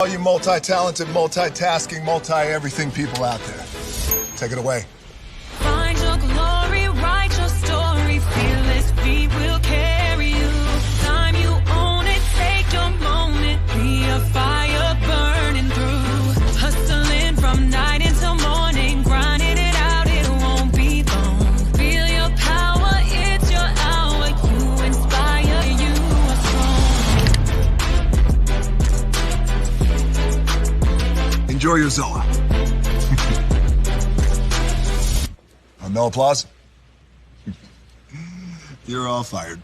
All you multi-talented, multitasking, multi-everything people out there. Take it away. Find your glory, write your story, fearless feet will carry you. Time you own it, take your moment, be a fire burning through. Hustling from night until morning, grinding it out, it won't be long. Feel your power, it's your hour, you inspire, you are strong. Enjoy your Zoa. No applause? You're all fired.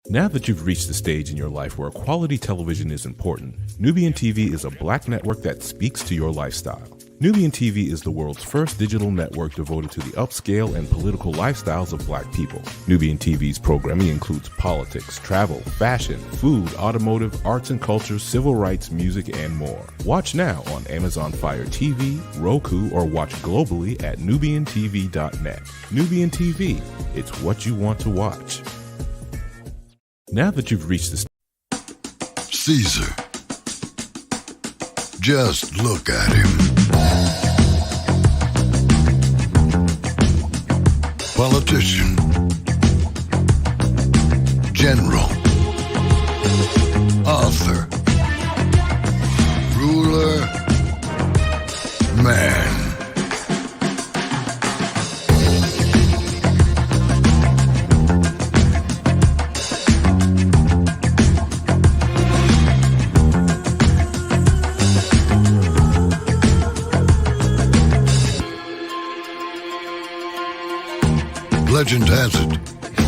Now that you've reached the stage in your life where quality television is important, Nubian TV is a black network that speaks to your lifestyle. Nubian TV is the world's first digital network devoted to the upscale and political lifestyles of black people. Nubian TV's programming includes politics, travel, fashion, food, automotive, arts and culture, civil rights, music, and more. Watch now on Amazon Fire TV, Roku, or watch globally at nubiantv.net. Nubian TV, it's what you want to watch. Now that you've reached the Caesar. Just look at him. Politician. General. Author. Ruler. Man. Legend has it,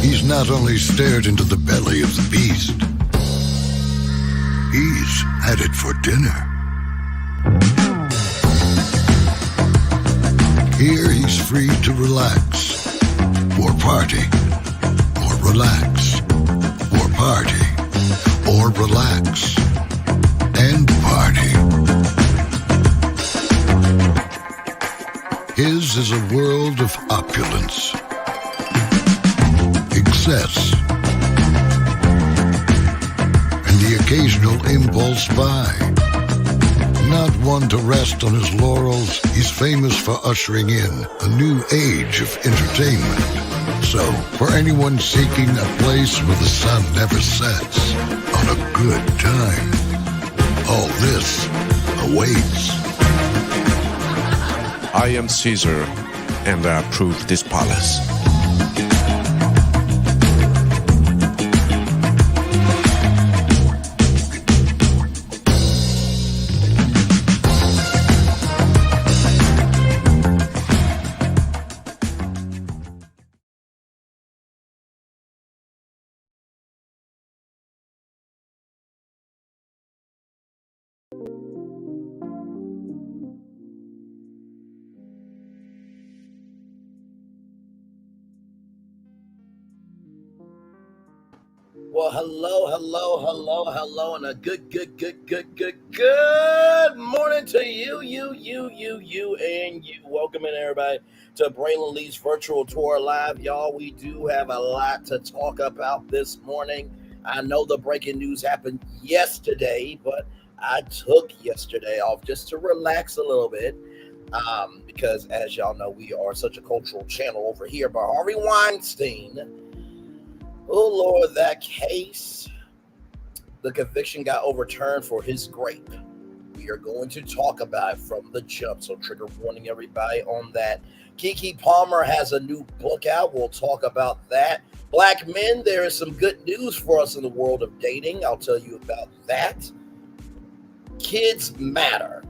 he's not only stared into the belly of the beast, he's had it for dinner. Here he's free to relax, or party, or relax, or party, or relax, and party. His is a world of opulence, excess, and the occasional impulse buy. Not one to rest on his laurels, he's famous for ushering in a new age of entertainment. So, for anyone seeking a place where the sun never sets on a good time, all this awaits. I am Caesar, and I approve this palace. Well, hello, and a good morning to you, and you. Welcome in, everybody, to Braylon Lee's Virtual Tour Live. Y'all, we do have a lot to talk about this morning. I know the breaking news happened yesterday, but I took yesterday off just to relax a little bit, because, as y'all know, we are such a cultural channel over here. But Harvey Weinstein, oh, Lord, that case, the conviction got overturned for his grape. We are going to talk about it from the jump, so trigger warning everybody on that. Keke Palmer has a new book out. We'll talk about that. Black men, there is some good news for us in the world of dating. I'll tell you about that. Kids matter.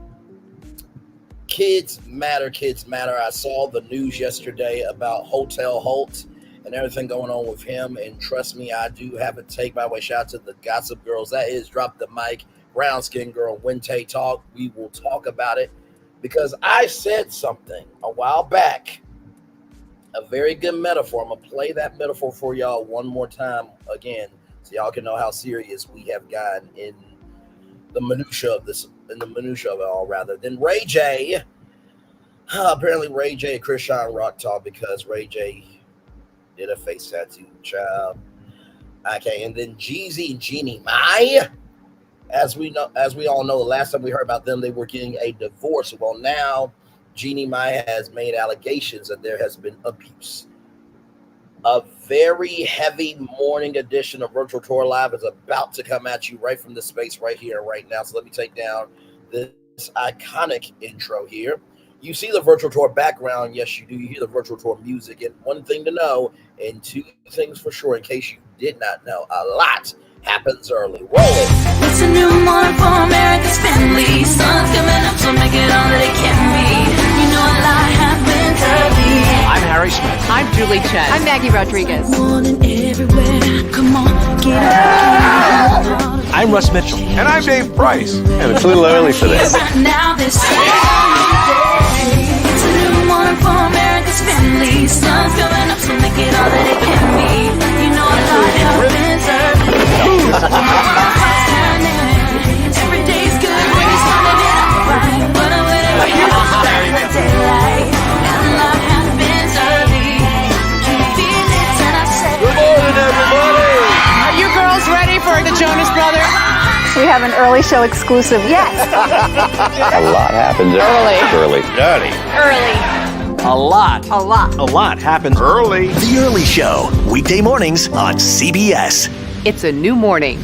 Kids matter. I saw the news yesterday about Hotel Holt and everything going on with him. And trust me, I do have a take. By the way, shout out to the Gossip Girls. That is Drop the Mic, Brown Skin Girl, Wente Talk. We will talk about it because I said something a while back. A very good metaphor. I'm going to play that metaphor for y'all one more time again so y'all can know how serious we have gotten in the minutia of this, in the minutia of it all, rather than Ray J. Apparently Ray J and Christian Rock talk because Ray J did a face tattoo, child. Okay, and then Jeezy and Jeannie Mai. As we all know, the last time we heard about them, they were getting a divorce. Well, now Jeannie Mai has made allegations that there has been abuse. A very heavy morning edition of Virtual Tour Live is about to come at you right from this space right here, right now. So let me take down this iconic intro here. You see the Virtual Tour background. Yes, you do. You hear the Virtual Tour music. And one thing to know, and two things for sure, in case you did not know, a lot happens early. Roll it. It's a new morning for America's family. Sun's coming up, so make it all that it can be. You know a lot happens early. I'm Harry Smith. I'm Julie Chen. I'm Maggie Rodriguez. Morning everywhere. Come on, get up. I'm Russ Mitchell. And I'm Dave Price. And it's a little early for this. Right now, this is it's a new morning for America's family. Sun's coming up, so make it all that it can be. You know a lot happens early. Every day's good when you started it out right. But whatever you do, start the daylight. And a lot happens early. Can you feel it? And I said, Good morning, everybody. Are you girls ready for the Jonas Brothers? We have an early show exclusive. Yes. A lot happens early. Dirty. Early. A lot. A lot. A lot happens Early. The Early Show, weekday mornings on CBS. It's a new morning.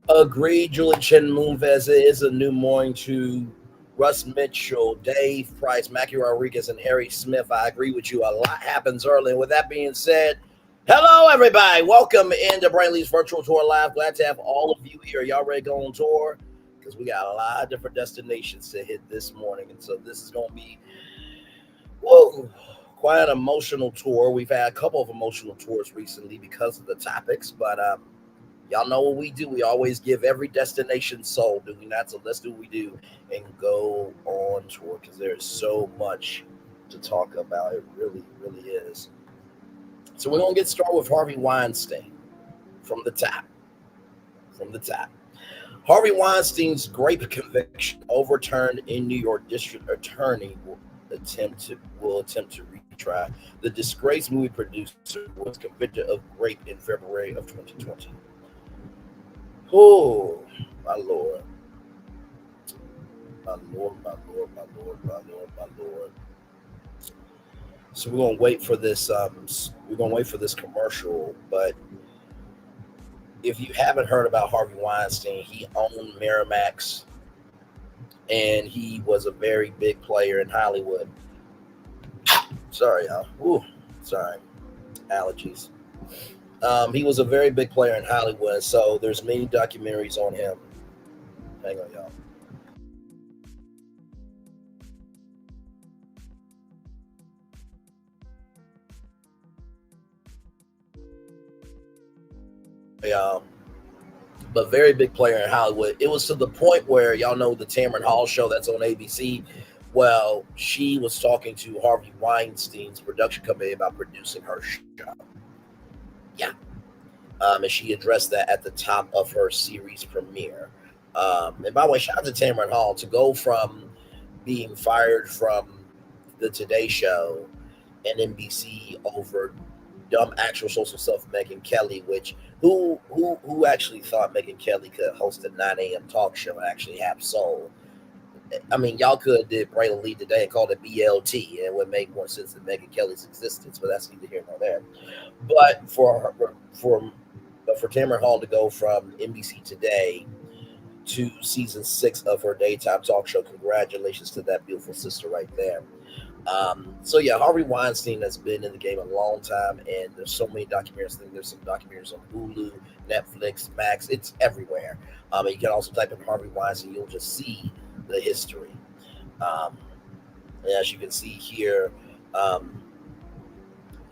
Agreed, Julie Chen Moonves. It is a new morning to Russ Mitchell, Dave Price, Mackie Rodriguez, and Harry Smith. I agree with you. A lot happens early. And with that being said, hello, everybody. Welcome into Brainley's Virtual Tour Live. Glad to have all of you here. Y'all ready to go on tour? Because we got a lot of different destinations to hit this morning. And so this is going to be quite an emotional tour. We've had a couple of emotional tours recently because of the topics. But y'all know what we do. We always give every destination soul, do we not? So let's do what we do and go on tour because there's so much to talk about. It really, really is. So we're going to get started with Harvey Weinstein from the top. Harvey Weinstein's grape conviction overturned in New York. District attorney will attempt to retry. The disgraced movie producer was convicted of rape in February of 2020. Oh, my Lord. My Lord. So we're gonna wait for this. Commercial. But if you haven't heard about Harvey Weinstein, he owned Miramax, and he was a very big player in Hollywood. Sorry, y'all. Ooh, sorry, allergies. He was a very big player in Hollywood, so there's many documentaries on him. Hang on, y'all. But very big player in Hollywood. It was to the point where y'all know the Tamron Hall show that's on ABC. Well, she was talking to Harvey Weinstein's production company about producing her show. Yeah. And she addressed that at the top of her series premiere. And by the way, shout out to Tamron Hall to go from being fired from the Today Show and NBC over dumb actual social stuff, Megyn Kelly, which who actually thought Megyn Kelly could host a 9 a.m. talk show and actually have soul? I mean, y'all could have did Braylon Lee today and called it BLT, and it would make more sense than Megyn Kelly's existence, but that's neither here nor there. But for Tamron Hall to go from NBC Today to season 6 of her daytime talk show, congratulations to that beautiful sister right there. So yeah, Harvey Weinstein has been in the game a long time, and there's so many documentaries. I think there's some documentaries on Hulu, Netflix, Max. It's everywhere. And you can also type in Harvey Weinstein. You'll just see the history. And as you can see here,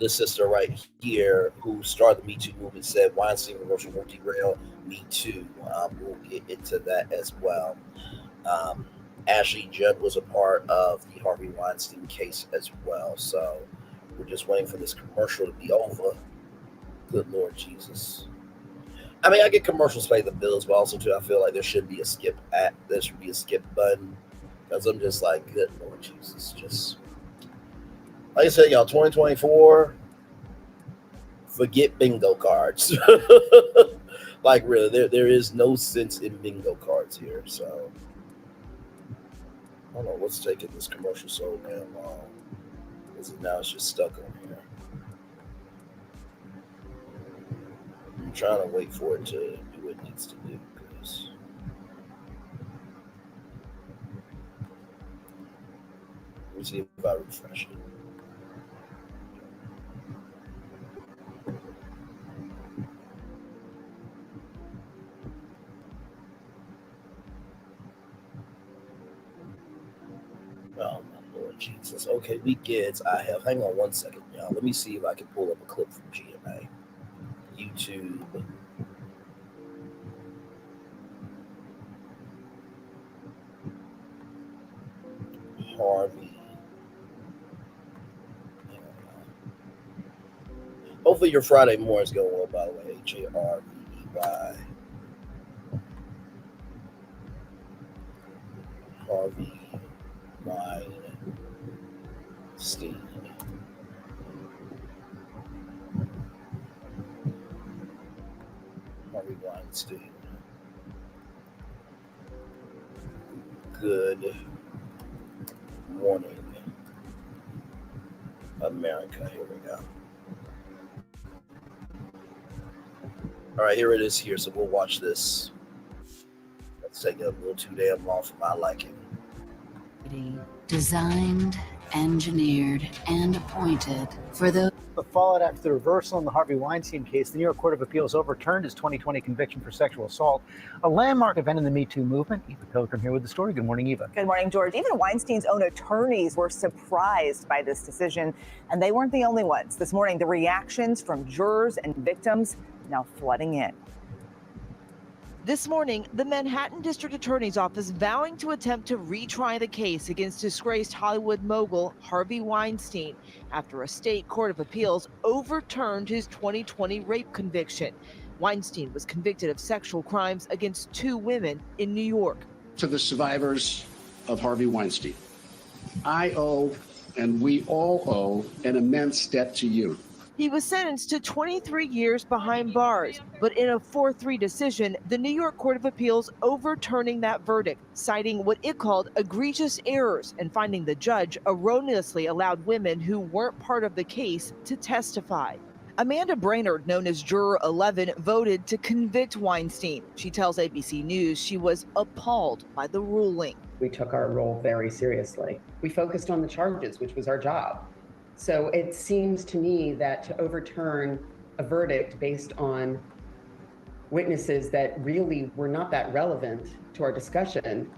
the sister right here who started the Me Too movement said Weinstein reversal won't derail Me Too. We'll get into that as well. Ashley Judd was a part of the Harvey Weinstein case as well. So we're just waiting for this commercial to be over. Good Lord Jesus. I mean, I get commercials pay the bills, but also too, I feel like there should be a skip button, because I'm just like, good Lord Jesus. Just like I said, y'all, 2024, Forget bingo cards. Like really, there is no sense in bingo cards here. So I don't know what's taking this commercial so damn long. Now it's just stuck on here. I'm trying to wait for it to do what it needs to do. Because let me see if I refresh it. Oh my Lord Jesus. Okay, we kids. Hang on one second, y'all. Let me see if I can pull up a clip from GMA. YouTube. Harvey. Hopefully your Friday morning's going well, by the way. Harvey. Harvey Weinstein. Harvey Weinstein. Good morning, America. Here we go. All right, here it is here. So we'll watch this. Let's take a little too damn long for my liking. Designed, engineered, and appointed for the fallout after the reversal in the Harvey Weinstein case, the New York Court of Appeals overturned his 2020 conviction for sexual assault, a landmark event in the Me Too movement. Eva Pilgrim here with the story. Good morning, Eva. Good morning, George. Even Weinstein's own attorneys were surprised by this decision, and they weren't the only ones. This morning, the reactions from jurors and victims now flooding in. This morning, the Manhattan District Attorney's Office vowing to attempt to retry the case against disgraced Hollywood mogul Harvey Weinstein after a state court of appeals overturned his 2020 rape conviction. Weinstein was convicted of sexual crimes against 2 women in New York. To the survivors of Harvey Weinstein, I owe, and we all owe, an immense debt to you. He was sentenced to 23 years behind bars, but in a 4-3 decision, the New York Court of Appeals overturning that verdict, citing what it called egregious errors and finding the judge erroneously allowed women who weren't part of the case to testify. Amanda Brainerd, known as Juror 11, voted to convict Weinstein. She tells ABC News she was appalled by the ruling. We took our role very seriously. We focused on the charges, which was our job. So it seems to me that to overturn a verdict based on witnesses that really were not that relevant to our discussion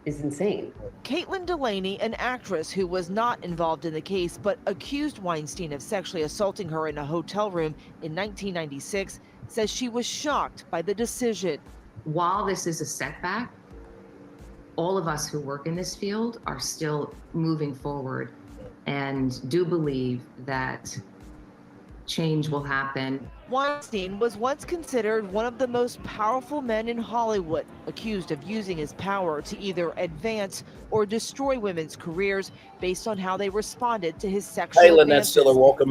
is insane. Caitlin Delaney, an actress who was not involved in the case but accused Weinstein of sexually assaulting her in a hotel room in 1996, says she was shocked by the decision. While this is a setback, all of us who work in this field are still moving forward and do believe that change will happen. Weinstein was once considered one of the most powerful men in Hollywood, accused of using his power to either advance or destroy women's careers based on how they responded to his sexual advances.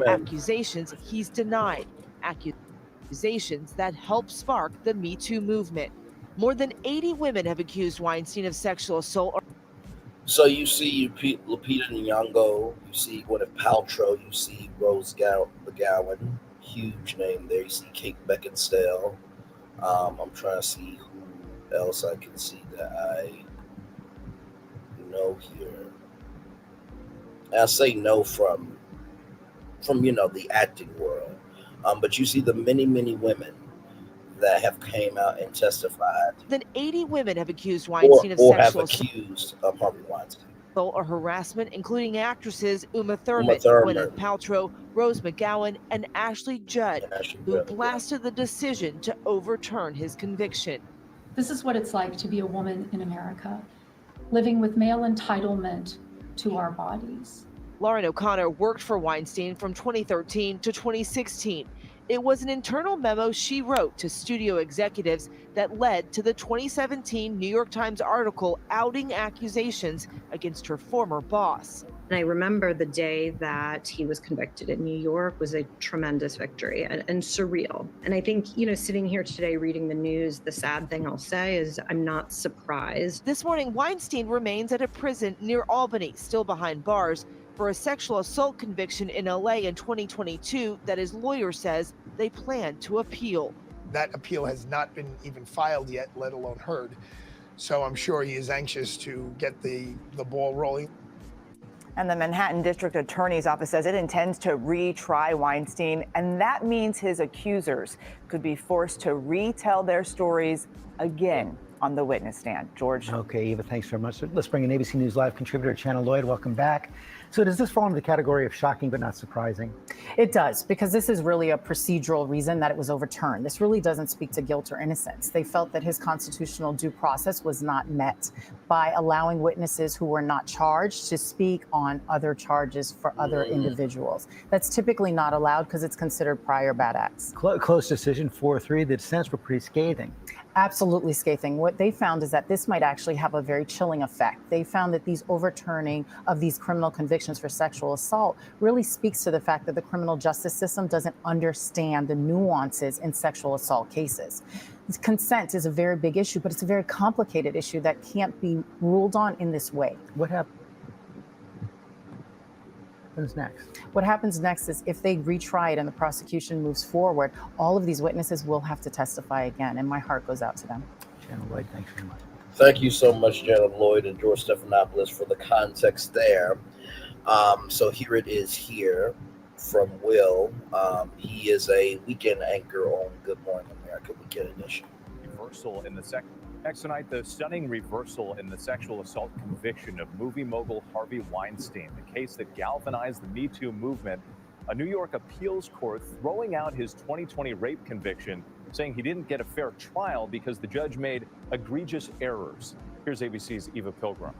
Accusations he's denied. Accusations that helped spark the Me Too movement. More than 80 women have accused Weinstein of sexual assault. So you see Lupita Nyong'o, you see Gwyneth Paltrow, you see Rose McGowan, huge name there. You see Kate Beckinsale. I'm trying to see who else I can see that I know here. And I say no from the acting world, but you see the many women that have came out and testified. Then 80 women have accused Weinstein of sexual accused of Harvey Weinstein or harassment, including actresses Uma Thurman, Gwyneth Paltrow, Rose McGowan, and Ashley Judd, who blasted the decision to overturn his conviction. This is what it's like to be a woman in America, living with male entitlement to our bodies. Lauren O'Connor worked for Weinstein from 2013 to 2016. It was an internal memo she wrote to studio executives that led to the 2017 New York Times article outing accusations against her former boss. And I remember the day that he was convicted in New York was a tremendous victory and surreal. And I think, sitting here today reading the news, the sad thing I'll say is I'm not surprised. This morning, Weinstein remains at a prison near Albany, still behind bars, for a sexual assault conviction in LA in 2022 that his lawyer says they plan to appeal. That appeal has not been even filed yet, let alone heard. So I'm sure he is anxious to get the ball rolling. And the Manhattan District Attorney's Office says it intends to retry Weinstein, and that means his accusers could be forced to retell their stories again on the witness stand. George. Okay, Eva, thanks very much. Let's bring in ABC News Live contributor Channel Lloyd. Welcome back. So does this fall into the category of shocking but not surprising? It does, because this is really a procedural reason that it was overturned. This really doesn't speak to guilt or innocence. They felt that his constitutional due process was not met by allowing witnesses who were not charged to speak on other charges for other individuals. That's typically not allowed because it's considered prior bad acts. Close decision, 4-3. The dissents were pretty scathing. Absolutely scathing. What they found is that this might actually have a very chilling effect. They found that these overturning of these criminal convictions for sexual assault really speaks to the fact that the criminal justice system doesn't understand the nuances in sexual assault cases. Consent is a very big issue, but it's a very complicated issue that can't be ruled on in this way. What happens next? What happens next is if they retry it and the prosecution moves forward, all of these witnesses will have to testify again, and my heart goes out to them. Channel Lloyd, thanks very much. Thank you so much, Janet Lloyd and George Stephanopoulos, for the context there. So here it is here from Will. He is a weekend anchor on Good Morning America Weekend Edition. Reversal in the Next tonight, the stunning reversal in the sexual assault conviction of movie mogul Harvey Weinstein, the case that galvanized the Me Too movement. A New York appeals court throwing out his 2020 rape conviction, saying he didn't get a fair trial because the judge made egregious errors. Here's ABC's Eva Pilgrim.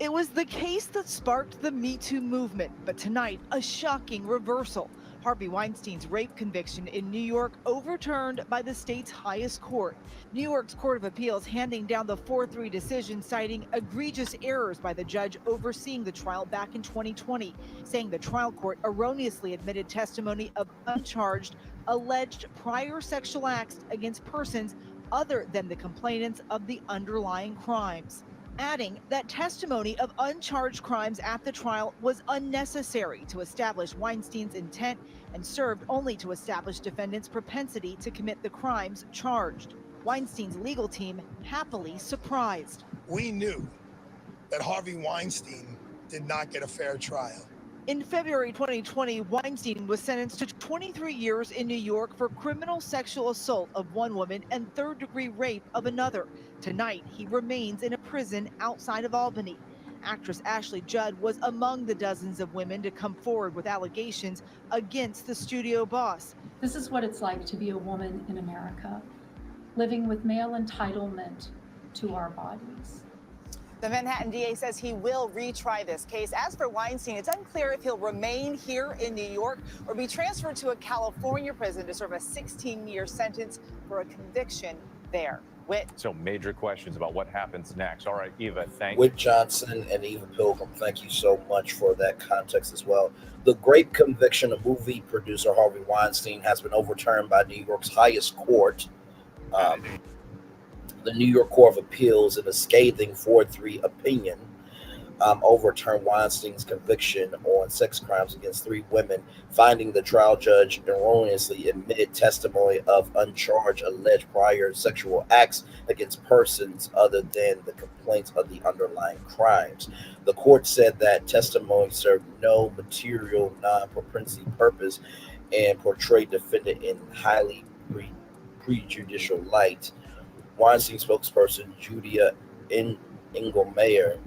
It was the case that sparked the Me Too movement, but tonight, a shocking reversal. Harvey Weinstein's rape conviction in New York overturned by the state's highest court. New York's Court of Appeals handing down the 4-3 decision, citing egregious errors by the judge overseeing the trial back in 2020, saying the trial court erroneously admitted testimony of uncharged, alleged prior sexual acts against persons other than the complainants of the underlying crimes, adding that testimony of uncharged crimes at the trial was unnecessary to establish Weinstein's intent and served only to establish defendants' propensity to commit the crimes charged. Weinstein's legal team happily surprised. We knew that Harvey Weinstein did not get a fair trial. In February 2020, Weinstein was sentenced to 23 years in New York for criminal sexual assault of one woman and third-degree rape of another. Tonight, he remains in a prison outside of Albany. Actress Ashley Judd was among the dozens of women to come forward with allegations against the studio boss. This is what it's like to be a woman in America, living with male entitlement to our bodies. The Manhattan DA says he will retry this case. As for Weinstein, it's unclear if he'll remain here in New York or be transferred to a California prison to serve a 16-year sentence for a conviction there. Whit. So major questions about what happens next. All right, Eva, thank you. Whit Johnson and Eva Pilgrim, thank you so much for that context as well. The grape conviction of movie producer Harvey Weinstein has been overturned by New York's highest court. The New York Court of Appeals, in a scathing 4-3 opinion, overturned Weinstein's conviction on sex crimes against 3 women, finding the trial judge erroneously admitted testimony of uncharged alleged prior sexual acts against persons other than the complaints of the underlying crimes. The court said that testimony served no material non-propensity purpose and portrayed defendant in highly prejudicial light. Weinstein spokesperson Julia Engelmeyer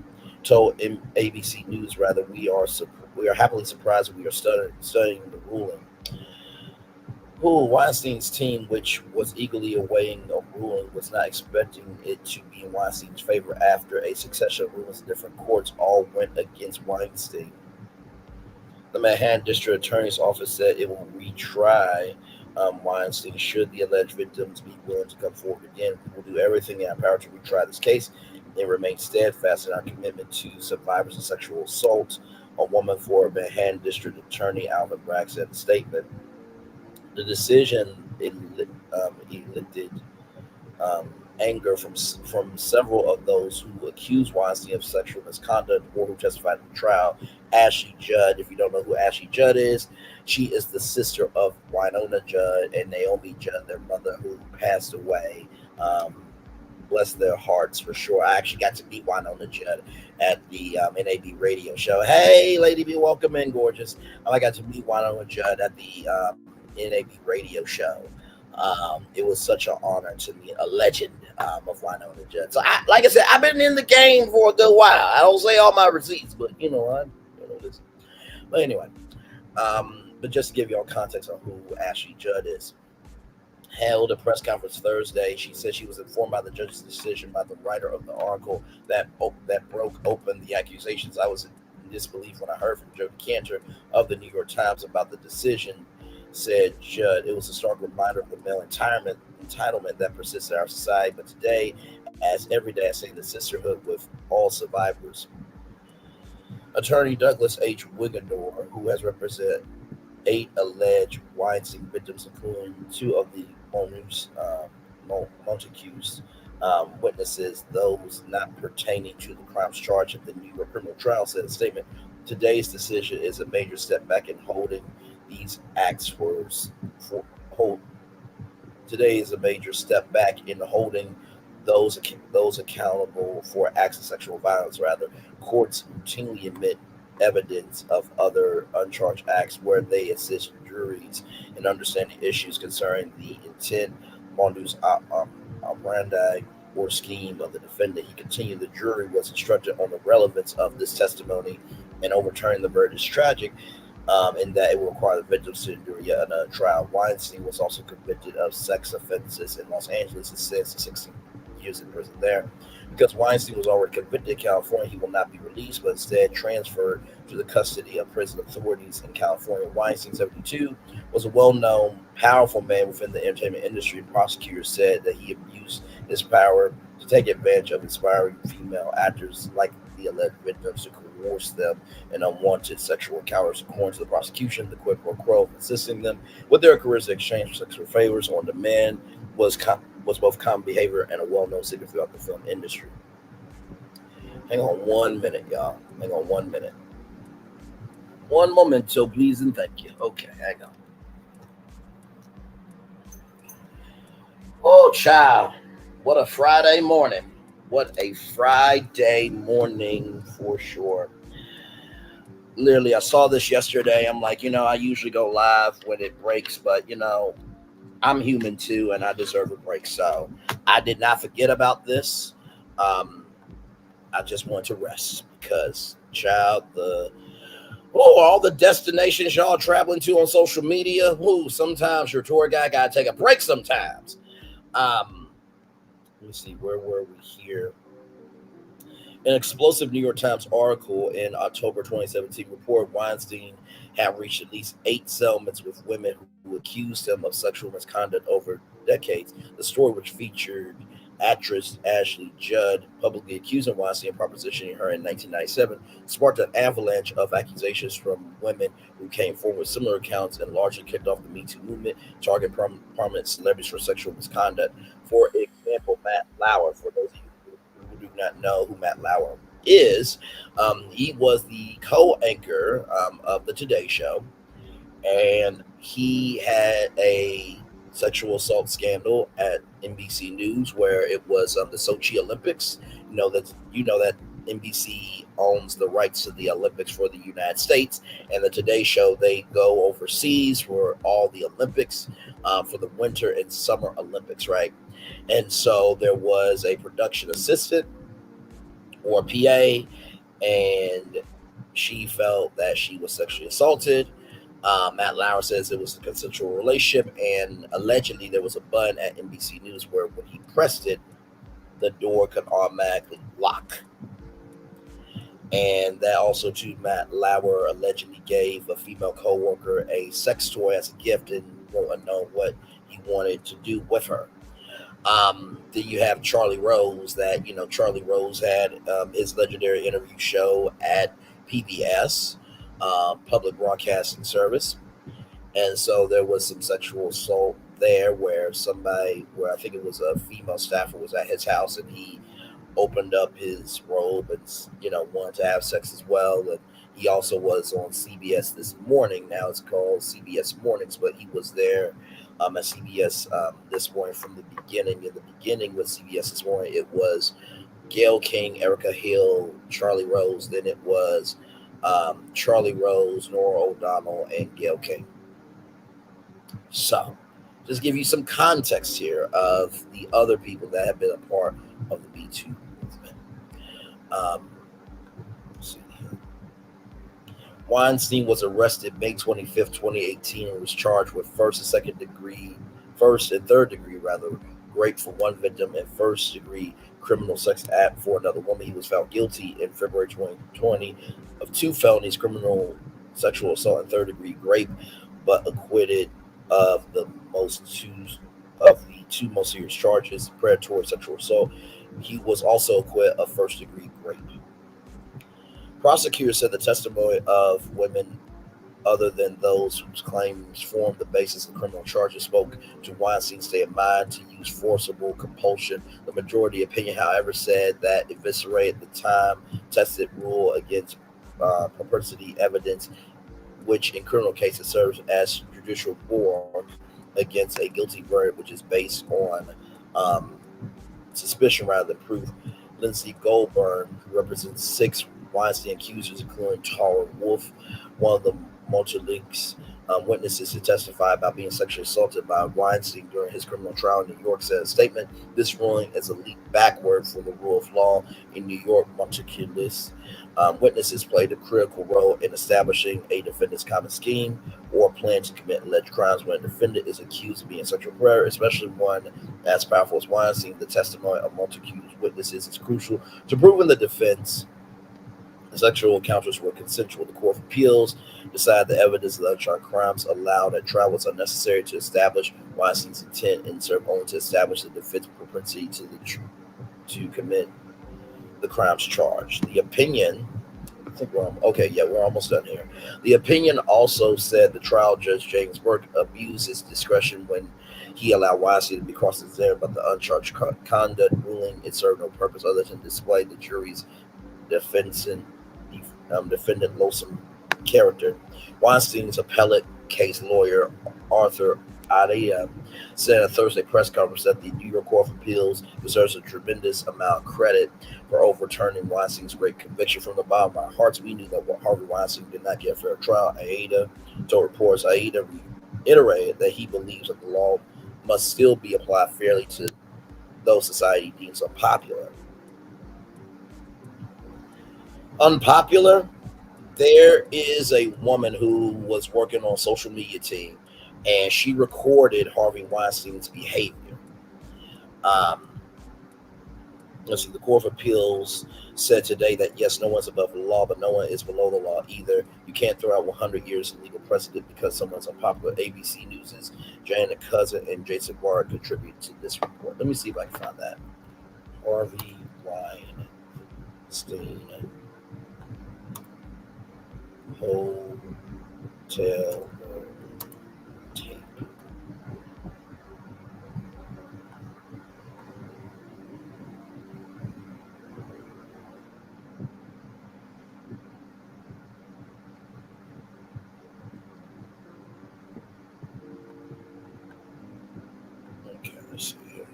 told ABC News, we are happily surprised we are studying the ruling. Weinstein's team, which was eagerly awaiting a ruling, was not expecting it to be in Weinstein's favor after a succession of rulings in different courts all went against Weinstein. The Manhattan District Attorney's Office said it will retry Weinstein should the alleged victims be willing to come forward again. We will do everything in our power to retry this case and remain steadfast in our commitment to survivors of sexual assault on women for Manhattan District Attorney Alvin Bragg said in a statement. The decision elicited anger from several of those who accused Weinstein of sexual misconduct or who testified in the trial. Ashley Judd, if you don't know who Ashley Judd is, she is the sister of Wynonna Judd and Naomi Judd, their mother, who passed away. Bless their hearts for sure. I actually got to meet Wynonna Judd at the NAB radio show. Hey, Lady B, welcome in, gorgeous. I got to meet Wynonna Judd at the NAB radio show. It was such an honor to meet a legend of Wynonna Judd. So, like I said, I've been in the game for a good while. I don't say all my receipts, but you know this. But anyway, but just to give you all context on who Ashley Judd is. Held a press conference Thursday. She said she was informed by the judge's decision by the writer of the article that broke open the accusations. I was in disbelief when I heard from Joe Cantor of the New York Times about the decision, said Judd. It was a stark reminder of the male entitlement that persists in our society. But today, as every day, I say the sisterhood with all survivors. Attorney Douglas H. Wiggendor, who has represented 8 alleged Weinstein victims, including 2 of the Montagues witnesses, those not pertaining to the crimes charged at the New York criminal trial, said in a statement, today's decision is a major step back in holding these acts today is a major step back in holding those accountable for acts of sexual violence. Rather, courts routinely admit evidence of other uncharged acts where they assist juries in understanding issues concerning the intent, modus operandi, or scheme of the defendant. He continued, the jury was instructed on the relevance of this testimony, and overturning the verdict is tragic in that it will require the victims to endure yet another trial. Weinstein was also convicted of sex offenses in Los Angeles and sentenced to 16 years in prison there. Because Weinstein was already convicted in California, he will not be released, but instead transferred to the custody of prison authorities in California. Weinstein, 72, was a well-known, powerful man within the entertainment industry. Prosecutors said that he abused his power to take advantage of inspiring female actors like the alleged victims to coerce them in unwanted sexual encounters. According to the prosecution, the quid pro quo of assisting them with their careers in exchange for sexual favors on demand was both common behavior and a well-known secret throughout the film industry. Hang on 1 minute, y'all. Hang on 1 minute. One momento, please, and thank you. Okay, hang on. Oh, child. What a Friday morning. What a Friday morning for sure. Literally, I saw this yesterday. I'm like, I usually go live when it breaks, but, I'm human too, and I deserve a break. So I did not forget about this. I just want to rest because, child, all the destinations y'all traveling to on social media. Sometimes your tour guide got to take a break sometimes. Let me see, where were we here? An explosive New York Times article in October 2017 reported Weinstein had reached at least 8 settlements with women who accused him of sexual misconduct over decades. The story, which featured actress Ashley Judd publicly accusing Weinstein of propositioning her in 1997, sparked an avalanche of accusations from women who came forward with similar accounts and largely kicked off the Me Too movement, targeting prominent celebrities for sexual misconduct. For example, Matt Lauer, for those of you who do not know who Matt Lauer is, he was the co-anchor of the Today Show, and he had a sexual assault scandal at NBC News where it was the Sochi Olympics. You know that NBC owns the rights to the Olympics for the United States, and the Today Show, they go overseas for all the Olympics, for the Winter and Summer Olympics, right? And so there was a production assistant or PA, and she felt that she was sexually assaulted. Matt Lauer says it was a consensual relationship, and allegedly there was a button at NBC News where when he pressed it, the door could automatically lock. And that also, too, Matt Lauer allegedly gave a female co-worker a sex toy as a gift and wrote a note what he wanted to do with her. Then you have Charlie Rose. That Charlie Rose had his legendary interview show at PBS, Public Broadcasting Service, and so there was some sexual assault there, where I think it was a female staffer, was at his house, and he opened up his robe and wanted to have sex as well. And he also was on CBS This Morning. Now it's called CBS Mornings, but he was there at CBS This Morning from the beginning. In the beginning with CBS This Morning, it was Gayle King, Erica Hill, Charlie Rose. Then it was Charlie Rose, Nora O'Donnell, and Gayle King. So, just give you some context here of the other people that have been a part of the Me Too movement. Let's see here. Weinstein was arrested May 25th, 2018, and was charged with first and third degree rape for one victim and first degree criminal sex act for another woman. He was found guilty in February 2020 of 2 felonies, criminal sexual assault and third degree rape, but acquitted of the two most serious charges, predatory sexual assault. He was also acquitted of first degree rape. Prosecutors said the testimony of women other than those whose claims formed the basis of criminal charges spoke to Weinstein's state of mind to use forcible compulsion. The majority opinion, however, said that eviscerated the time-tested rule against propensity evidence, which in criminal cases serves as judicial bar against a guilty verdict, which is based on suspicion rather than proof. Lindsay Goldberg, who represents 6 Weinstein accusers, including Tara Wolf, one of the Multilinks witnesses to testify about being sexually assaulted by Weinstein during his criminal trial in New York, said in a statement, "This ruling is a leap backward for the rule of law in New York. Multilinks witnesses played a critical role in establishing a defendant's common scheme or plan to commit alleged crimes when a defendant is accused of being a sexual predator, especially one as powerful as Weinstein. The testimony of multi-accused witnesses is crucial to proving the defense. The sexual encounters were consensual. The Court of Appeals decided the evidence of the uncharged crimes allowed at trial was unnecessary to establish Weinstein's intent and served only to establish the defense's propensity to commit the crimes charged." The opinion, I think we're almost done here. The opinion also said the trial judge James Burke abused his discretion when he allowed Weinstein to be cross-examined about the uncharged conduct, ruling it served no purpose other than display the jury's defendant loathsome character. Weinstein's appellate case lawyer Arthur Adia said at a Thursday press conference that the New York Court of Appeals deserves a tremendous amount of credit for overturning Weinstein's great conviction. From the bottom of our hearts, we knew that Harvey Weinstein did not get a fair trial. Aida told reporters, Aida reiterated that he believes that the law must still be applied fairly to those society deems unpopular. Unpopular? There is a woman who was working on a social media team, and she recorded Harvey Weinstein's behavior. Let's see, the Court of Appeals said today that yes, no one's above the law, but no one is below the law either. You can't throw out 100 years of legal precedent because someone's unpopular. ABC News' Janet Cousin and Jason Barr contribute to this report. Let me see if I can find that. Harvey Weinstein hotel tape. Okay, let's see here.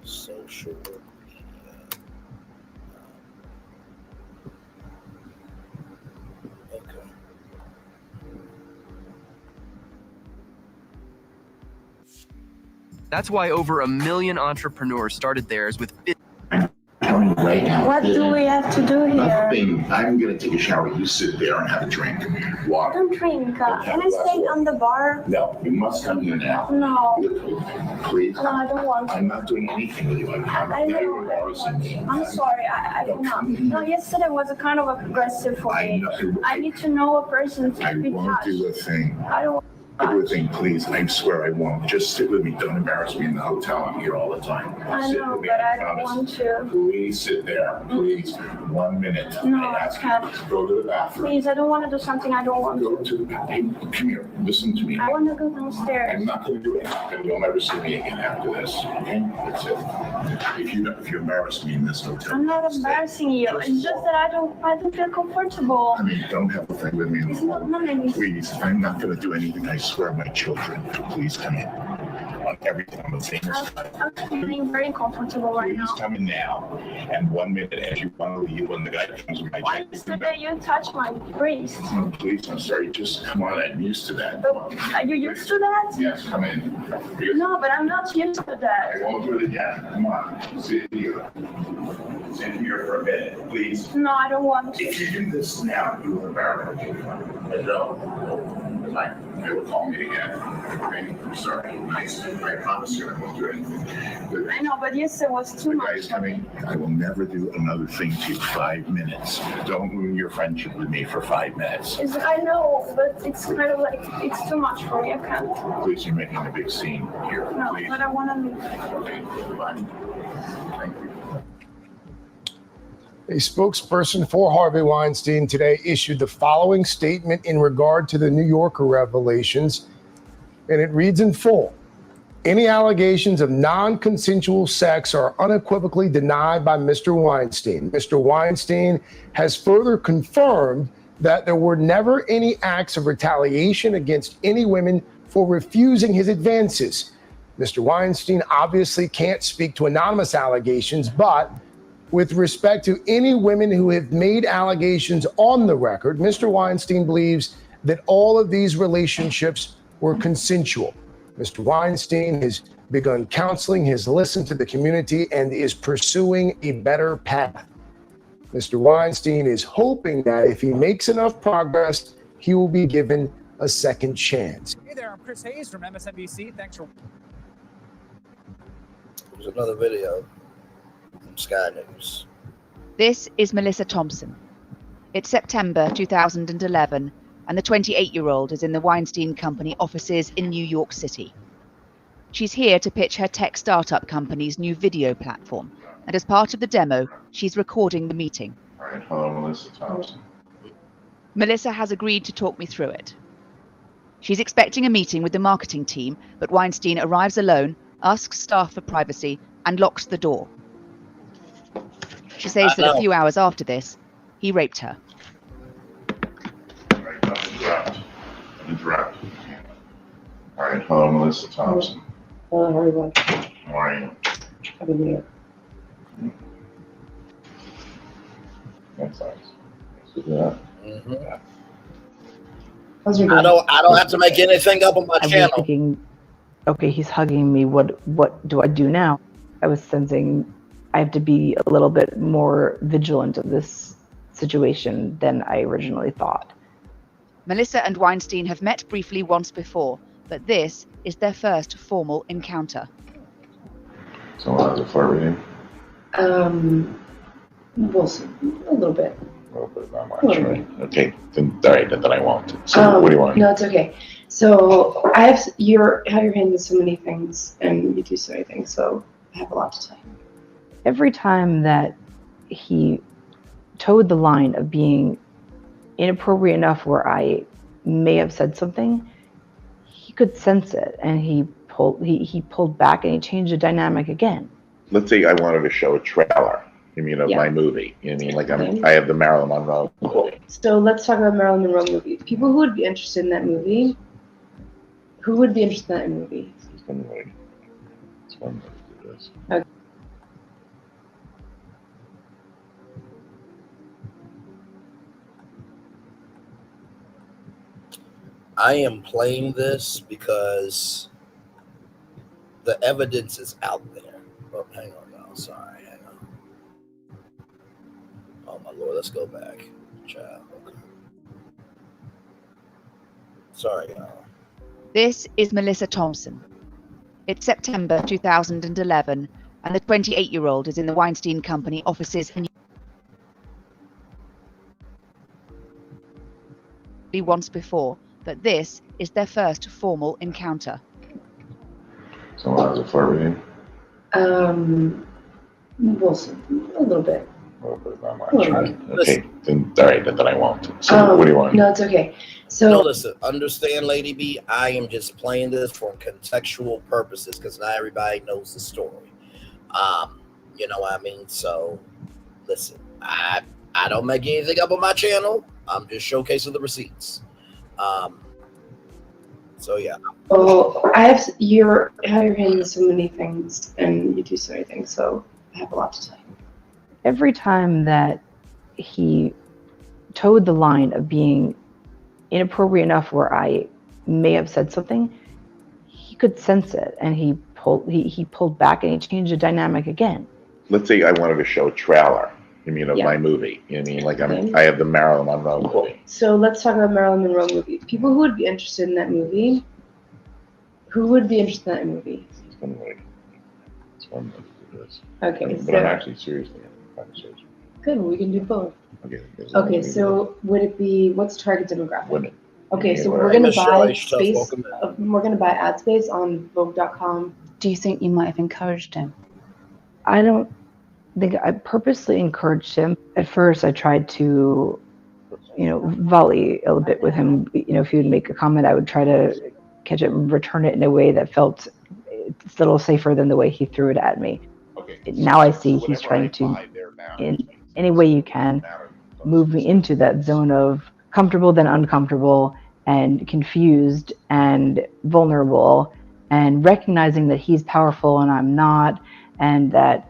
Social media. Okay. That's why over 1 million entrepreneurs started theirs with right now. What do we have to do here? Nothing. I'm going to take a shower. You sit there and have a drink. I Water. don't drink. Can I stay on the bar? No, you must come here now. No. Please. No, I don't want to. I'm not doing anything with you. I know. I'm sorry. I cannot. No, yesterday was a kind of aggressive for me. I need to know a person to be won't touched. do a thing. I don't. Do a thing, please. I swear I won't. Just sit with me. Don't embarrass me in the hotel. I'm here all the time. I Sit know, with me, but I promise. don't want to. Please sit there. Please. 1 minute. No, I I ask can't. you. Go to the bathroom. Please, I don't want to do something I don't want Go to. to the bathroom. Come here. Listen to me. I want to go downstairs. I'm not going to do it. And you'll never see me again after this. Okay? That's it. If you embarrass me in this hotel. I'm not embarrassing you. It's just that I don't feel comfortable. I mean, don't have a thing with me. It's not nothing. Please, I'm not going to do anything. I swear, my children. Please come in. On everything, I'm a famous. I'm feeling very comfortable right Please now. come in now. And 1 minute, as you want to leave, when the guy comes with my Why is the day you touch my wrist? Oh, please, I'm sorry. Just come on. I'm used to that. Are you used to that? Yes, come in. No, but I'm not used to that. I won't do it again. Come on. Sit here. Sit here for a minute, please. No, I don't want to. If you do this now, you will embarrass me. I don't. They will call me again. Okay? I'm sorry. I promise you I won't do anything. I know, but yesterday was too much. Guys coming. I will never do another thing to you. 5 minutes. Don't ruin your friendship with me for 5 minutes. I know, but it's kind of like, it's too much for me. I can't. Please, you're making a big scene here. No, Please. but I want to leave. Okay, goodbye. Thank you. A spokesperson for Harvey Weinstein today issued the following statement in regard to the New Yorker revelations, and it reads in full. Any allegations of non-consensual sex are unequivocally denied by Mr. Weinstein. Mr. Weinstein has further confirmed that there were never any acts of retaliation against any women for refusing his advances. Mr. Weinstein obviously can't speak to anonymous allegations, but with respect to any women who have made allegations on the record, Mr. Weinstein believes that all of these relationships were consensual. Mr. Weinstein has begun counseling, has listened to the community, and is pursuing a better path. Mr. Weinstein is hoping that if he makes enough progress, he will be given a second chance. Hey there, I'm Chris Hayes from MSNBC. Thanks for... There's another video from Sky News. This is Melissa Thompson. It's September 2011, and the 28-year-old is in the Weinstein Company offices in New York City. She's here to pitch her tech startup company's new video platform, and as part of the demo, she's recording the meeting. All right, hello, Melissa Thompson. Melissa has agreed to talk me through it. She's expecting a meeting with the marketing team, but Weinstein arrives alone, asks staff for privacy, and locks the door. She says that a few hours after this, he raped her. All right, interrupt. All right, hello, Melissa Thompson. Hello, how are you? How are you? Happy New Year. That's nice. Yeah. How's your day? I don't have to make anything up on my I was channel. thinking, okay, he's hugging me. What do I do now? I was sensing I have to be a little bit more vigilant of this situation than I originally thought. Melissa and Weinstein have met briefly once before, but this is their first formal encounter. So how's it flirt with you? We'll see. A little bit. A little bit, not much, right? Okay, then, all right, then I won't. So what do you want? No, it's okay. So I have your hand in so many things, and you do so many things, so I have a lot to tell you. Every time that he towed the line of being inappropriate enough where I may have said something, he could sense it, and he pulled back and he changed the dynamic again. Let's say I wanted to show a trailer. You mean of my movie? You mean like I have the Marilyn Monroe movie. So let's talk about Marilyn Monroe movie. People who would be interested in that movie. Who would be interested in that movie? Okay. I am playing this because the evidence is out there. Oh, hang on now. Sorry, hang on. Lord, let's go back. Child. Okay. Sorry, y'all. This is Melissa Thompson. It's September 2011, and the 28-year-old is in the Weinstein Company offices in once before, but this is their first formal encounter. So how's it flirting? We'll see. A little bit. A little bit, not much. A little Right? bit. Okay, then all right, then I won't. So what do you want? No, it's okay. So No, listen, understand, Lady B, I am just playing this for contextual purposes because not everybody knows the story. You know what I mean? So listen, I don't make anything up on my channel. I'm just showcasing the receipts. So yeah. Oh, I have your hand in so many things, and you do so many things. So I have a lot to tell you. Every time that he towed the line of being inappropriate enough where I may have said something, he could sense it, and he pulled back, and he changed the dynamic again. Let's say I wanted to show a trailer. You mean of Yeah. my movie? You know what I mean? Like Okay. I have the Marilyn Monroe movie. So let's talk about Marilyn Monroe movie. People who would be interested in that movie. Who would be interested in that movie? It's been like, it's fun to do this. Okay, But so I'm actually seriously having a conversation. good. We can do both. Okay. Okay, so would it be what's target demographic? Women. Okay, so Anywhere. we're gonna Miss buy Shirley, tough, space. welcome in. We're gonna buy ad space on Vogue.com. Do you think you might have encouraged him? I don't think I purposely encouraged him. At first, I tried to, volley a little bit with him. If he would make a comment, I would try to catch it and return it in a way that felt a little safer than the way he threw it at me. Okay. Now I see he's trying to, in any way you can, move me into that zone of comfortable then uncomfortable and confused and vulnerable, and recognizing that he's powerful and I'm not, and that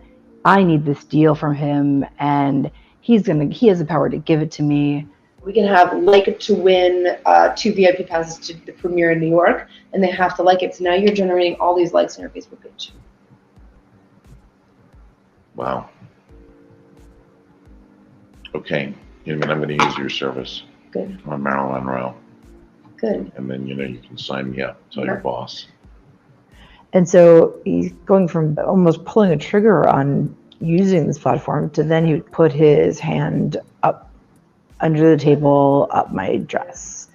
I need this deal from him, and he has the power to give it to me. We can have like it to win 2 VIP passes to the premiere in New York, and they have to like it. So now you're generating all these likes on your Facebook page. Wow. Okay. I'm going to use your service. Good. On Marilyn Monroe. Good. And then, you can sign me up. Tell your boss. And so he's going from almost pulling a trigger on using this platform to then he would put his hand up under the table, up my dress.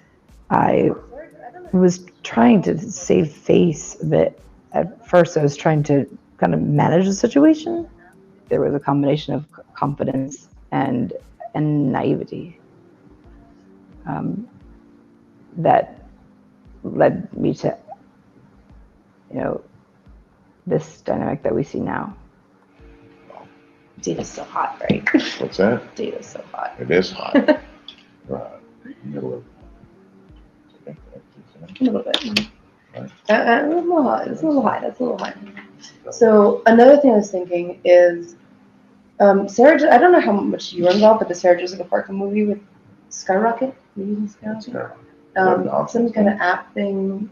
I was trying to save face a bit. At first, I was trying to kind of manage the situation. There was a combination of confidence and naivety that led me to, this dynamic that we see now. Data's so hot, right? What's that? Data's so hot. It is hot. Middle of A little bit. A little hot. It's a little hot. That's a little hot. So another thing I was thinking is, Sarah. I don't know how much you were involved, but the Sarah Jessica Parker movie with Skyrocket. Maybe Skyrocket. Some kind of app thing.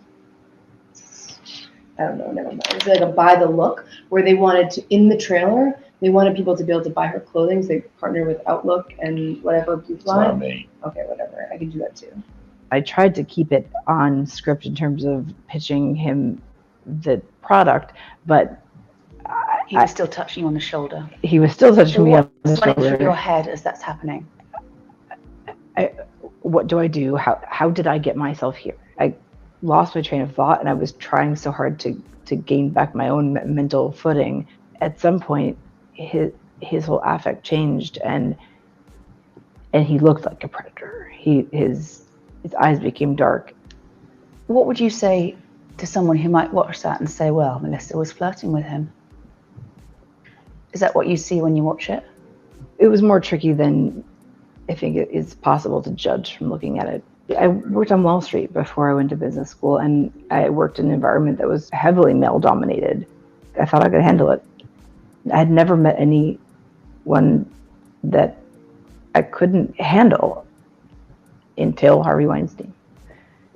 I don't know. Never mind. It's like a buy the look where they wanted to in the trailer. They wanted people to be able to buy her clothing. So they partner with Outlook and whatever Booth line. Not me. Okay, whatever. I can do that too. I tried to keep it on script in terms of pitching him the product, but He was still touching you on the shoulder. he was still touching me on the Running through your shoulder. head as that's happening. What do I do? How did I get myself here? I lost my train of thought, and I was trying so hard to gain back my own mental footing. At some point, his whole affect changed, and he looked like a predator. His eyes became dark. What would you say to someone who might watch that and say, well, Melissa was flirting with him? Is that what you see when you watch it? It was more tricky than I think it is possible to judge from looking at it. I worked on Wall Street before I went to business school, and I worked in an environment that was heavily male-dominated. I thought I could handle it. I had never met anyone that I couldn't handle until Harvey Weinstein.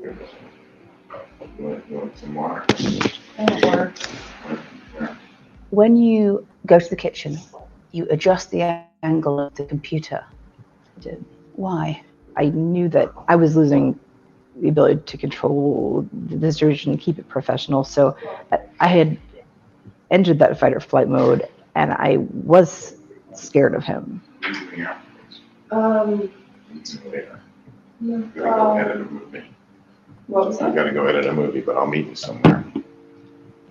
You want some water? When you go to the kitchen, you adjust the angle of the computer I did. Why? I knew that I was losing the ability to control the situation and keep it professional. So I had entered that fight or flight mode, and I was scared of him. Later. I'm gonna go edit a movie. What was I'm that? gonna go edit a movie, but I'll meet you somewhere.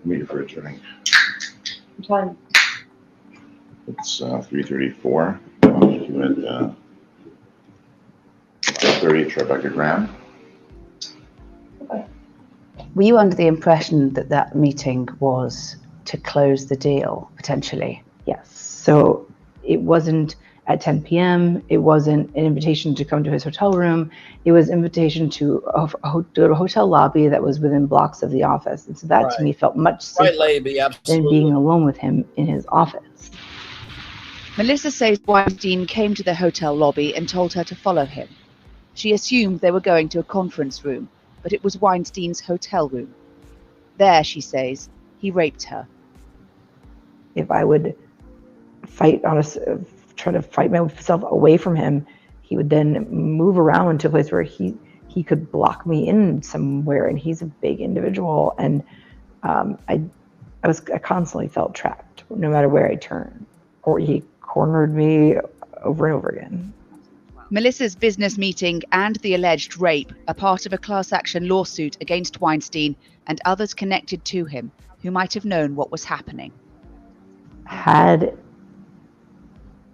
Meet you for a drink. What time? It's 3:34. I'll meet you at 5:30 at Tribeca Graham. Were you under the impression that that meeting was to close the deal, potentially? Yes. So it wasn't at 10 p.m. It wasn't an invitation to come to his hotel room. It was an invitation to go to a hotel lobby that was within blocks of the office. And so that to me felt much safer Lady, than absolutely. being alone with him in his office. Melissa says Weinstein came to the hotel lobby and told her to follow him. She assumed they were going to a conference room, but it was Weinstein's hotel room. There, she says, he raped her. If I would try to fight myself away from him, he would then move around to a place where he could block me in somewhere, and he's a big individual, and I constantly felt trapped no matter where I turned, or he cornered me over and over again. Melissa's business meeting and the alleged rape are part of a class action lawsuit against Weinstein and others connected to him who might have known what was happening. Had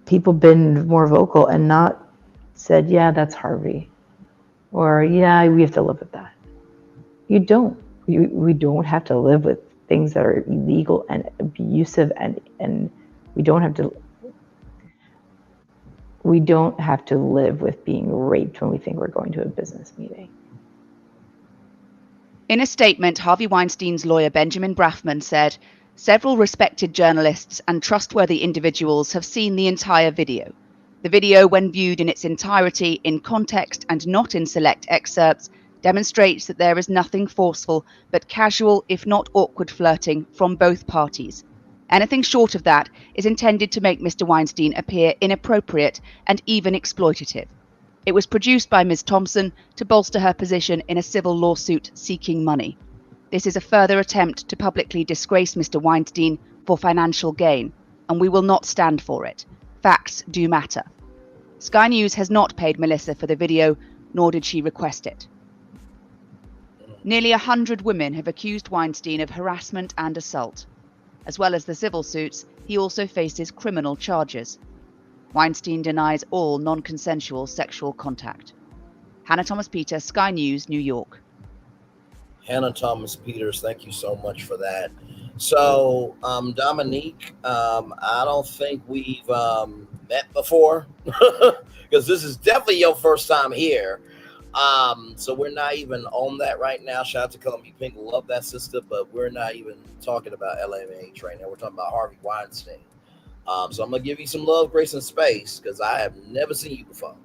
people been more vocal and not said, yeah, that's Harvey, or yeah, we have to live with that. You don't. We don't have to live with things that are illegal and abusive, and we don't have to live with being raped when we think we're going to a business meeting. In a statement, Harvey Weinstein's lawyer Benjamin Brafman said, several respected journalists and trustworthy individuals have seen the entire video. The video, when viewed in its entirety, in context and not in select excerpts, demonstrates that there is nothing forceful but casual, if not awkward flirting from both parties. Anything short of that is intended to make Mr. Weinstein appear inappropriate and even exploitative. It was produced by Ms. Thompson to bolster her position in a civil lawsuit seeking money. This is a further attempt to publicly disgrace Mr. Weinstein for financial gain, and we will not stand for it. Facts do matter. Sky News has not paid Melissa for the video, nor did she request it. Nearly 100 women have accused Weinstein of harassment and assault. As well as the civil suits, he also faces criminal charges. Weinstein denies all non-consensual sexual contact. Hannah Thomas Peters, Sky News, New York. Hannah Thomas Peters, thank you so much for that. So, Dominique, I don't think we've met before because this is definitely your first time here. So we're not even on that right now. Shout out to Columbia Pink, love that sister, but we're not even talking about LMH right now. We're talking about Harvey Weinstein. So I'm gonna give you some love, grace, and space because I have never seen you before.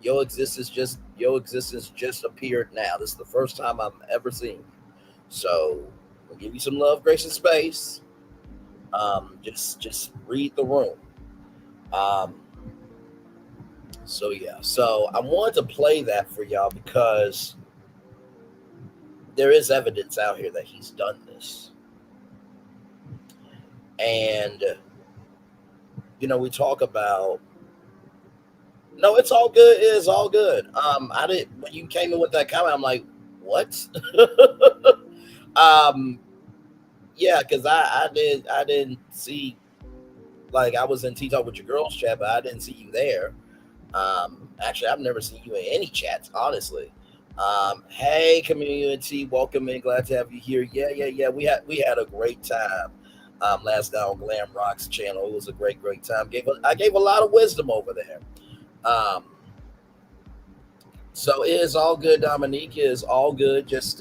Your existence just appeared now. This is the first time I've ever seen you. So I'll give you some love, grace, and space. Just read the room. So yeah, so I wanted to play that for y'all because there is evidence out here that he's done this. And we talk about no, it's all good, it is all good. I didn't when you came in with that comment, I'm like, what? Yeah, because I didn't see, like, I was in Tea Talk with Your Girls chat, but I didn't see you there. Actually, I've never seen you in any chats, honestly. Hey, community, welcome in. Glad to have you here. Yeah. We had a great time last night on Glam Rock's channel. It was a great time. I gave a lot of wisdom over there. So it is all good, Dominique. It is all good. Just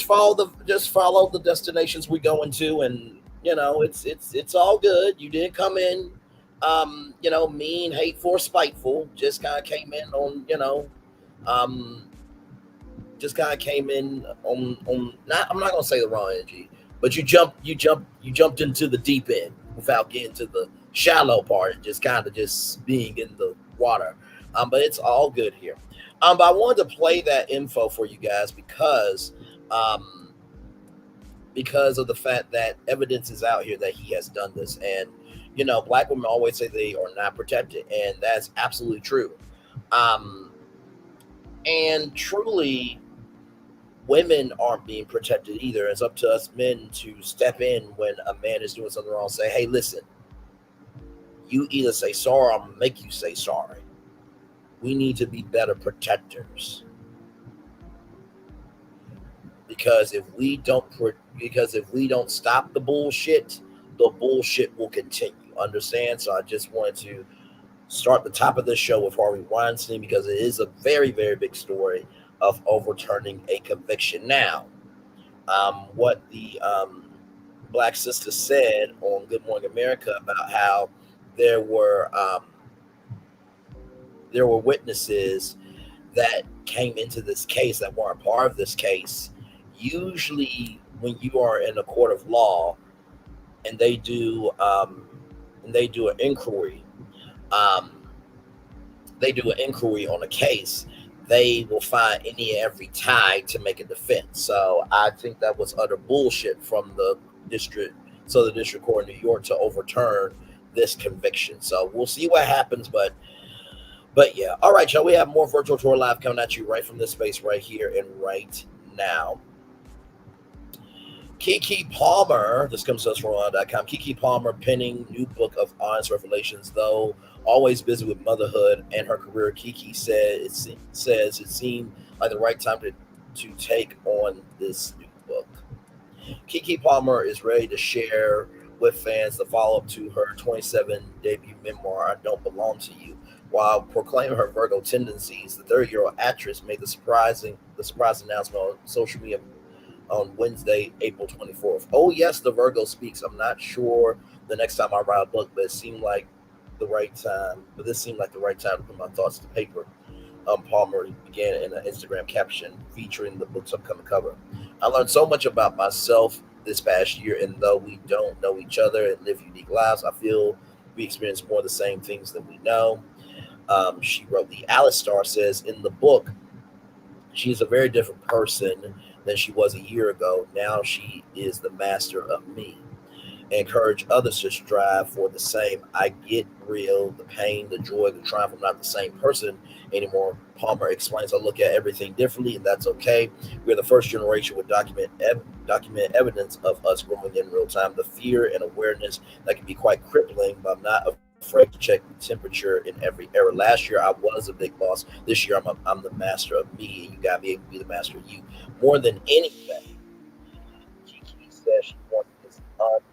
follow the destinations we're going to, and it's all good. You didn't come in mean, hateful, or spiteful. Just kind of came in on, not, I'm not gonna say the wrong energy, but you jumped into the deep end. without getting to the shallow part and just kind of just being in the water. But it's all good here. But I wanted to play that info for you guys because of the fact that evidence is out here that he has done this. And, you know, black women always say they are not protected, and that's absolutely true. And truly, women aren't being protected either. It's up to us men to step in when a man is doing something wrong. Say, hey, listen, you either say sorry or I'm going to make you say sorry. We need to be better protectors. Because if we don't stop the bullshit will continue. Understand? So I just wanted to start the top of this show with Harvey Weinstein because it is a very, very big story of overturning a conviction. Now, what the Black sister said on Good Morning America about how there were witnesses that came into this case that weren't part of this case. Usually, when you are in a court of law and they do an inquiry, on a case, they will find any and every tie to make a defense. So I think that was utter bullshit from the district court in New York to overturn this conviction. So we'll see what happens, but yeah. All right, y'all, we have more Virtual Tour Live coming at you right from this space right here and right now. Keke Palmer, this comes to us from .com. Keke Palmer penning new book of honest revelations, though always busy with motherhood and her career. Keke says it seemed like the right time to take on this new book. Keke Palmer is ready to share with fans the follow-up to her 27 debut memoir, I Don't Belong to You. While proclaiming her Virgo tendencies, the 30-year-old actress made the surprising announcement on social media on Wednesday, April 24th. Oh, yes, the Virgo speaks. I'm not sure the next time I write a book, but this seemed like the right time to put my thoughts to paper. Palmer began in an Instagram caption featuring the book's upcoming cover. I learned so much about myself this past year, and though we don't know each other and live unique lives, I feel we experience more of the same things than we know. She wrote, the Alice Star says in the book, she's a very different person than she was a year ago. Now she is the master of me. Encourage others to strive for the same. I get real, the pain, the joy, the triumph. I'm not the same person anymore. Palmer explains, I look at everything differently, and that's okay. We're the first generation with document evidence of us growing in real time. The fear and awareness that can be quite crippling, but I'm not afraid to check the temperature in every era. Last year, I was a big boss. This year, I'm the master of me, and you got to be able to be the master of you. More than anything, Keke says she wants this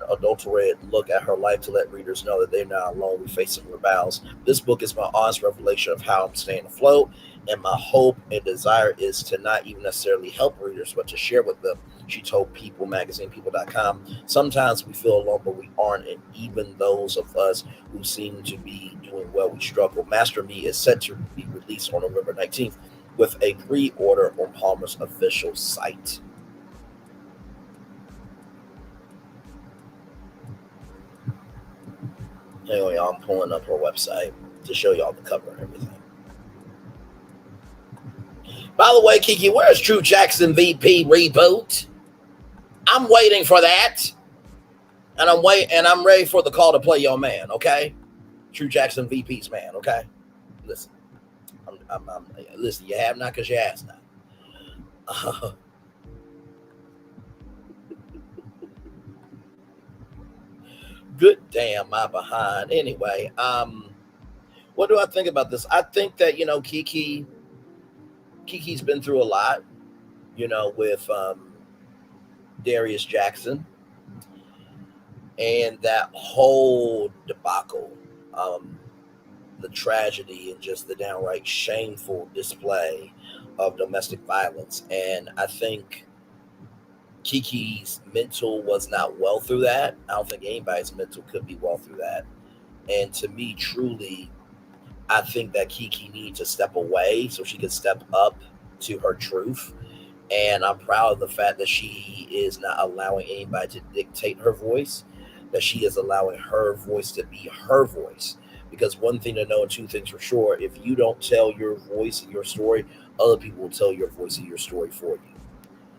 unadulterated look at her life to let readers know that they're not alone. We face similar battles. This book is my honest revelation of how I'm staying afloat, and my hope and desire is to not even necessarily help readers, but to share with them. She told People Magazine, people.com, sometimes we feel alone, but we aren't, and even those of us who seem to be doing well, we struggle. Master Me is set to be released on November 19th with a pre-order on Palmer's official site. Anyway, I'm pulling up her website to show y'all the cover and everything. By the way, Keke, where's True Jackson VP reboot? I'm waiting for that. And I'm ready for the call to play your man, okay? True Jackson VP's man, okay? Listen. Listen, you have not because you ask not. Good damn my behind. Anyway, what do I think about this? I think that, Keke's been through a lot, with Darius Jackson and that whole debacle, the tragedy and just the downright shameful display of domestic violence. And I think Keke's mental was not well through that. I don't think anybody's mental could be well through that. And to me, truly, I think that Keke needs to step away so she can step up to her truth. And I'm proud of the fact that she is not allowing anybody to dictate her voice, that she is allowing her voice to be her voice. Because one thing to know and two things for sure, if you don't tell your voice and your story, other people will tell your voice and your story for you.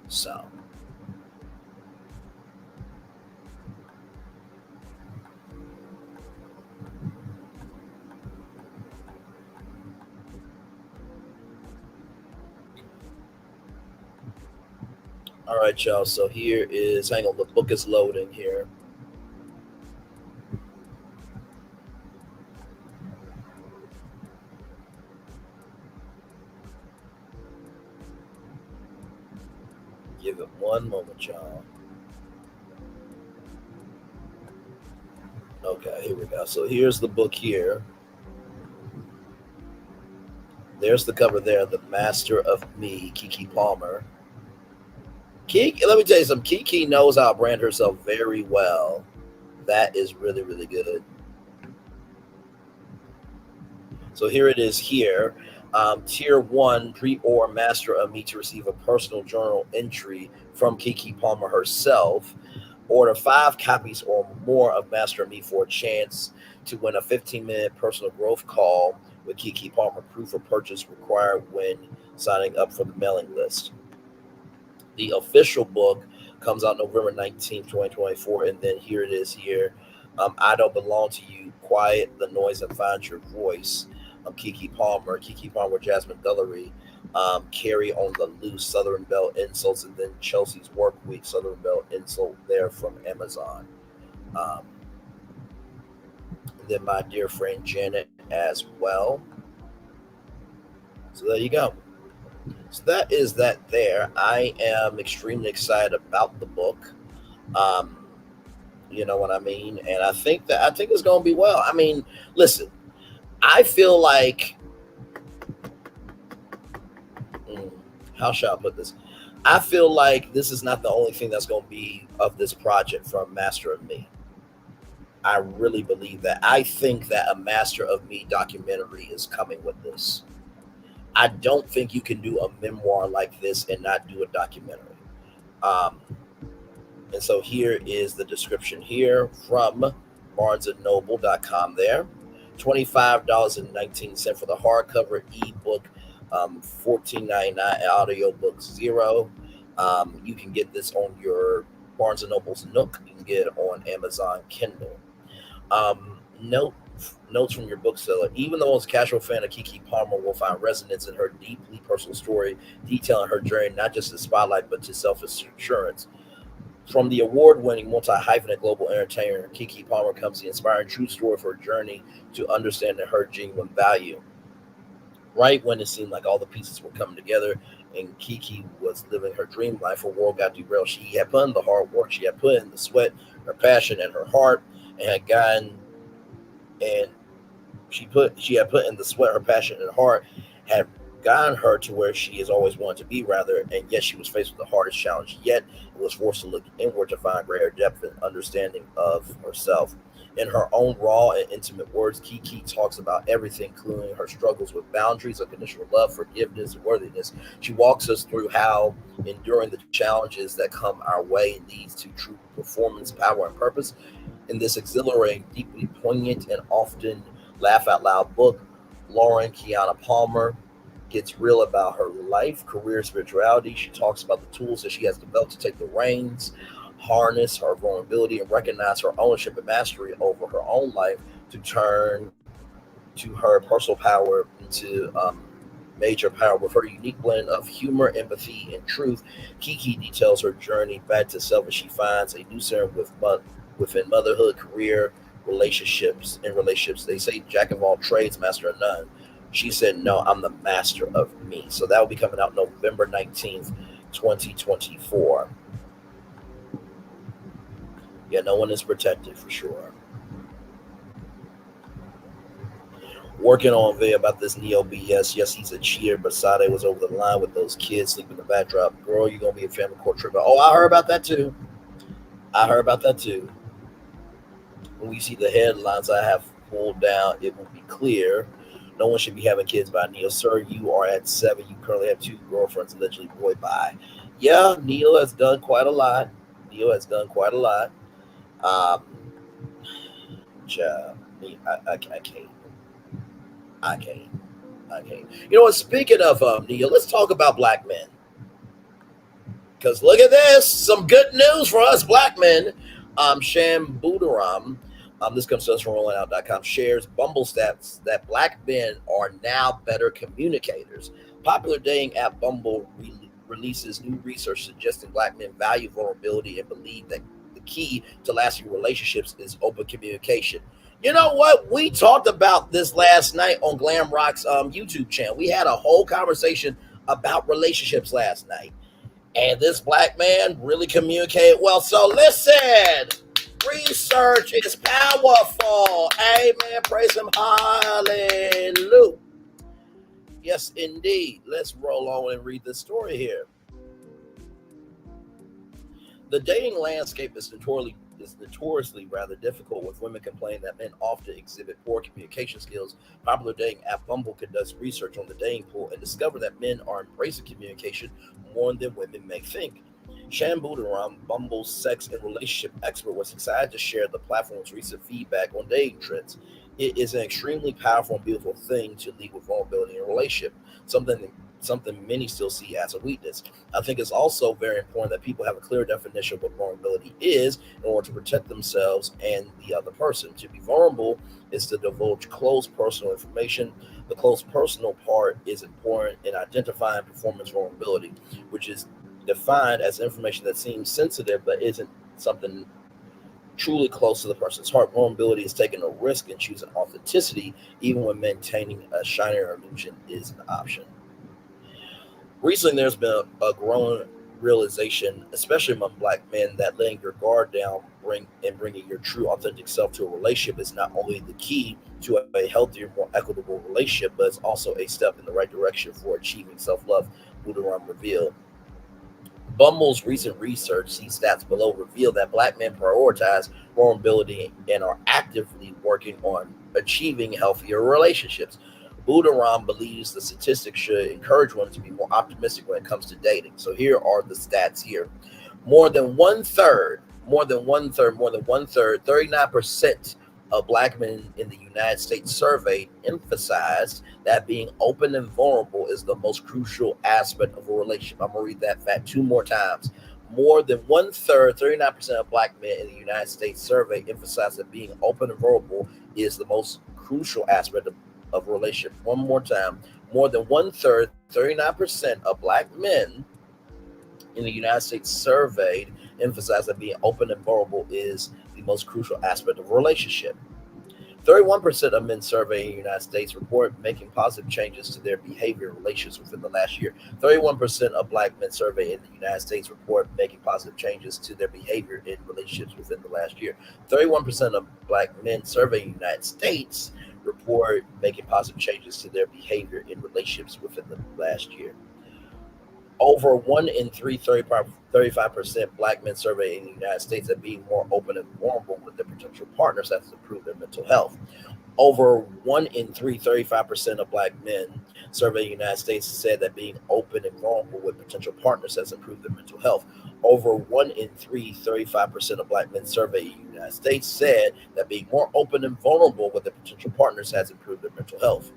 So. All right, y'all. So here is, hang on, the book is loading here. Give it one moment, y'all. Okay, here we go. So here's the book here. There's the cover there, The Master of Me, Keke Palmer. Keke, let me tell you something. Keke knows how to brand herself very well. That is really, really good. So here it is here. Tier 1, pre-or Master of Me to receive a personal journal entry from Keke Palmer herself. Order 5 copies or more of Master of Me for a chance to win a 15-minute personal growth call with Keke Palmer. Proof of purchase required when signing up for the mailing list. The official book comes out November 19th, 2024. And then here it is here. I Don't Belong to You, Quiet the Noise and Find Your Voice. Keke Palmer, Jasmine Guillory, Carrie on the Loose, Southern Belle Insults, and then Chelsea's Work Week, Southern Belle Insult there from Amazon. And then my dear friend Janet as well. So there you go. So that is that there. I am extremely excited about the book. You know what I mean? And I think it's going to be well. I mean, listen, I feel like, how shall I put this? I feel like this is not the only thing that's going to be of this project from Master of Me. I really believe that. I think that a Master of Me documentary is coming with this. I don't think you can do a memoir like this and not do a documentary. And so here is the description here from barnesandnoble.com there. $25.19 for the hardcover ebook, $14.99 audiobook $0. You can get this on your Barnes & Noble's Nook. You can get it on Amazon Kindle. Notes from your bookseller. Even the most casual fan of Keke Palmer will find resonance in her deeply personal story, detailing her journey not just to spotlight but to self-assurance. From the award-winning multi-hyphenate global entertainer, Keke Palmer comes the inspiring true story for her journey to understanding her genuine value. Right when it seemed like all the pieces were coming together and Keke was living her dream life, her world got derailed. She had put in the hard work, she had put in the sweat, her passion, and her heart, and had gotten, and she had put in the sweat, her passion, and heart had gotten her to where she has always wanted to be, rather, and yet she was faced with the hardest challenge yet, and was forced to look inward to find greater depth and understanding of herself. In her own raw and intimate words, Keke talks about everything, including her struggles with boundaries, unconditional love, forgiveness, and worthiness. She walks us through how enduring the challenges that come our way leads to true performance, power, and purpose. In this exhilarating, deeply poignant, and often laugh-out-loud book, Lauren Kiana Palmer gets real about her life, career, spirituality. She talks about the tools that she has developed to take the reins, harness her vulnerability, and recognize her ownership and mastery over her own life to turn to her personal power into major power. With her unique blend of humor, empathy, and truth, Keke details her journey back to self as she finds a new center within motherhood, career, relationships. They say jack of all trades, master of none. She said, no, I'm the master of me. So that will be coming out November 19th, 2024. Yeah, no one is protected for sure. Working on video about this Neo BS. Yes, he's a cheater, but Sade was over the line with those kids sleeping in the backdrop. Girl, you're going to be a family court trip. Oh, I heard about that too. When we see the headlines I have pulled down, it will be clear. No one should be having kids by Neil. Sir, you are at 7. You currently have 2 girlfriends, allegedly boy by. Yeah, Neil has done quite a lot. Child, I can't. I can't. You know what? Speaking of Neil, let's talk about black men. Because look at this, some good news for us black men. Sham Budaram, this comes to us from rollingout.com, shares Bumble stats that black men are now better communicators. Popular dating app Bumble releases new research suggesting black men value vulnerability and believe that the key to lasting relationships is open communication. You know what? We talked about this last night on Glam Rock's YouTube channel. We had a whole conversation about relationships last night. And this black man really communicated well. So listen, research is powerful. Amen. Praise him. Hallelujah. Yes, indeed. Let's roll on and read this story here. The dating landscape is notoriously rather difficult, with women complaining that men often exhibit poor communication skills. Popular dating app Bumble conducts research on the dating pool and discovered that men are embracing communication more than women may think. Shan Budaram, Bumble's sex and relationship expert, was excited to share the platform's recent feedback on dating trends. It is an extremely powerful and beautiful thing to lead with vulnerability in a relationship, something many still see as a weakness. I think it's also very important that people have a clear definition of what vulnerability is in order to protect themselves and the other person. To be vulnerable is to divulge close personal information. The close personal part is important in identifying performance vulnerability, which is defined as information that seems sensitive but isn't something truly close to the person's heart. Vulnerability is taking a risk and choosing authenticity, even when maintaining a shinier illusion is an option. Recently, there's been a growing realization, especially among black men, that letting your guard down bringing your true, authentic self to a relationship is not only the key to a healthier, more equitable relationship, but it's also a step in the right direction for achieving self-love, Budaram revealed. Bumble's recent research, see stats below, reveal that black men prioritize vulnerability and are actively working on achieving healthier relationships. Budaram believes the statistics should encourage women to be more optimistic when it comes to dating. So here are the stats here. More than one third, 39% of black men in the United States surveyed emphasized that being open and vulnerable is the most crucial aspect of a relationship. I'm going to read that fact two more times. More than one third, 39% of black men in the United States survey emphasized that being open and vulnerable is the most crucial aspect of a relationship. One more time. More than one third, 39% of black men in the United States surveyed emphasized that being open and vulnerable is the most crucial aspect of a relationship. 31% of men surveyed in the United States report making positive changes to their behavior in relationships within the last year. 31% of black men surveyed in the United States report making positive changes to their behavior in relationships within the last year. 31% of black men surveyed in the United States report making positive changes to their behavior in relationships within the last year. Over 1 in 3, 35% black men surveyed in the United States that being more open and vulnerable with their potential partners has improved their mental health. Over 1 in 3, 35% of black men surveyed in the United States said that being open and vulnerable with potential partners has improved their mental health. Over 1 in 3, 35% of black men surveyed in the United States said that being more open and vulnerable with their potential partners has improved their mental health.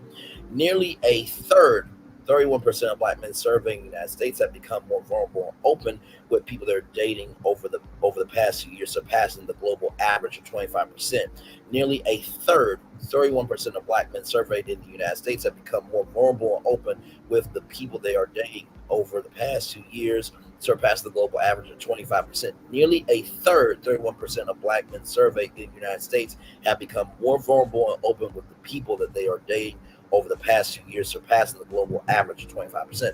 Nearly a third, 31% of black men surveyed in the United States have become more vulnerable and open with people they're dating over the past few years, surpassing the global average of 25%. Nearly a third, 31% of black men surveyed in the United States have become more vulnerable and open with the people they are dating over the past 2 years, surpassed the global average of 25%. Nearly a third, 31% of black men surveyed in the United States have become more vulnerable and open with the people that they are dating over the past 2 years, surpassing the global average of 25%.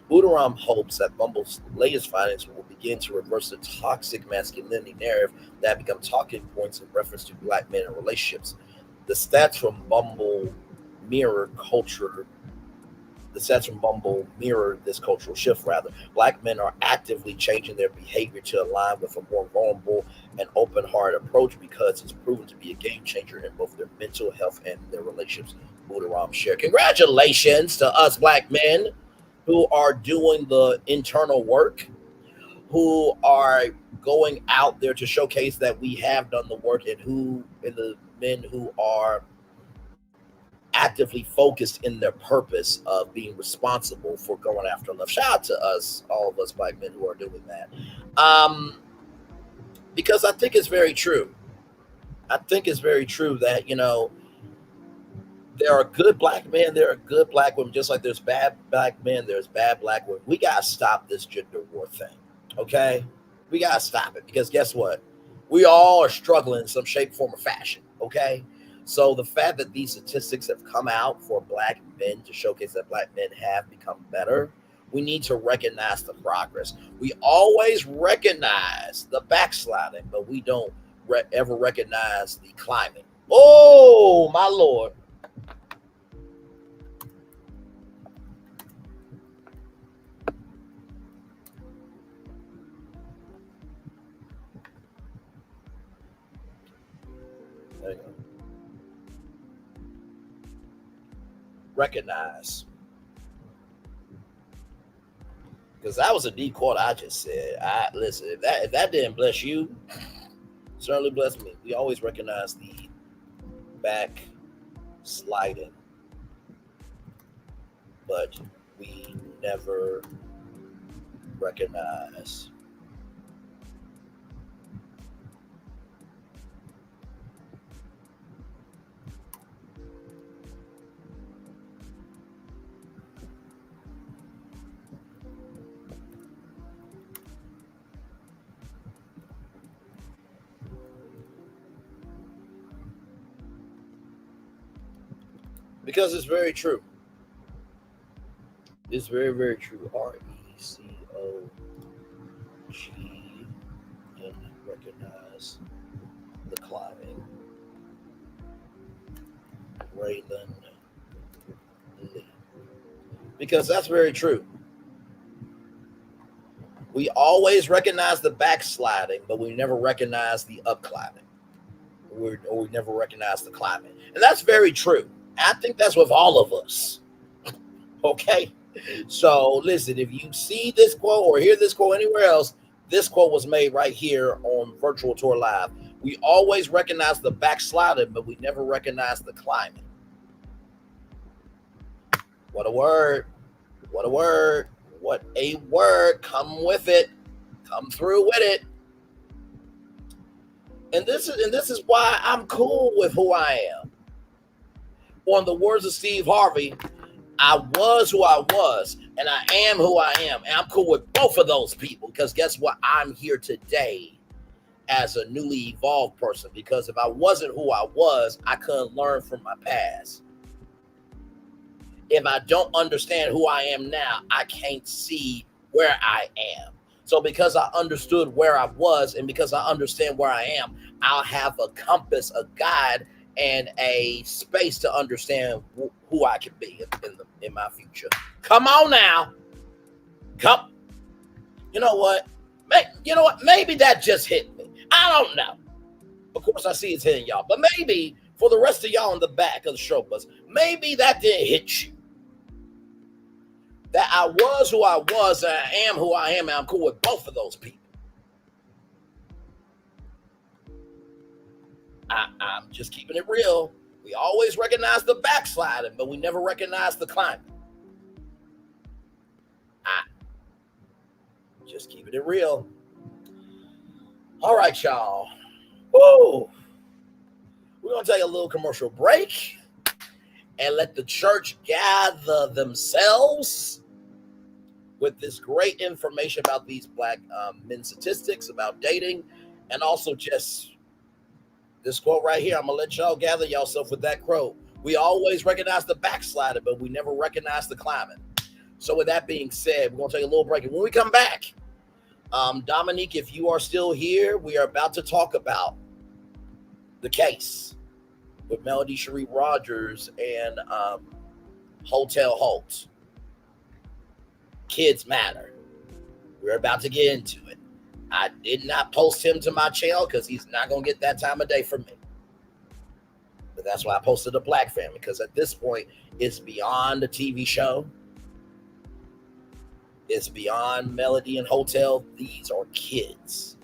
Budaram hopes that Bumble's latest findings will begin to reverse the toxic masculinity narrative that have become talking points in reference to black men in relationships. The stats from Bumble mirror this cultural shift, rather. Black men are actively changing their behavior to align with a more vulnerable and open-hearted approach because it's proven to be a game changer in both their mental health and their relationships. Budaram share. Congratulations to us black men who are doing the internal work, who are going out there to showcase that we have done the work, and the men who are actively focused in their purpose of being responsible for going after love. Shout out to us, all of us black men who are doing that. Because I think it's very true. I think it's very true that, you know, there are good black men, there are good black women, just like there's bad black men, there's bad black women. We got to stop this gender war thing, okay? We got to stop it, because guess what? We all are struggling in some shape, form, or fashion, okay? So the fact that these statistics have come out for black men to showcase that black men have become better, we need to recognize the progress. We always recognize the backsliding, but we don't ever recognize the climbing. Oh, my Lord. There you go. Recognize. Because that was a deep quote I just said. Listen, if that didn't bless you, certainly bless me. We always recognize the backsliding, but we never recognize because it's very true. It's very, very true. RECOG and recognize the climbing. Raylan Lee. Because that's very true. We always recognize the backsliding, but we never recognize the upclimbing. Or we never recognize the climbing. And that's very true. I think that's with all of us. Okay? So listen, if you see this quote or hear this quote anywhere else, this quote was made right here on Virtual Tour Live. We always recognize the backsliding, but we never recognize the climbing. What a word. What a word. What a word. Come with it. Come through with it. And this is why I'm cool with who I am. On the words of Steve Harvey, I was who I was, and I am who I am. And I'm cool with both of those people, because guess what? I'm here today as a newly evolved person, because if I wasn't who I was, I couldn't learn from my past. If I don't understand who I am now, I can't see where I am. So because I understood where I was, and because I understand where I am, I'll have a compass, a guide, and a space to understand who I can be in my future. Come on now. Come. You know what? Maybe that just hit me. I don't know. Of course, I see it's hitting y'all. But maybe for the rest of y'all in the back of the show bus, maybe that didn't hit you. That I was who I was, and I am who I am, and I'm cool with both of those people. I'm just keeping it real. We always recognize the backsliding, but we never recognize the climbing. Just keeping it real. All right, y'all. Woo. We're going to take a little commercial break and let the church gather themselves with this great information about these black men statistics, about dating, and also just this quote right here. I'm going to let y'all gather yourself with that quote. We always recognize the backslider, but we never recognize the climbing. So with that being said, we're going to take a little break. And when we come back, Dominique, if you are still here, we are about to talk about the case with Melody Cherie Rogers and Hotel Holt. Kids matter. We're about to get into it. I did not post him to my channel because he's not going to get that time of day from me. But that's why I posted a Black Family, because at this point, it's beyond the TV show. It's beyond Melody and Hotel. These are kids.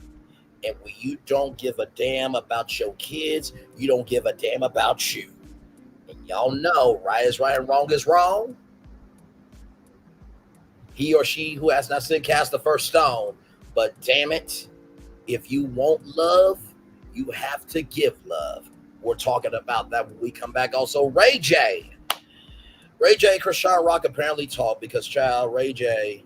And when you don't give a damn about your kids, you don't give a damn about you. And y'all know right is right and wrong is wrong. He or she who has not sinned cast the first stone. But damn it, if you want love, you have to give love. We're talking about that when we come back. Also, Ray J and Krishan Rock apparently talked because, child, Ray J.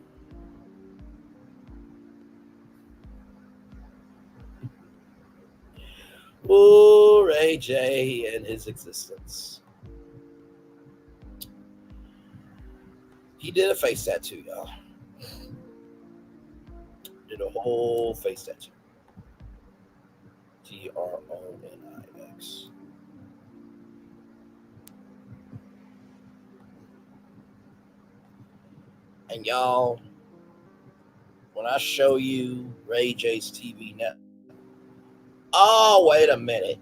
Ooh, Ray J and his existence. He did a face tattoo, y'all. Did a whole face tattoo. TRONIX. And y'all, when I show you Ray J's TV net, oh, wait a minute.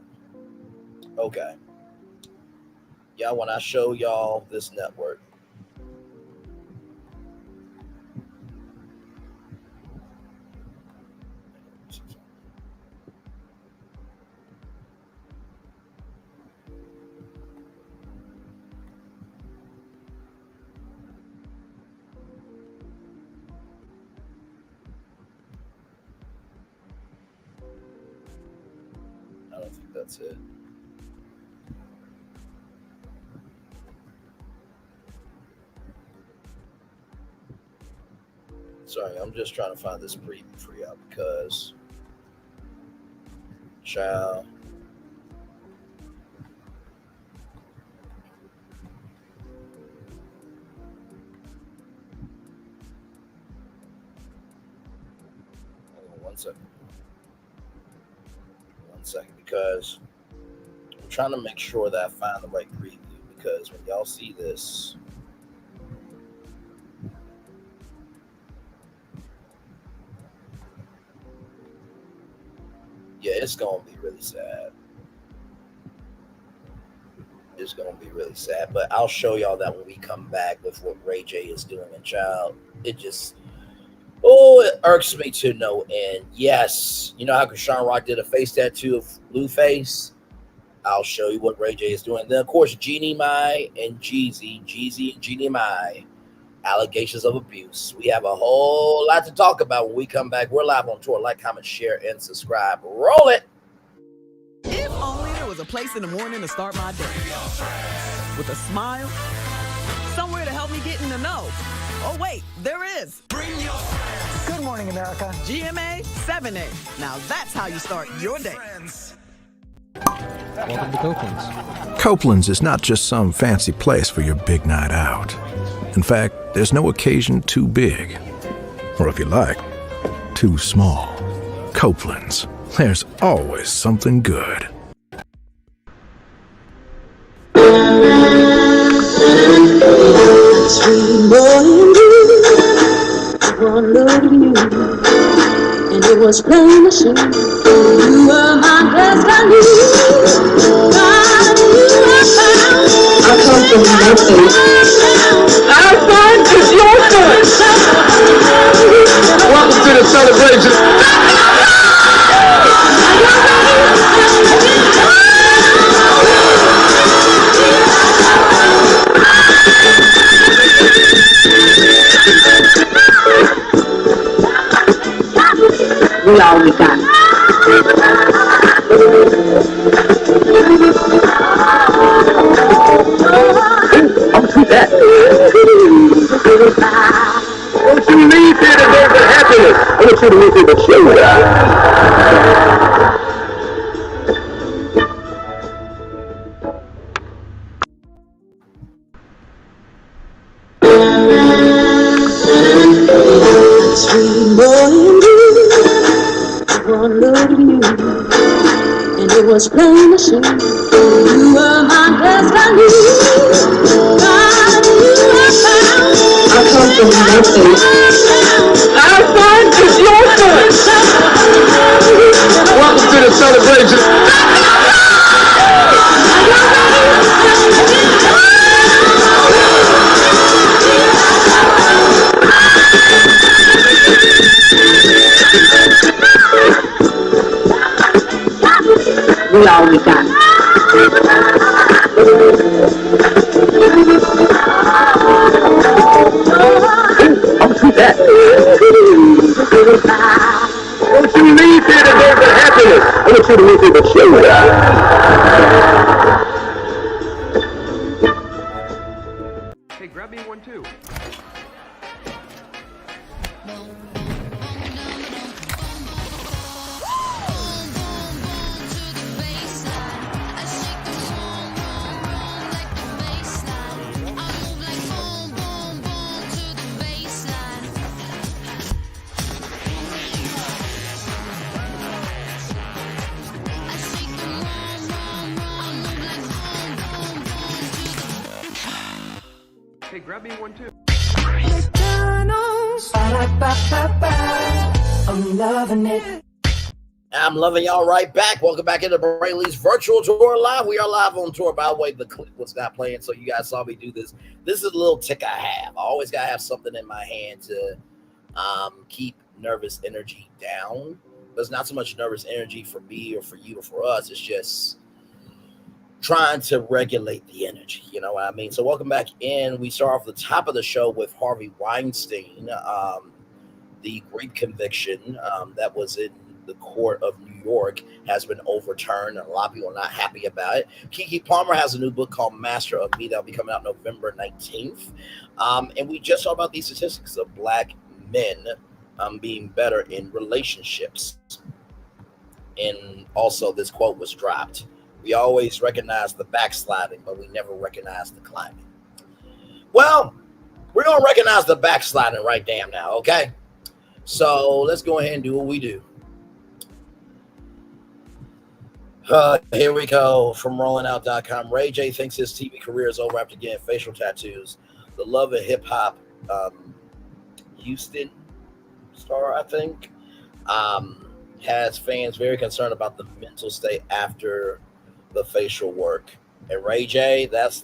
Okay. Y'all, when I show y'all this network, I don't think that's it. Sorry, I'm just trying to find this preview for y'all because, child, one second, because I'm trying to make sure that I find the right preview, because when y'all see this, yeah, it's going to be really sad. It's going to be really sad, but I'll show y'all that when we come back with what Ray J is doing. And child, it just, it irks me to no end. Yes, you know how Krishan Rock did a face tattoo of Blueface? I'll show you what Ray J is doing. Then, of course, Jeannie Mai and Jeezy and Jeannie Mai, allegations of abuse. We have a whole lot to talk about when we come back. We're live on tour. Like, comment, share, and subscribe. Roll it. If only there was a place in the morning to start my day. With a smile, somewhere to help me get in the know. Oh, wait, there is. Good morning, America. GMA 7A. Now that's how you start your day. Welcome to Copeland's. Copeland's is not just some fancy place for your big night out. In fact, there's no occasion too big. Or if you like, too small. Copeland's. There's always something good. Sweet boy and blue, one look at you, and it was plain to see you were my destiny. God, you are found. I come from nothing. Our son is your son. Welcome to the celebration. We all we got. I'll see that. Don't you leave here today with happiness. I want you to leave here with joy. Sweet boy and blue, one look at you, and it was plain to see you were my destiny. God, you are found. I come from nothing. Our son is your son. Welcome to the celebration. all we got. I'll do that. Don't you leave here to go for happiness. I want you to leave here to show that. Hey, grab me one too. Hey, grab me one too. I'm loving it. I'm loving y'all right back. Welcome back into Brayley's virtual tour live. We are live on tour. By the way, the clip was not playing, so you guys saw me do this. This is a little tick I have. I always gotta have something in my hand to keep nervous energy down. But it's not so much nervous energy for me or for you or for us. It's just trying to regulate the energy. You know what I mean? So welcome back in. We start off the top of the show with Harvey Weinstein. The rape conviction that was in the court of New York has been overturned, and a lot of people are not happy about it. Keke Palmer has a new book called Master of Me that'll be coming out November 19th. And we just saw about these statistics of Black men being better in relationships. And also this quote was dropped. We always recognize the backsliding, but we never recognize the climbing. Well, we're going to recognize the backsliding right damn now, okay? So let's go ahead and do what we do. Here we go from rollingout.com. Ray J thinks his TV career is over after getting facial tattoos. The Love and Hip Hop Houston star, I think, has fans very concerned about the mental state after the facial work. And Ray J, that's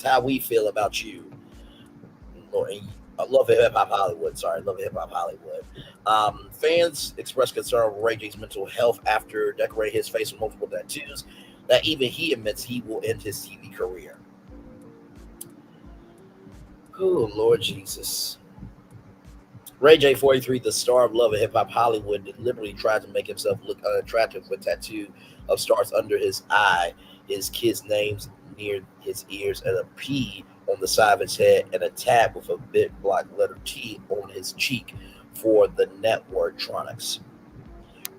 how we feel about you. I love Hip Hop Hollywood. Sorry, Love Hip Hop Hollywood. Fans expressed concern over Ray J's mental health after decorating his face with multiple tattoos that even he admits he will end his TV career. Oh, Lord Jesus. Ray J, 43, the star of Love and Hip Hop Hollywood, deliberately tried to make himself look unattractive with a tattoo of stars under his eye, his kids' names near his ears, and a P on the side of his head, and a tab with a big black letter T on his cheek for the networktronics.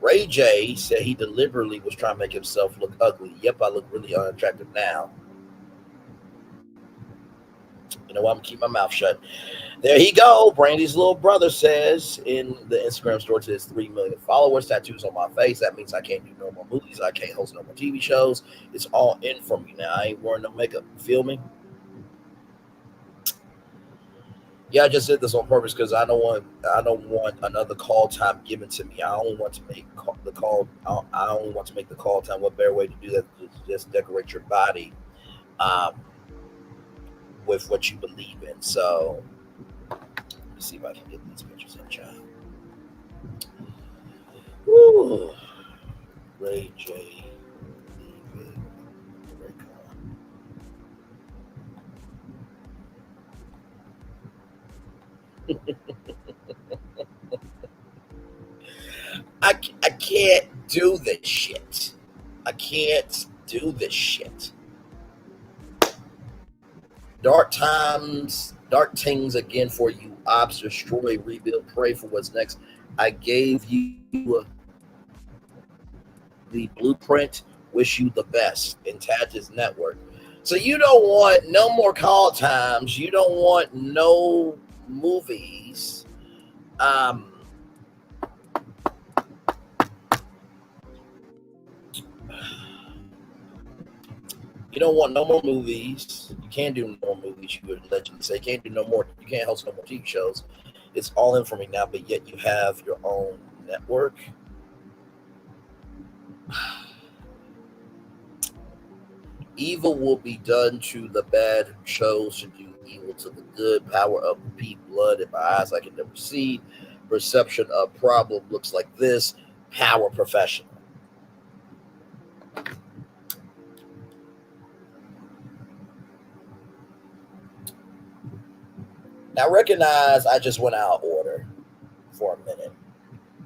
Ray J said he deliberately was trying to make himself look ugly. Yep, I look really unattractive now. You know what? I'm going to keep my mouth shut. There he go. Brandy's little brother says in the Instagram story to his 3 million followers, tattoos on my face. That means I can't do no more movies. I can't host no more TV shows. It's all in for me now. I ain't wearing no makeup. Feel me? Yeah, I just did this on purpose because I don't want another call time given to me. I only want to make the call. I only want to make the call time. What better way to do that is just decorate your body with what you believe in. So let me see if I can get these pictures in, child. Woo. Ray J. I can't do this shit. I can't do this shit. Dark times, dark things again for you. Ops, destroy, rebuild, pray for what's next. I gave you the blueprint. Wish you the best. In Tad's network. So you don't want no more call times. You don't want no movies. You don't want no more movies. You can't do no more movies. You would allegedly say can't do no more. You can't host no more TV shows. It's all in for me now, but yet you have your own network. Evil will be done to the bad who chose to do evil to the good. Power of peak blood in my eyes I can never see. Perception of problem looks like this. Power professional. Now, recognize I just went out of order for a minute.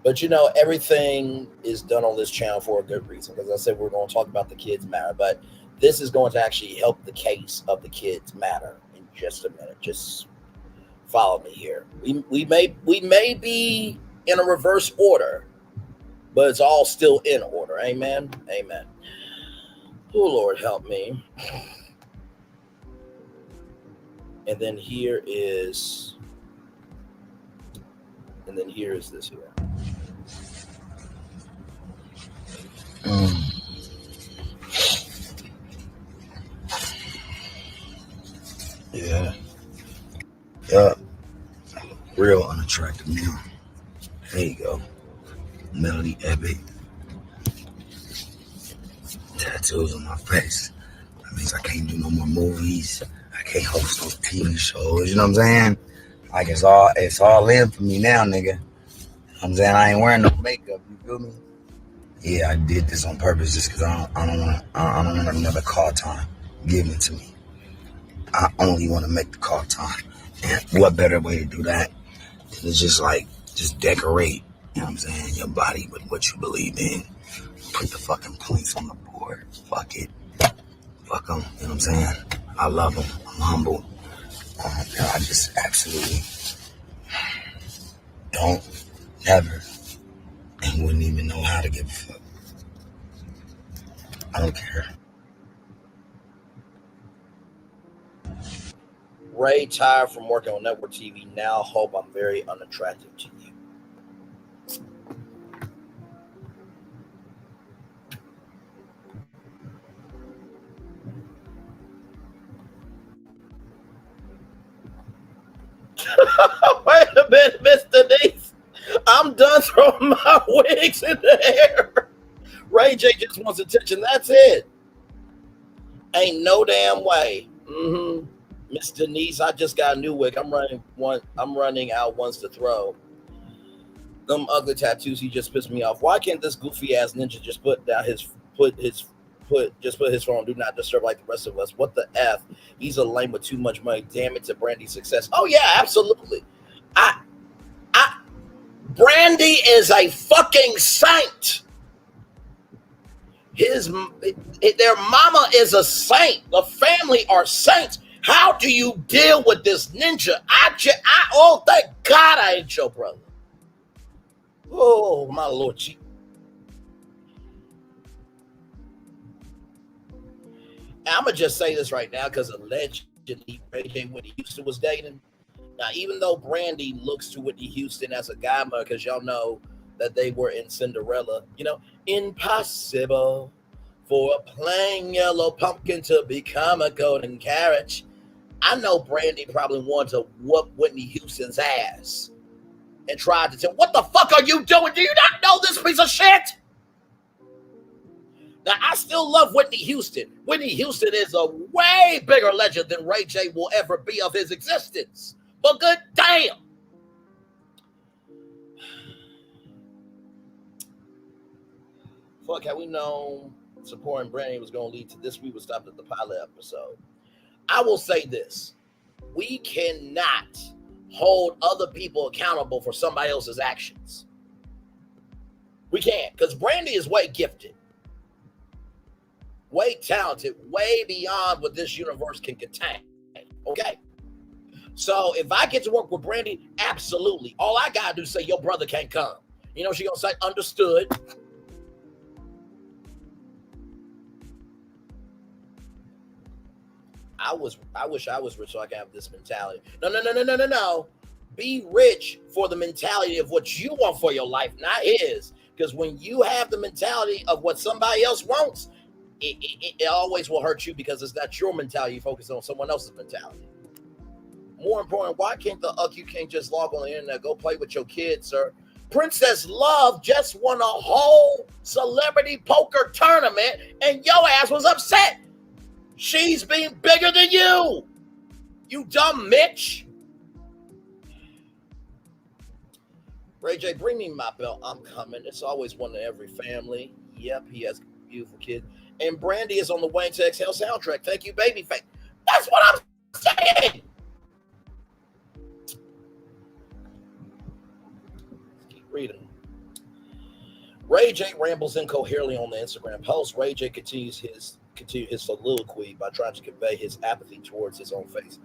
But, everything is done on this channel for a good reason. Because I said we're going to talk about the kids matter. But this is going to actually help the case of the kids matter in just a minute. Just follow me here. We may be in a reverse order, but it's all still in order. Amen. Amen. Oh, Lord, help me. And then here is this here. Yeah. Yeah. Real unattractive now. There you go. Melody Epic. Tattoos on my face. That means I can't do no more movies. I can't host no TV shows. You know what I'm saying? Like it's all in for me now, nigga. You know what I'm saying? I ain't wearing no makeup. You feel me? Yeah, I did this on purpose just because I don't want another call time given to me. I only want to make the call time. And what better way to do that than to just decorate, you know what I'm saying, your body with what you believe in. Put the fucking points on the board. Fuck it. Fuck them. You know what I'm saying? I love them. I'm humble. I just absolutely don't, never, and wouldn't even know how to give a fuck. I don't care. Ray, tired from working on network TV. Now hope I'm very unattractive to you. Wait a minute, Miss Denise. I'm done throwing my wigs in the air. Ray J just wants attention. That's it. Ain't no damn way. Miss Denise, I just got a new wig. I'm running out ones to throw. Them ugly tattoos, he just pissed me off. Why can't this goofy ass ninja just put his phone do not disturb like the rest of us? What the F? He's a lame with too much money. Damn it to Brandy's success. Oh yeah, absolutely. Brandy is a fucking saint. Their mama is a saint. The family are saints. How do you deal with this ninja? Oh, thank God I ain't your brother. Oh, my Lord. I'm going to just say this right now because allegedly Ray J Whitney Houston was dating. Now, even though Brandy looks to Whitney Houston as a godmother, because y'all know that they were in Cinderella, impossible for a plain yellow pumpkin to become a golden carriage. I know Brandy probably wanted to whoop Whitney Houston's ass and tried to tell, what the fuck are you doing? Do you not know this piece of shit? Now, I still love Whitney Houston. Whitney Houston is a way bigger legend than Ray J will ever be of his existence. But good damn. Fuck, had we known supporting Brandy was going to lead to this, we would stop at the pilot episode. I will say this. We cannot hold other people accountable for somebody else's actions. We can't, because Brandy is way gifted, way talented, way beyond what this universe can contain. Okay? So if I get to work with Brandy, absolutely. All I got to do is say, your brother can't come. She going to say, understood. I wish I was rich so I could have this mentality. No. Be rich for the mentality of what you want for your life, not his. Because when you have the mentality of what somebody else wants, it always will hurt you because it's not your mentality. You focus on someone else's mentality. More important, why can't you can't just log on the internet, go play with your kids, sir? Princess Love just won a whole celebrity poker tournament and your ass was upset. She's being bigger than you. You dumb Mitch. Ray J, bring me my belt. I'm coming. It's always one in every family. Yep, he has a beautiful kid. And Brandy is on the Wayne to Exhale soundtrack. Thank you, Babyface. That's what I'm saying. Read them. Ray J rambles incoherently on the Instagram post. Ray J continues his soliloquy by trying to convey his apathy towards his own face.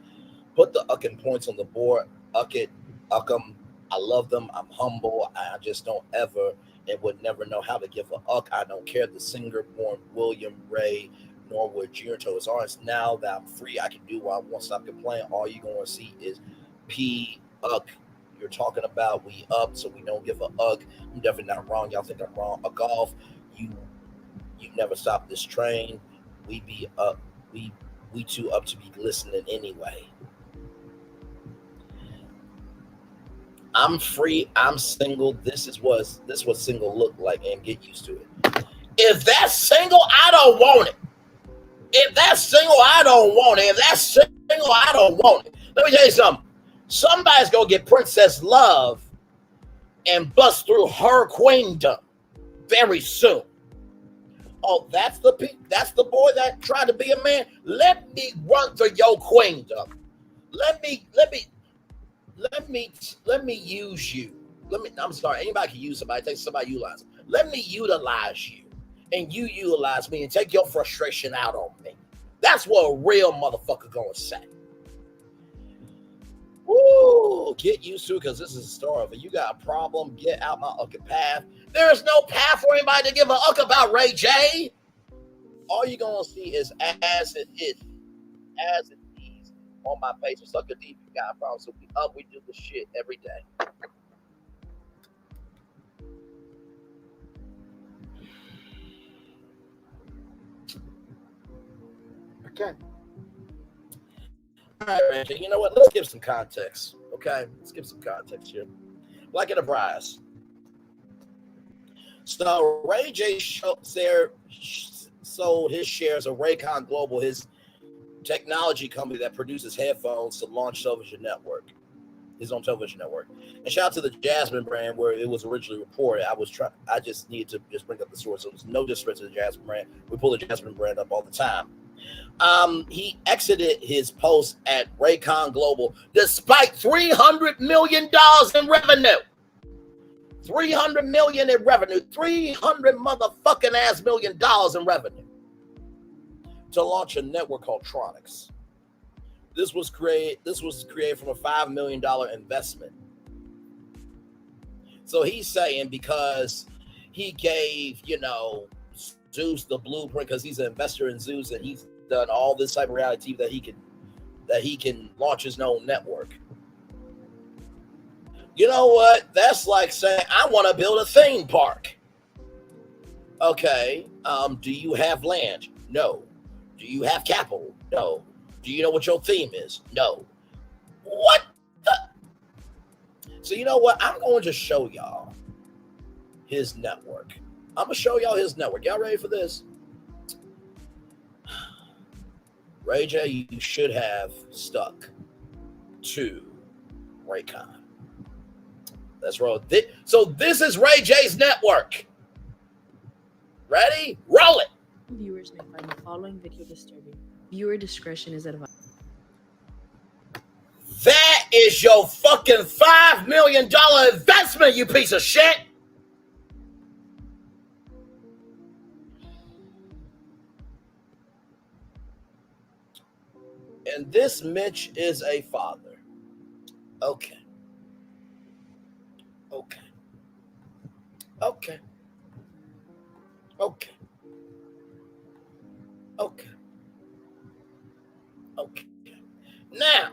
Put the uckin points on the board. Uck it, uckum. I love them. I'm humble. I just don't ever and would never know how to give a uck. I don't care. The singer born William Ray Norwood Jr. told his audience, now that I'm free, I can do what I want. Stop complaining. All you're going to see is P uck. You're talking about we up, so we don't give a uck. I'm definitely not wrong. Y'all think I'm wrong. A golf. You never stop this train. We be up. We too up to be listening anyway. I'm free. I'm single. This is what single look like, and get used to it. If that's single, I don't want it. If that's single, I don't want it. If that's single, I don't want it. Let me tell you something. Somebody's gonna get Princess Love and bust through her queendom very soon. Oh, that's the boy that tried to be a man. Let me run through your queendom. Let me use you. I'm sorry. Anybody can use somebody. Take somebody utilize them. Let me utilize you, and you utilize me, and take your frustration out on me. That's what a real motherfucker gonna say. Woo! Get used to it, because this is a story of it. You got a problem, get out my uck path. There is no path for anybody to give a uck about Ray J. All you're gonna see is as it is on my page. Suck a deep, you got a problem. So we do the shit every day. Okay. All right, Randy, you know what? Let's give some context, okay? Let's give some context here. Like at a prize. So Ray J sold his shares of Raycon Global, his technology company that produces headphones, to launch television network, his own television network. And shout out to the Jasmine brand, where it was originally reported. I just needed to just bring up the source. So there's no disrespect to the Jasmine brand. We pull the Jasmine brand up all the time. He exited his post at Raycon Global despite $300 million in revenue. $300 million in revenue. $300 motherfucking ass million in revenue to launch a network called Tronics. This was created from a $5 million investment. So he's saying because he gave, Zeus the blueprint, because he's an investor in Zeus, and he's done all this type of reality TV that he can launch his own network. You know what? That's like saying, I want to build a theme park. Okay. Do you have land? No. Do you have capital? No. Do you know what your theme is? No. What the? So you know what? I'm going to show y'all his network. I'm going to show y'all his network. Y'all ready for this? Ray J, you should have stuck to Raycon. Let's roll. So this is Ray J's network. Ready? Roll it. Viewers may find the following video disturbing. Viewer discretion is advised. That is your fucking $5 million investment, you piece of shit. And this Mitch is a father. Okay. Okay. Okay. Okay. Okay. Okay. Now,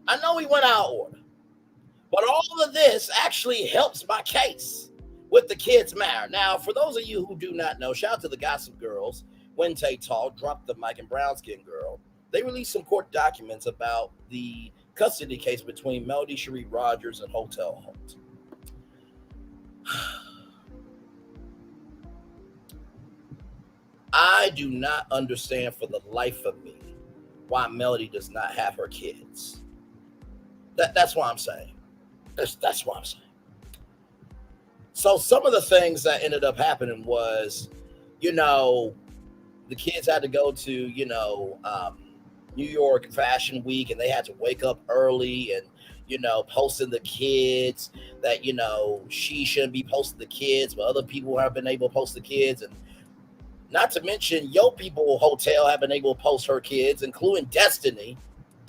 I know we went out of order, but all of this actually helps my case with the kids matter. Now, for those of you who do not know, shout out to the Gossip Girls, when Tay Talk, Drop the Mic, and Brown Skin Girl. They released some court documents about the custody case between Melody Cherie Rogers and Hotel Holt. I do not understand for the life of me why Melody does not have her kids. That's what I'm saying. That's what I'm saying. So some of the things that ended up happening was, the kids had to go to, New York Fashion Week, and they had to wake up early, and posting the kids, that, she shouldn't be posting the kids, but other people have been able to post the kids. And not to mention, Yo People Hotel have been able to post her kids, including Destiny,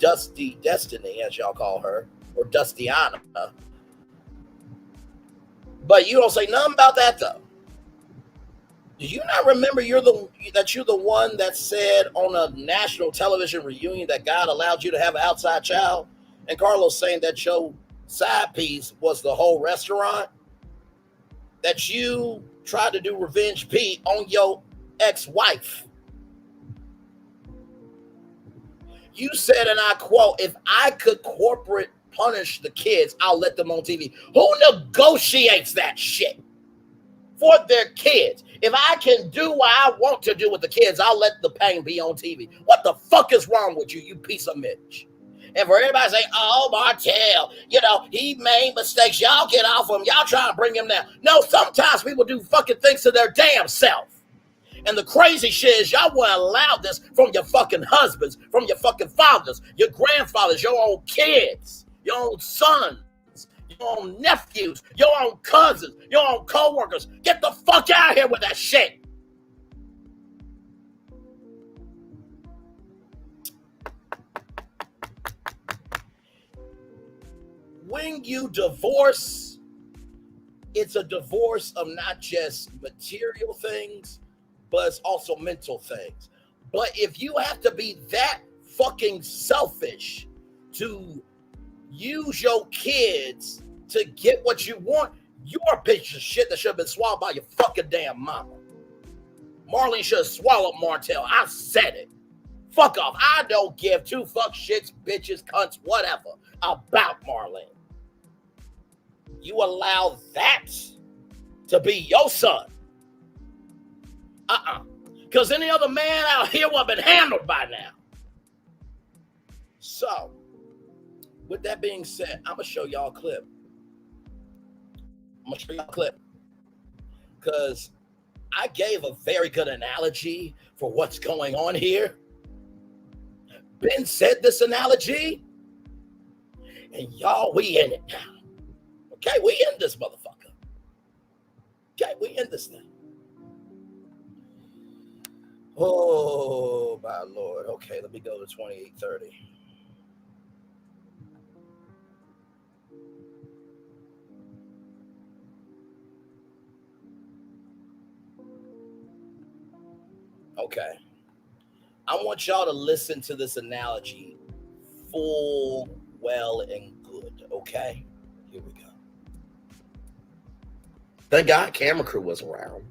as y'all call her, or Dustiana. But you don't say nothing about that, though. Do you not remember you're the one that said on a national television reunion that God allowed you to have an outside child? And Carlos saying that your side piece was the whole restaurant? That you tried to do Revenge P on your ex-wife? You said, and I quote, if I could corporate punish the kids, I'll let them on TV. Who negotiates that shit for their kids? If I can do what I want to do with the kids, I'll let the pain be on TV. What the fuck is wrong with you, you piece of Mitch? And for everybody saying, oh, Martell, he made mistakes. Y'all get off him. Y'all trying to bring him down. No, sometimes people do fucking things to their damn self. And the crazy shit is y'all wouldn't allow this from your fucking husbands, from your fucking fathers, your grandfathers, your own kids, your own sons, your own nephews, your own cousins, your own co-workers. Get the fuck out of here with that shit. When you divorce, it's a divorce of not just material things, but it's also mental things. But if you have to be that fucking selfish to use your kids to get what you want, you're a piece of shit that should have been swallowed by your fucking damn mama. Marlene should have swallowed Martell. I said it. Fuck off. I don't give two fuck shits, bitches, cunts, whatever about Marlene. You allow that to be your son. Because any other man out here would have been handled by now. So, with that being said, I'm going to show y'all a clip. Because I gave a very good analogy for what's going on here. Ben said this analogy. And y'all, we in it now. Okay, we in this motherfucker. Okay, we in this thing. Oh, my Lord. Okay, let me go to 28:30. Okay. I want y'all to listen to this analogy full, well, and good, okay? Here we go. Thank God camera crew was around.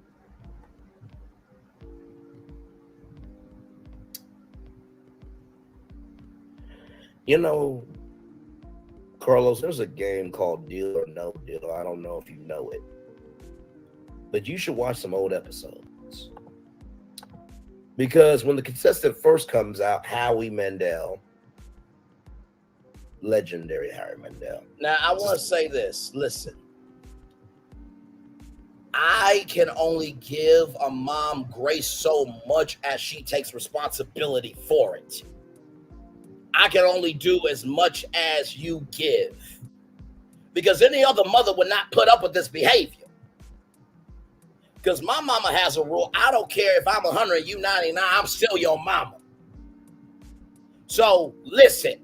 Carlos, there's a game called Deal or No Deal. I don't know if you know it. But you should watch some old episodes. Because when the contestant first comes out, Howie Mandel, legendary Howie Mandel. Now, I want to say this. Listen. I can only give a mom grace so much as she takes responsibility for it. I can only do as much as you give. Because any other mother would not put up with this behavior. Because my mama has a rule. I don't care if I'm 100 and you 99, I'm still your mama. So listen.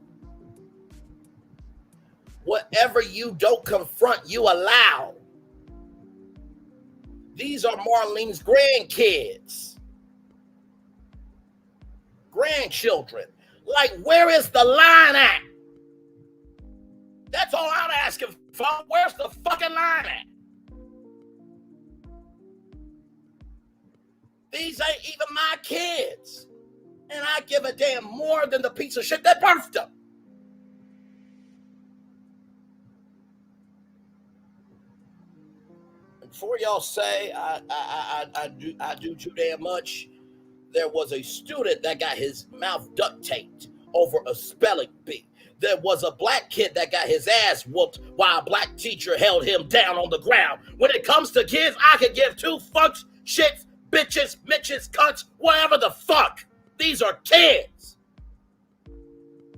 Whatever you don't confront, you allow. These are Marlene's grandkids. Grandchildren. Like, where is the line at? That's all I'm asking for. Where's the fucking line at? These ain't even my kids. And I give a damn more than the piece of shit that birthed them. Before y'all say I do too damn much, there was a student that got his mouth duct taped over a spelling bee. There was a black kid that got his ass whooped while a black teacher held him down on the ground. When it comes to kids, I could give two fucks, shits, bitches, mitches, cunts, whatever the fuck. These are kids.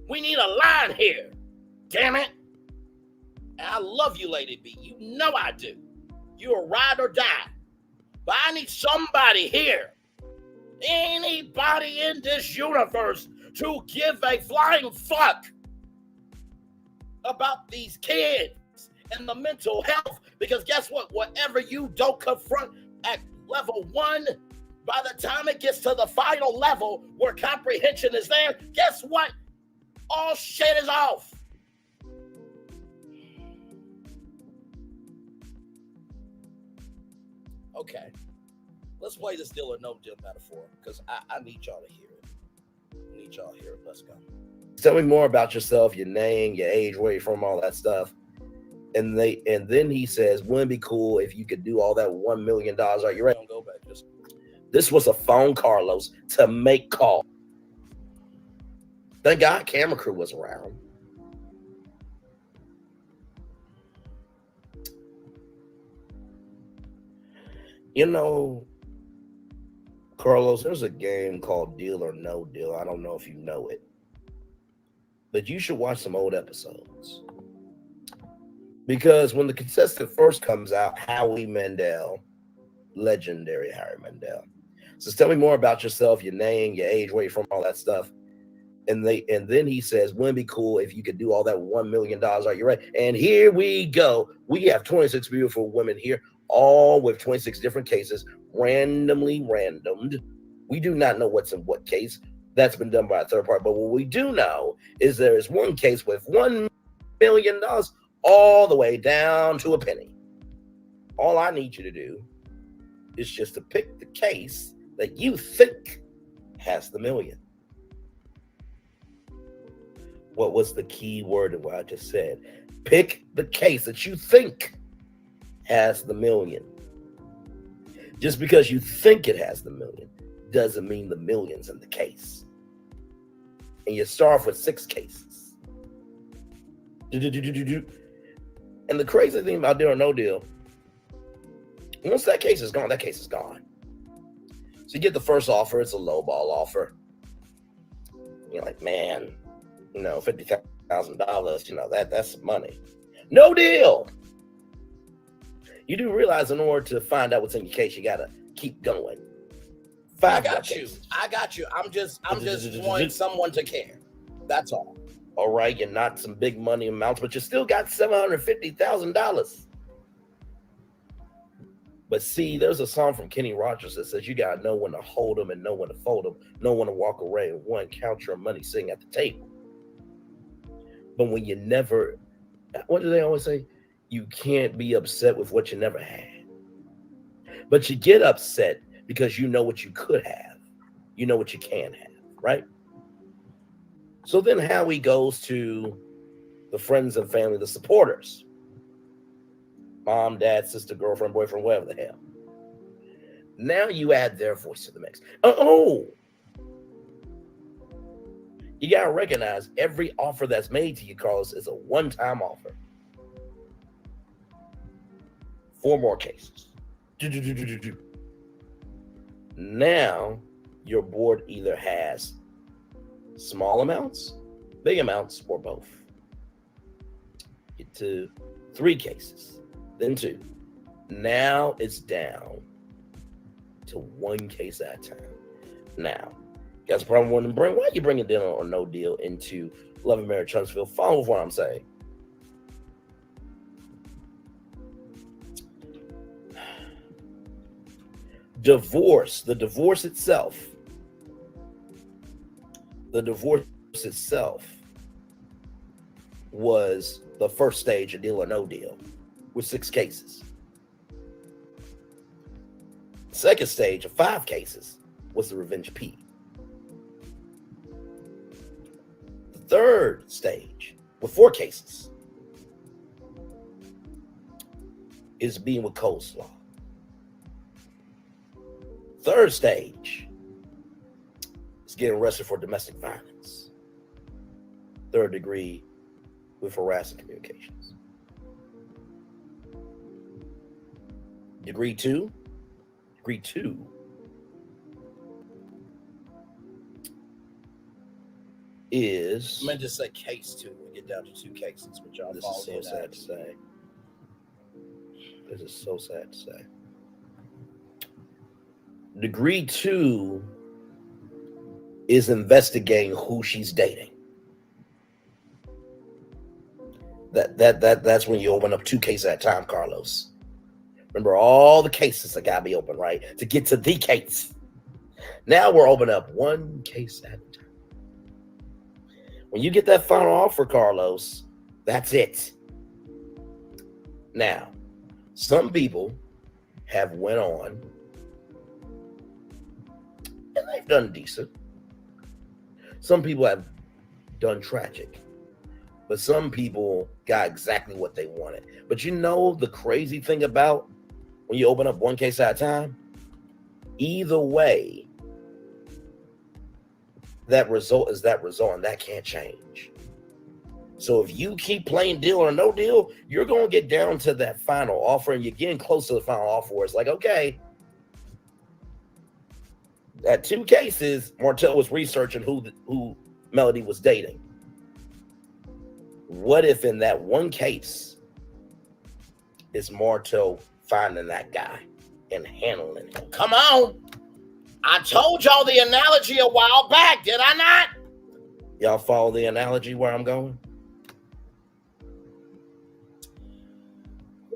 We need a line here. Damn it. I love you, Lady B. You know I do. You're a ride or die. But I need somebody here, anybody in this universe, to give a flying fuck about these kids and the mental health. Because guess what? Whatever you don't confront at level 1, by the time it gets to the final level where comprehension is there, guess what? All shit is off. Okay. Let's play this deal or no deal metaphor, because I need y'all to hear it. I need y'all to hear it. Let's go. Tell me more about yourself, your name, your age, where you're from, all that stuff. And then he says, wouldn't it be cool if you could do all that $1 million? Are you ready? Don't go back. This was a phone, Carlos, to make call. Thank God camera crew was around. You know, Carlos, there's a game called Deal or No Deal. I don't know if you know it, but you should watch some old episodes. Because when the contestant first comes out, Howie Mandel, legendary Howie Mandel, says, tell me more about yourself, your name, your age, where you're from, all that stuff. And then he says, wouldn't it be cool if you could do all that $1 million? Are you ready? And here we go. We have 26 beautiful women here, all with 26 different cases, randomly randomed. We do not know what's in what case. That's been done by a third party. But what we do know is there is one case with $1 million all the way down to a penny. All I need you to do is just to pick the case that you think has the million. What was the key word of what I just said? Pick the case that you think has the million. Just because you think it has the million doesn't mean the million's in the case. And you start off with 6 cases. And the crazy thing about Deal or No Deal, once that case is gone, that case is gone. So you get the first offer, it's a lowball offer. You're like, man, $50,000, that's money. No deal. You do realize in order to find out what's in your case, you gotta keep going. I got you. I'm just wanting someone to care. That's all. All right, you're not some big money amounts, but you still got $750,000. But see, there's a song from Kenny Rogers that says you gotta know when to hold them and know when to fold them, know when to walk away, and one, count your money sitting at the table. But when you never, what do they always say? You can't be upset with what you never had. But you get upset because you know what you could have. You know what you can have, right? So then Howie goes to the friends and family, the supporters. Mom, dad, sister, girlfriend, boyfriend, whatever the hell. Now you add their voice to the mix. You got to recognize every offer that's made to you, Carlos, is a one-time offer. 4 more cases. Now your board either has small amounts, big amounts, or both. Get to 3 cases, then 2. Now it's down to 1 case at a time. Now, you got a problem with them bring? Why are you bringing Deal or No Deal into Love and Marriage Huntsville? Follow what I'm saying. Divorce, the divorce itself was the first stage of Deal or No Deal with 6 cases. The second stage of 5 cases was the Revenge P. The third stage with 4 cases is being with coleslaw. Third stage is getting arrested for domestic violence. 3rd degree with harassing communications. Degree 2 is. I meant to say case 2. We get down to 2 cases, which y'all This follow is so the sad to say. This is so sad to say. Degree 2 is investigating who she's dating. That's when you open up 2 cases at a time, Carlos. Remember all the cases that gotta be open, right? To get to the case. Now we're opening up 1 case at a time. When you get that final offer, Carlos, that's it. Now, some people have went on and they've done decent. Some people have done tragic. But some people got exactly what they wanted. But you know the crazy thing about when you open up 1 case at a time? Either way, that result is that result, and that can't change. So if you keep playing deal or no deal, you're going to get down to that final offer, and you're getting close to the final offer where it's like, okay, at 2 cases, Martell was researching who Melody was dating. What if in that 1 case is Martell finding that guy and handling him? Come on. I told y'all the analogy a while back, did I not? Y'all follow the analogy where I'm going?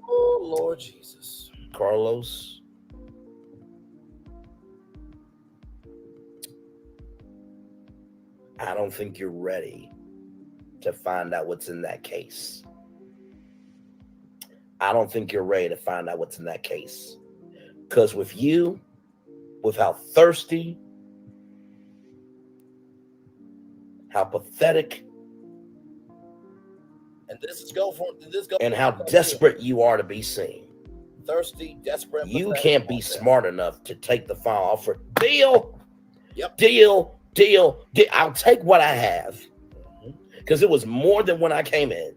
Oh, Lord Jesus. Carlos, I don't think you're ready to find out what's in that case. I don't think you're ready to find out what's in that case. Because with you, with how thirsty, how pathetic, And this is go for this go and how desperate you are to be seen, thirsty, desperate. you pathetic, can't be smart enough to take the final offer. Deal. Yep. Deal. I'll take what I have. Because it was more than when I came in.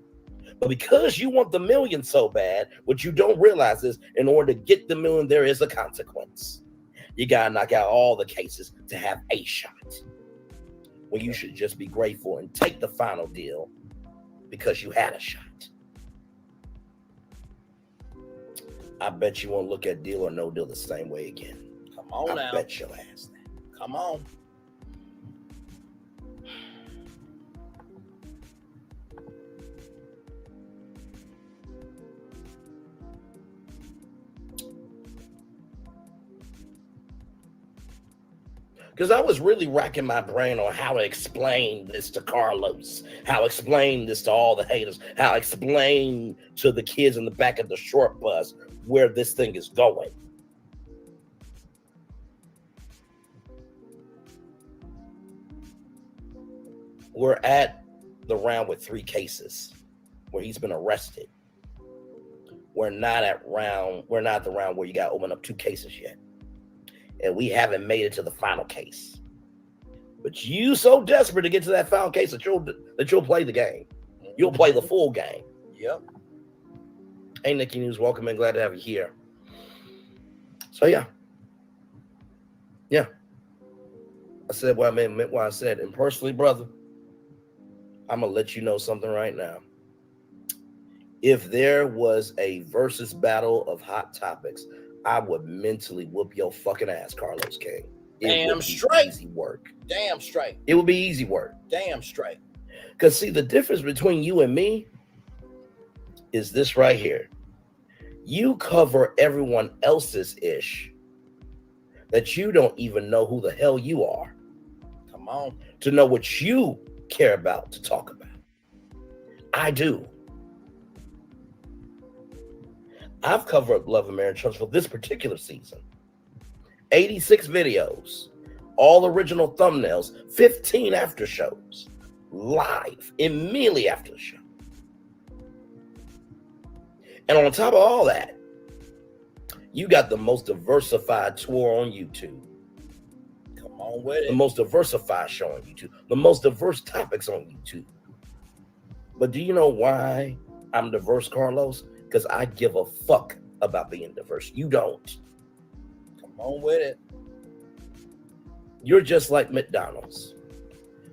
But because you want the million so bad, what you don't realize is in order to get the million, there is a consequence. You got to knock out all the cases to have a shot. Well, you should just be grateful and take the final deal because you had a shot. I bet you won't look at deal or no deal the same way again. Come on now. I bet your ass that. Come on. Because I was really racking my brain on how to explain this to Carlos, how to explain this to all the haters, how to explain to the kids in the back of the short bus where this thing is going. We're at the round with 3 cases where he's been arrested. We're not at the round where you got to open up 2 cases yet. And we haven't made it to the final case. But you so desperate to get to that final case that you'll play the game. You'll play the full game. Yep. Hey, Nikki News, welcome and glad to have you here. So yeah. I said what I meant what I said. And personally, brother, I'm gonna let you know something right now. If there was a versus battle of hot topics, I would mentally whoop your fucking ass, Carlos King. Damn straight. Easy work. Damn straight. It would be easy work. Damn straight. Because see, the difference between you and me is this right here. You cover everyone else's ish that you don't even know who the hell you are. Come on. To know what you care about to talk about. I do. I've covered Love and Marriage Huntsville this particular season. 86 videos, all original thumbnails, 15 after shows, live, immediately after the show. And on top of all that, you got the most diversified tour on YouTube. Come on with it. The most diversified show on YouTube. The most diverse topics on YouTube. But do you know why I'm diverse, Carlos? Because I give a fuck about being diverse. You don't. Come on with it. You're just like McDonald's.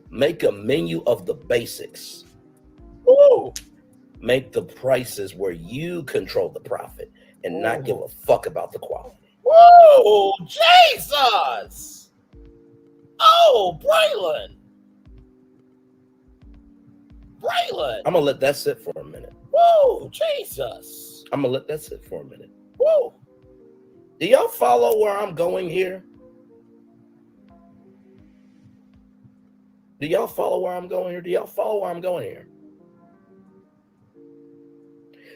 Make a menu of the basics. Ooh. Make the prices where you control the profit and not give a fuck about the quality. Whoa, Jesus! Oh, Braylon! I'm gonna let that sit for a minute. Whoa, Jesus! I'm gonna let that sit for a minute. Whoa! Do y'all follow where I'm going here? Do y'all follow where I'm going here? Do y'all follow where I'm going here?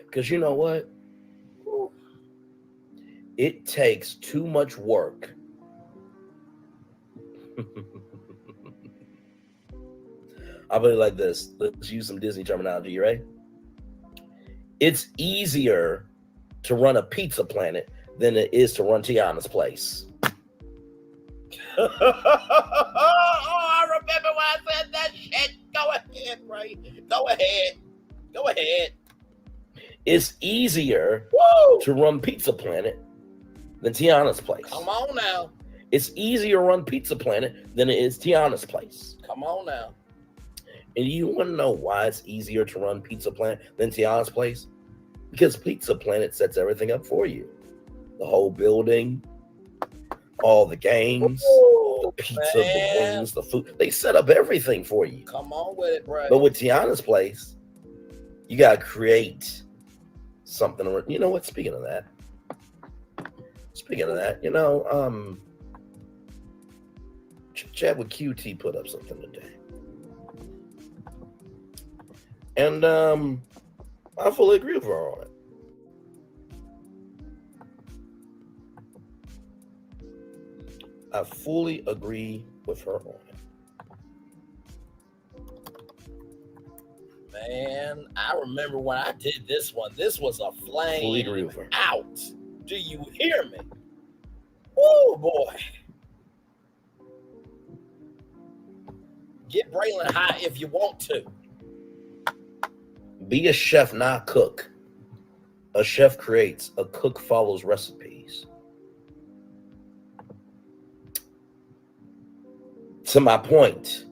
Because you know what? It takes too much work. I'll put it like this. Let's use some Disney terminology. You ready? It's easier to run a pizza planet than it is to run Tiana's place. Oh, I remember when I said that shit. Go ahead, Ray. Go ahead. It's easier to run Pizza Planet than Tiana's place. Come on now. It's easier to run Pizza Planet than it is Tiana's place. Come on now. And you want to know why it's easier to run Pizza Planet than Tiana's place? Because Pizza Planet sets everything up for you. The whole building, all the games, the pizza, the wings, the food. They set up everything for you. Come on with it, bro. But with Tiana's place, you got to create something. You know what? Speaking of that, Chad with QT put up something today. And I fully agree with her on it. I fully agree with her on it. Man, I remember when I did this one. This was a flame Fully agree with her. out. Do you hear me? Oh boy. Get Braylon high if you want to. Be a chef, not a cook. A chef creates, a cook follows recipes. To my point,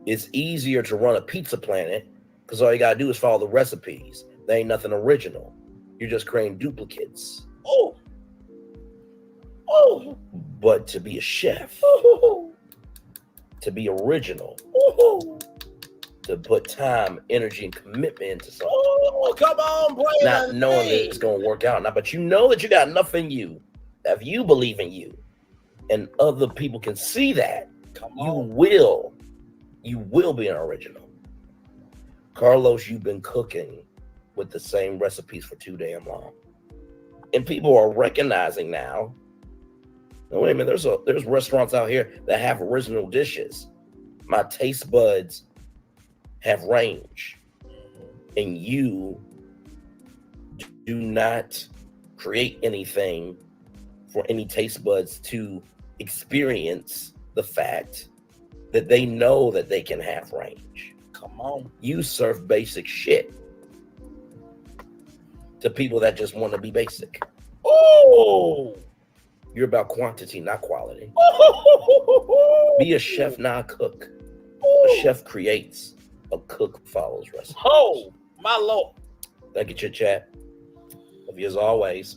it's easier to run a pizza planet because all you gotta do is follow the recipes. They ain't nothing original. You're just creating duplicates. Oh. But to be a chef, to be original, to put time, energy, and commitment into something. Oh, come on, Braylon. Not knowing that it's gonna work out. Now, but you know that you got enough in you. If you believe in you, and other people can see that, you will be an original. Carlos, you've been cooking with the same recipes for too damn long. And people are recognizing now, oh, wait a minute, there's restaurants out here that have original dishes. My taste buds have range. And you do not create anything for any taste buds to experience the fact that they know that they can have range. Come on. You serve basic shit to people that just want to be basic. Oh! You're about quantity, not quality. Be a chef, not a cook. A chef creates, a cook follows recipes. Oh, my Lord. Thank you, Chit Chat. Love you as always.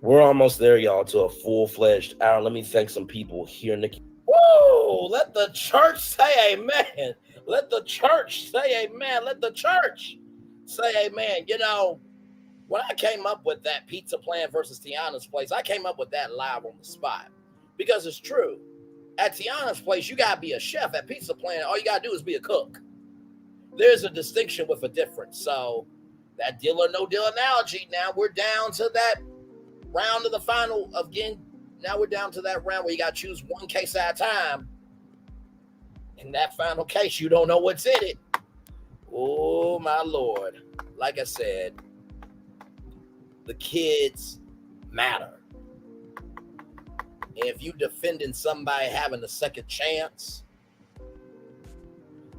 We're almost there, y'all, to a full-fledged hour. Let me thank some people here, Nikki. Woo! Let the church say amen. Let the church say amen. Let the church say amen. You know, when I came up with that pizza plan versus Tiana's place, I came up with that live on the spot. Because it's true. At Tiana's place, you got to be a chef. At Pizza Planet, all you got to do is be a cook. There's a distinction with a difference. So that deal or no deal analogy, now we're down to that round of the final of getting. Now we're down to that round where you got to choose one case at a time. In that final case, you don't know what's in it. Oh, my Lord. Like I said, the kids matter. And if you defending somebody having a second chance,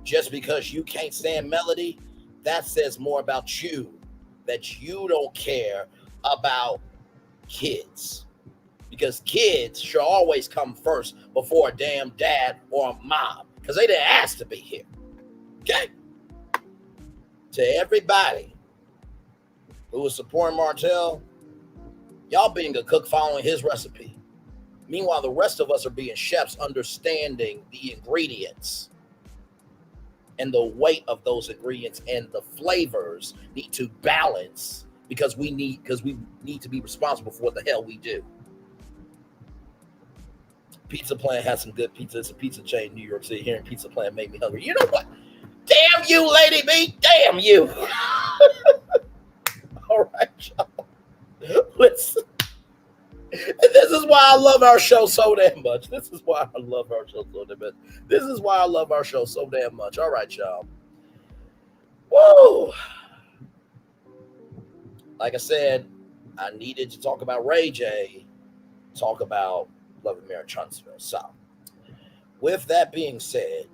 just because you can't stand melody, that says more about you, that you don't care about kids. Because kids should always come first before a damn dad or a mom. because they didn't ask to be here. Okay? To everybody who is supporting Martell, y'all being a cook following his recipe. Meanwhile, the rest of us are being chefs understanding the ingredients and the weight of those ingredients and the flavors need to balance because we need to be responsible for what the hell we do. Pizza Plant has some good pizza. It's a pizza chain in New York City. Hearing Pizza Plant made me hungry. You know what? Damn you, Lady B. Damn you. All right, y'all. Listen. This is why I love our show so damn much. This is why I love our show so damn much. All right, y'all. Woo! Like I said, I needed to talk about Ray J, talk about Love and Marriage Huntsville. So, with that being said,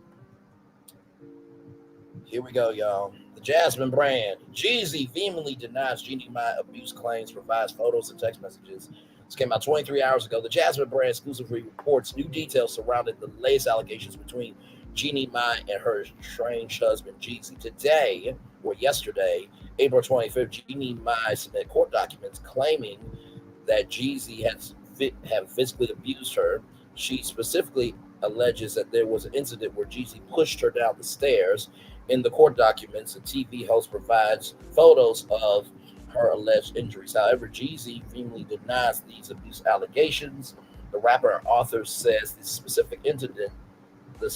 here we go, y'all. The Jasmine brand. Jeezy vehemently denies Jeannie Mai abuse claims, provides photos and text messages. This came out 23 hours ago. The Jasmine brand exclusively reports new details surrounding the latest allegations between Jeannie Mai and her estranged husband, Jeezy. Today, or yesterday, April 25th, Jeannie Mai submitted court documents claiming that Jeezy have physically abused her. She specifically alleges that there was an incident where Jeezy pushed her down the stairs. In the court documents, the TV host provides photos of her alleged injuries. However, Jeezy vehemently denies these abuse allegations. The rapper and author says the specific incident that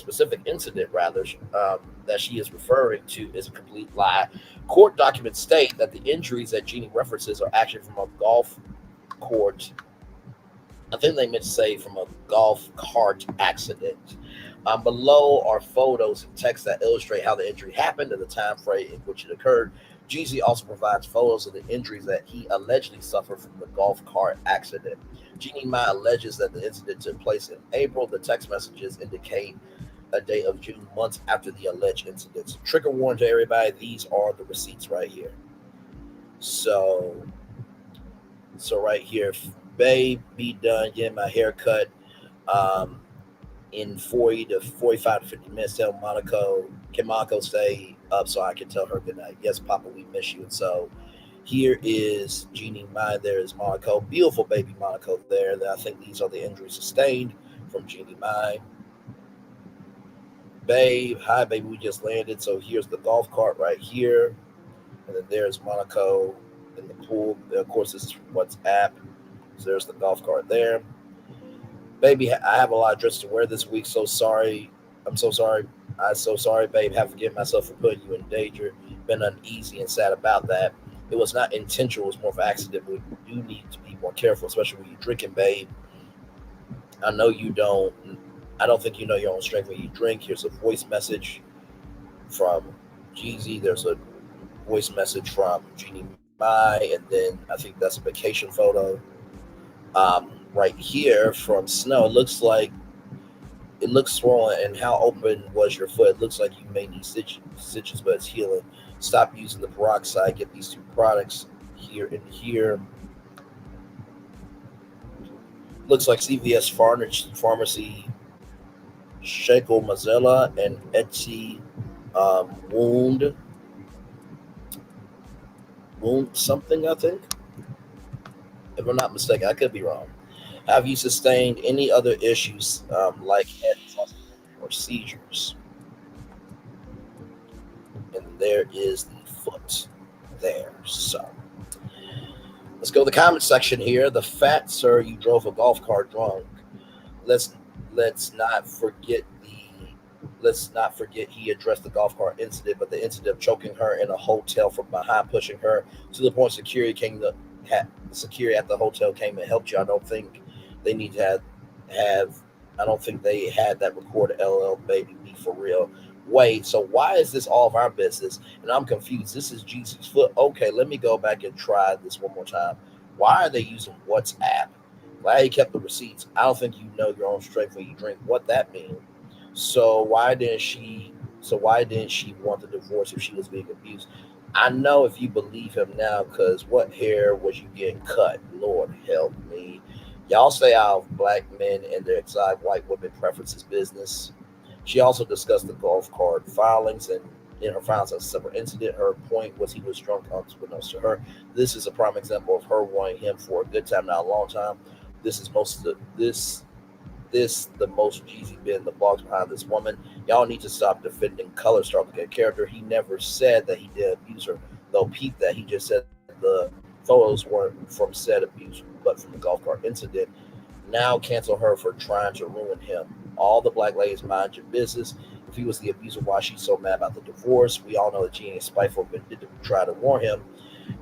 she is referring to is a complete lie. Court documents state that the injuries that Jeannie references are actually from a golf court. I think they meant to say from a golf cart accident. Below are photos and text that illustrate how the injury happened and the time frame in which it occurred. Jeezy also provides photos of the injuries that he allegedly suffered from the golf cart accident. Jeannie Mai alleges that the incident took place in April. The text messages indicate a date of June, months after the alleged incident. So trigger warning to everybody, these are the receipts right here. So right here, babe, be done getting my hair cut in 40 to 45 to 50 minutes. Tell Monaco, can Monaco stay up so I can tell her good night? Yes, Papa, we miss you. And so here is Jeannie Mai. There is Monaco, beautiful baby Monaco there. I think these are the injuries sustained from Jeannie Mai. Babe, hi baby, we just landed. So here's the golf cart right here. And then there's Monaco in the pool. Of course, this is WhatsApp. So there's the golf cart there. Baby, I have a lot of dresses to wear this week. So sorry. I'm so sorry. I'm so sorry, babe. Have to forgive myself for putting you in danger. Been uneasy and sad about that. It was not intentional. It was more of an accident. But we do need to be more careful, especially when you're drinking, babe. I know you don't. I don't think you know your own strength when you drink. Here's a voice message from Jeezy. There's a voice message from Jeannie Mai. And then I think that's a vacation photo. Right here from Snow, it looks swollen. And how open was your foot? It looks like you may need stitches, but it's healing. Stop using the peroxide. Get these two products here and here. Looks like CVS Pharmacy, Shekel Mazella, and Etsy wound something, I think. If I'm not mistaken, I could be wrong. Have you sustained any other issues like head or seizures? And there is the foot there. So let's go to the comment section here. The fat sir, you drove a golf cart drunk. Let's not forget he addressed the golf cart incident, but the incident of choking her in a hotel from behind, pushing her to the point security at the hotel came and helped you. I don't think they need to have I don't think they had that recorded. LL, baby, be for real. Wait, so why is this all of our business? And I'm confused. This is Jeezy's foot. Okay, let me go back and try this one more time. Why are they using WhatsApp? Glad he kept the receipts. I don't think you know your own strength when you drink. What that mean? So why didn't she want the divorce if she was being abused? I know if you believe him now, because what hair was you getting cut? Lord help me. Y'all stay out of black men and their exotic white women preferences business. She also discussed the golf cart filings, and in her filings a separate incident. Her point was he was drunk unbeknownst to her. This is a prime example of her wanting him for a good time, not a long time. This is most of the most Jeezy been the blogs behind this woman. Y'all need to stop defending Color Star like a character. He never said that he did abuse her, though. Peep that he just said the photos weren't from said abuse, but from the golf cart incident. Now cancel her for trying to ruin him. All the black ladies, mind your business. If he was the abuser, why she's so mad about the divorce? We all know that Jeannie is spiteful, but did try to warn him.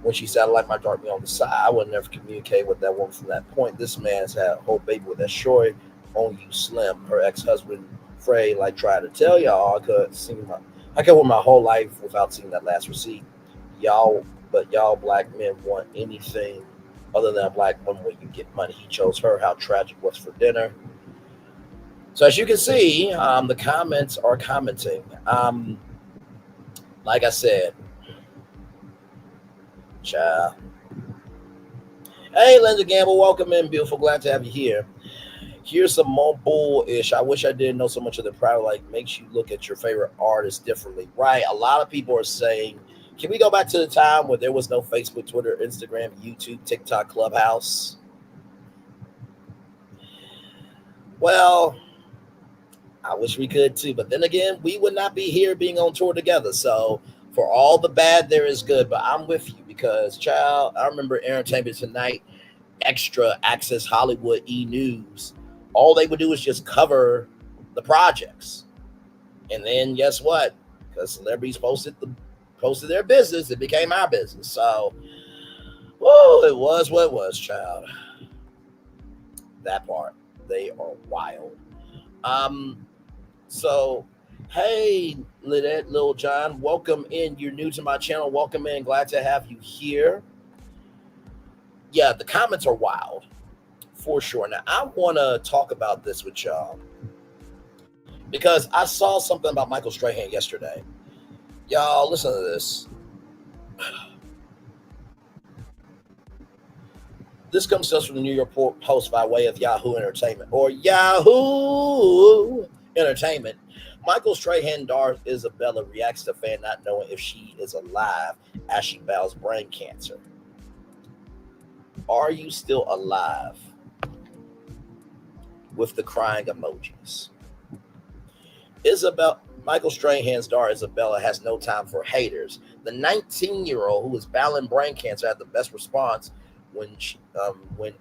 When she said, I like my dark me on the side, I would never communicate with that woman from that point. This man's had a whole baby with that shorty on you, Slim. Her ex-husband, Frey, like tried to tell y'all I could work my whole life without seeing that last receipt. Y'all black men want anything other than a black woman when you get money. He chose her. How tragic was for dinner. So as you can see, the comments are commenting. Like I said, child. Hey, Linda Gamble, welcome in, beautiful. Glad to have you here. Here's some more bullish. I wish I didn't know so much of the private. Like, makes you look at your favorite artist differently, right? A lot of people are saying, can we go back to the time where there was no Facebook, Twitter, Instagram, YouTube, TikTok, Clubhouse? Well, I wish we could too, but then again, we would not be here being on tour together. So for all the bad, there is good, but I'm with you because, child, I remember Entertainment Tonight, Extra, Access Hollywood, E-News. All they would do is just cover the projects. And then guess what? Because celebrities posted their business, it became our business. So, it was what it was, child. That part. They are wild. So, hey, Lynette, Lil John, welcome in. You're new to my channel. Welcome in. Glad to have you here. Yeah, the comments are wild, for sure. Now, I want to talk about this with y'all because I saw something about Michael Strahan yesterday. Y'all, listen to this. This comes to us from the New York Post by way of Yahoo Entertainment or Yahoo Entertainment. Michael Strahan daughter Isabella reacts to fan not knowing if she is alive as she battles brain cancer. Are you still alive? With the crying emojis. Michael Strahan's daughter Isabella has no time for haters. The 19-year-old who is battling brain cancer had the best response when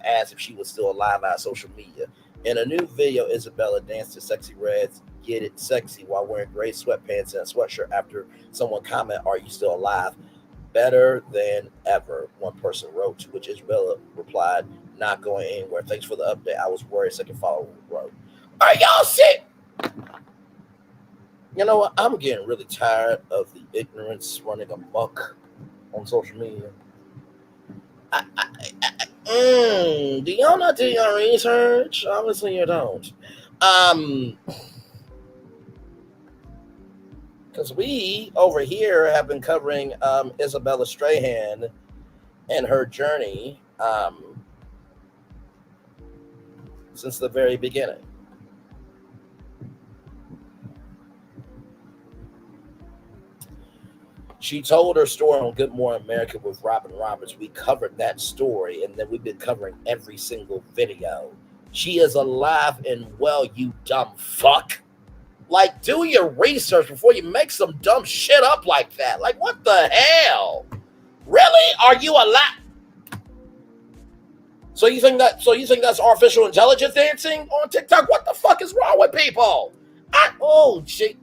asked if she was still alive on social media. In a new video, Isabella danced to Sexy Red's Get It Sexy while wearing gray sweatpants and a sweatshirt after someone commented, are you still alive? Better than ever, one person wrote, to which Isabella replied, not going anywhere. Thanks for the update. I was worried. Second follower wrote, are y'all sick? You know what? I'm getting really tired of the ignorance running amok on social media. Do y'all not do your research? Obviously you don't. Because we over here have been covering Isabella Strahan and her journey since the very beginning. She told her story on Good Morning America with Robin Roberts. We covered that story, and then we've been covering every single video. She is alive and well, you dumb fuck. Like, do your research before you make some dumb shit up like that. Like, what the hell? Really? Are you alive? So you think that's artificial intelligence dancing on TikTok? What the fuck is wrong with people? Shit.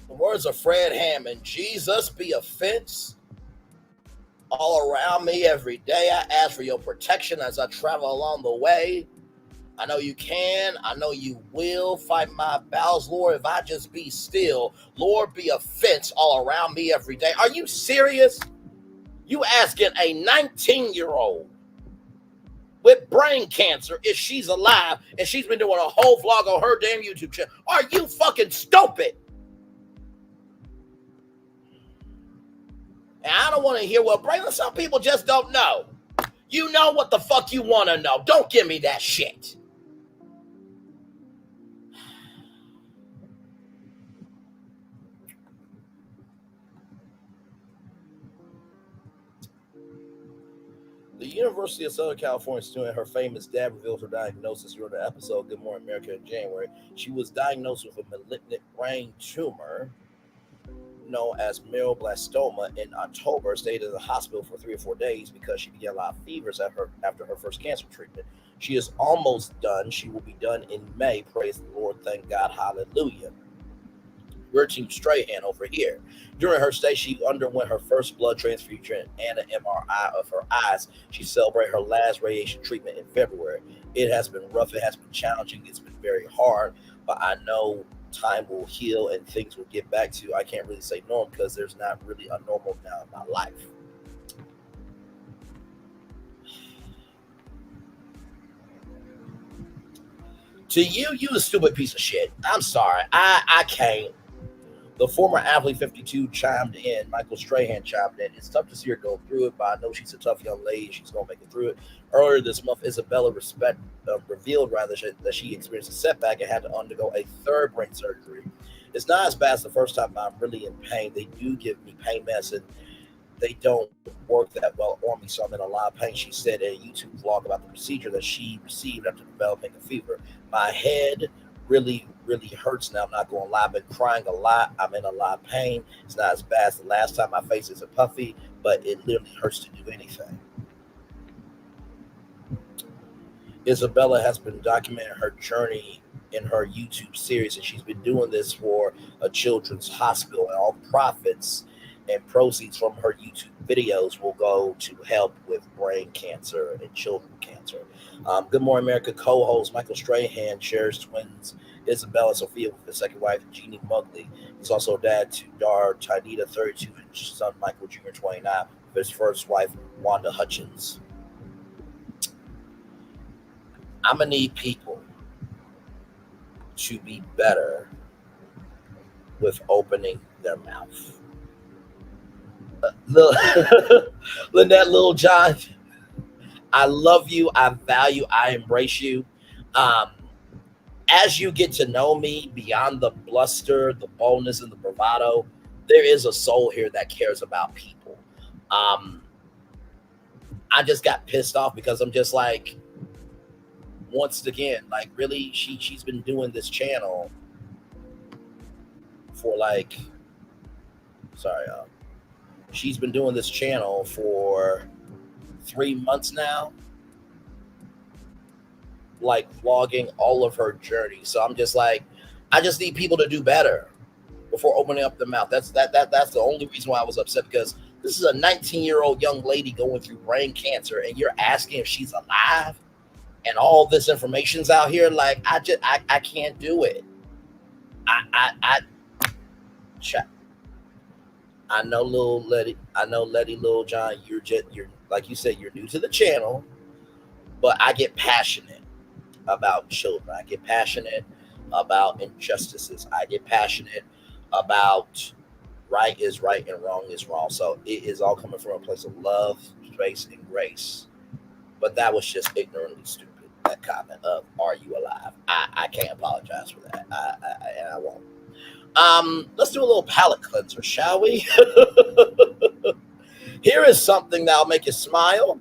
The words of Fred Hammond, Jesus be a fence all around me every day. I ask for your protection as I travel along the way. I know you can. I know you will fight my battles, Lord, if I just be still. Lord, be a fence all around me every day. Are you serious? You asking a 19-year-old with brain cancer if she's alive, and she's been doing a whole vlog on her damn YouTube channel. Are you fucking stupid? And I don't want to hear, well, Braylon, some people just don't know. You know what the fuck you want to know. Don't give me that shit. University of Southern California student, her famous dad revealed her diagnosis during the episode Good Morning America in January. She was diagnosed with a malignant brain tumor known as neuroblastoma in October, stayed in the hospital for 3 or 4 days because she began a lot of fevers after her first cancer treatment. She is almost done. She will be done in May. Praise the Lord. Thank God. Hallelujah. We're Team Strahan over here. During her stay, she underwent her first blood transfusion and an MRI of her eyes. She celebrated her last radiation treatment in February. It has been rough. It has been challenging. It's been very hard, but I know time will heal and things will get back to, I can't really say normal because there's not really a normal now in my life. To you a stupid piece of shit. I'm sorry. I can't. The former athlete 52 chimed in. Michael Strahan chimed in. It's tough to see her go through it, but I know she's a tough young lady. She's going to make it through it. Earlier this month, Isabella revealed that she experienced a setback and had to undergo a third brain surgery. It's not as bad as the first time, but I'm really in pain. They do give me pain medicine. They don't work that well on me, so I'm in a lot of pain, she said in a YouTube vlog about the procedure that she received after developing a fever. My head really hurts now. I'm not going to lie. I've been crying a lot. I'm in a lot of pain. It's not as bad as the last time. My face isn't puffy, but it literally hurts to do anything. Isabella has been documenting her journey in her YouTube series, and she's been doing this for a children's hospital, and all profits and proceeds from her YouTube videos will go to help with brain cancer and children cancer. Good Morning America co-host Michael Strahan shares twins Isabella Sophia with his second wife, Jeannie Mai. He's also dad to daughter Tynita, 32, and son Michael Jr., 29, with his first wife, Wanda Hutchins. I'm going to need people to be better with opening their mouth. Lynette, Little John, I love you. I value, I embrace you. As you get to know me beyond the bluster, the boldness, and the bravado, there is a soul here that cares about people. I just got pissed off because I'm just like, once again, like really, she's been doing this channel for like, she's been doing this channel for 3 months now, like vlogging all of her journey. So I'm just like, I just need people to do better before opening up their mouth. That's the only reason why I was upset, because this is a 19-year-old young lady going through brain cancer, and you're asking if she's alive, and all this information's out here. Like, I can't do it. I know Letty, Little John, you're like you said, you're new to the channel, but I get passionate about children. I get passionate about injustices. I get passionate about right is right and wrong is wrong. So it is all coming from a place of love, space, and grace. But that was just ignorantly stupid. That comment of "Are you alive?" I can't apologize for that. And I won't. Let's do a little palate cleanser, shall we? Here is something that'll make you smile.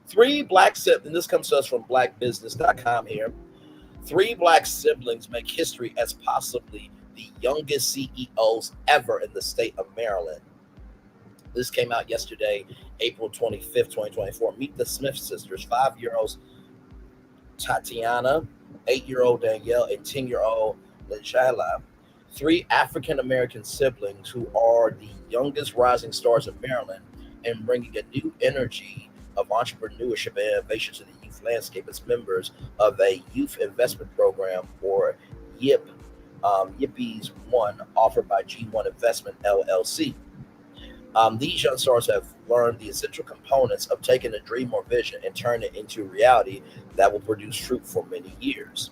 3 black siblings, this comes to us from blackbusiness.com here. 3 black siblings make history as possibly the youngest CEOs ever in the state of Maryland. This came out yesterday, April 25th, 2024. Meet the Smith sisters, 5-year-olds Tatiana, 8-year-old Danielle, and 10-year-old Lejala. 3 African-American siblings who are the youngest rising stars in Maryland and bringing a new energy of entrepreneurship and innovation to the youth landscape as members of a youth investment program, or YIP, Yippies One, offered by G1 Investment LLC. These young stars have learned the essential components of taking a dream or vision and turning it into reality that will produce fruit for many years.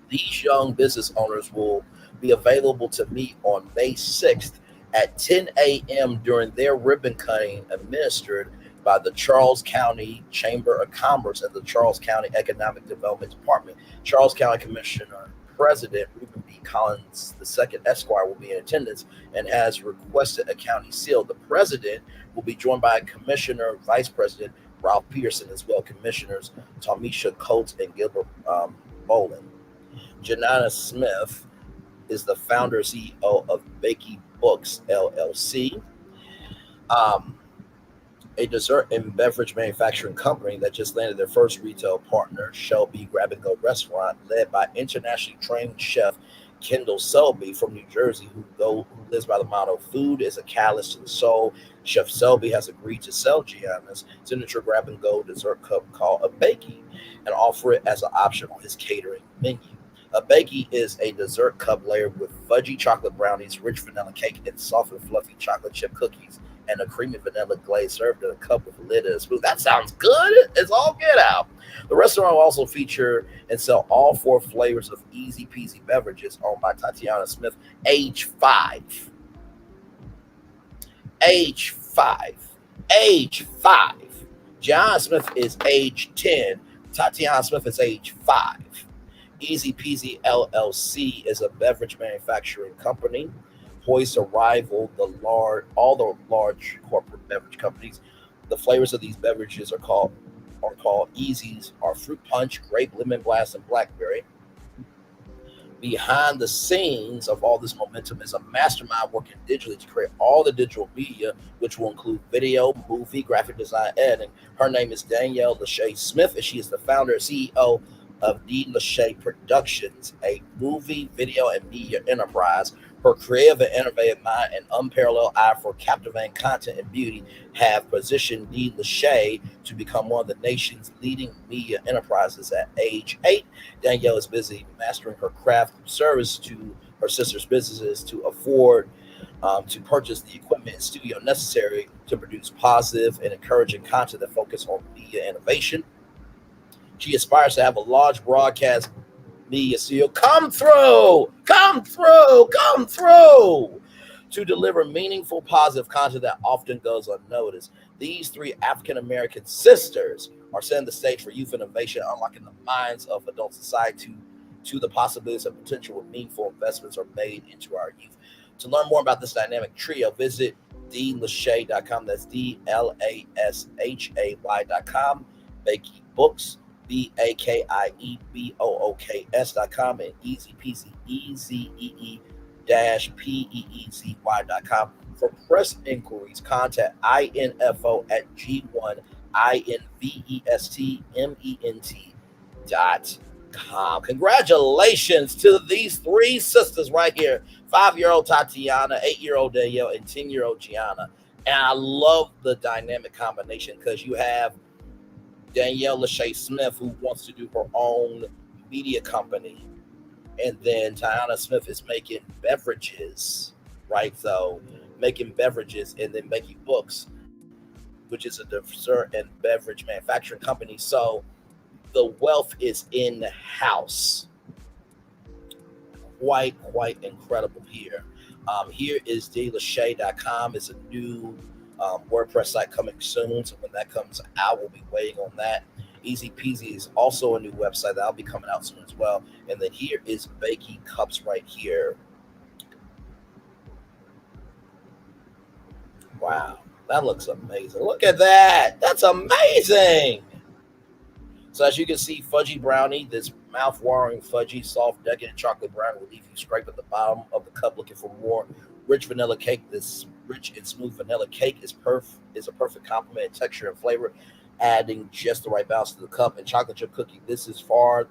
These young business owners will be available to meet on May 6th at 10 a.m. during their ribbon cutting administered by the Charles County Chamber of Commerce and the Charles County Economic Development Department. Charles County Commissioner President Reuben B. Collins II, Esquire, will be in attendance and has requested a county seal. The president will be joined by Commissioner Vice President Ralph Peterson as well, Commissioners Tomisha Coates and Gilbert Bolin. Janana Smith is the founder and CEO of Bakey Books, LLC, a dessert and beverage manufacturing company that just landed their first retail partner, Shelby Grab and Go Restaurant, led by internationally trained chef Kendall Selby from New Jersey, who lives by the motto, "Food is a catalyst to the soul." Chef Selby has agreed to sell Gianna's signature grab and go dessert cup called a Bakey and offer it as an option on his catering menu. A Bakey is a dessert cup layered with fudgy chocolate brownies, rich vanilla cake, and soft and fluffy chocolate chip cookies, and a creamy vanilla glaze served in a cup with a lid and a spoon. That sounds good. It's all get out. The restaurant will also feature and sell all 4 flavors of easy peasy beverages owned by Tatiana Smith, age 5. Age 5. Age 5. Gianna Smith is age 10. Tatiana Smith is age 5. Easy Peasy LLC is a beverage manufacturing company poised to rival all the large corporate beverage companies. The flavors of these beverages are called Easies, are fruit punch, grape, lemon blast, and blackberry. Behind the scenes of all this momentum is a mastermind working digitally to create all the digital media, which will include video, movie, graphic design, editing. Her name is Danielle Lachey Smith, and she is the founder and CEO of D. Lachey Productions, a movie, video, and media enterprise. Her creative and innovative mind and unparalleled eye for captivating content and beauty have positioned D. Lachey to become one of the nation's leading media enterprises. At age 8, Danielle is busy mastering her craft through service to her sister's businesses to afford to purchase the equipment and studio necessary to produce positive and encouraging content that focus on media innovation. She aspires to have a large broadcast media studio come through to deliver meaningful, positive content that often goes unnoticed. These 3 African-American sisters are setting the stage for youth innovation, unlocking the minds of adult society to the possibilities of potential where meaningful investments are made into our youth. To learn more about this dynamic trio, visit dlachey.com. That's DLASHAY.com. Bakey Books, BAKIEBOOKS.com, and Easy Peasy, EZEE-PEEZY.com. For press inquiries, contact info@g1investment.com. Congratulations to these 3 sisters right here, 5-year-old Tatiana, 8-year-old Danielle, and 10-year-old Gianna. And I love the dynamic combination because you have Danielle Lachey Smith, who wants to do her own media company. And then Tiana Smith is making beverages, right? So making beverages, and then making books, which is a dessert and beverage manufacturing company. So the wealth is in the house. Quite incredible here. Here is dlachey.com. It's a new WordPress site coming soon. So when that comes out, we'll be waiting on that. Easy Peasy is also a new website that'll be coming out soon as well. And then here is Bakey Cups right here. Wow, that looks amazing. Look at that. That's amazing. So as you can see, fudgy brownie, this mouth-watering, fudgy, soft, decadent chocolate brownie will leave you scrape at the bottom of the cup looking for more. Rich vanilla cake. This rich and smooth vanilla cake is a perfect complement in texture and flavor, adding just the right balance to the cup. And chocolate chip cookie. This is far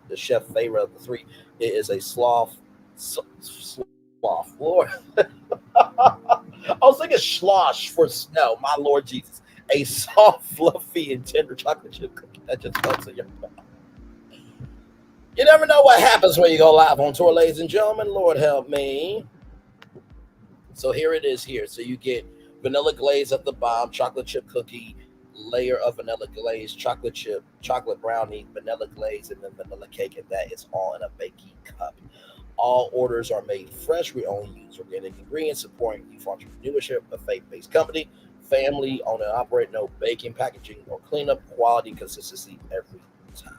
the chef favorite of the 3. It is a sloth. Lord. I was thinking slosh for snow. My Lord Jesus. A soft, fluffy, and tender chocolate chip cookie that just melts in your mouth. You never know what happens when you go live on tour, ladies and gentlemen. Lord help me. So here it is here. So you get vanilla glaze at the bottom, chocolate chip cookie, layer of vanilla glaze, chocolate chip, chocolate brownie, vanilla glaze, and then vanilla cake, and that is all in a baking cup. All orders are made fresh. We only use organic ingredients, supporting youth entrepreneurship, a faith-based company, family owned and operate, no baking, packaging, or cleanup, quality, consistency every time.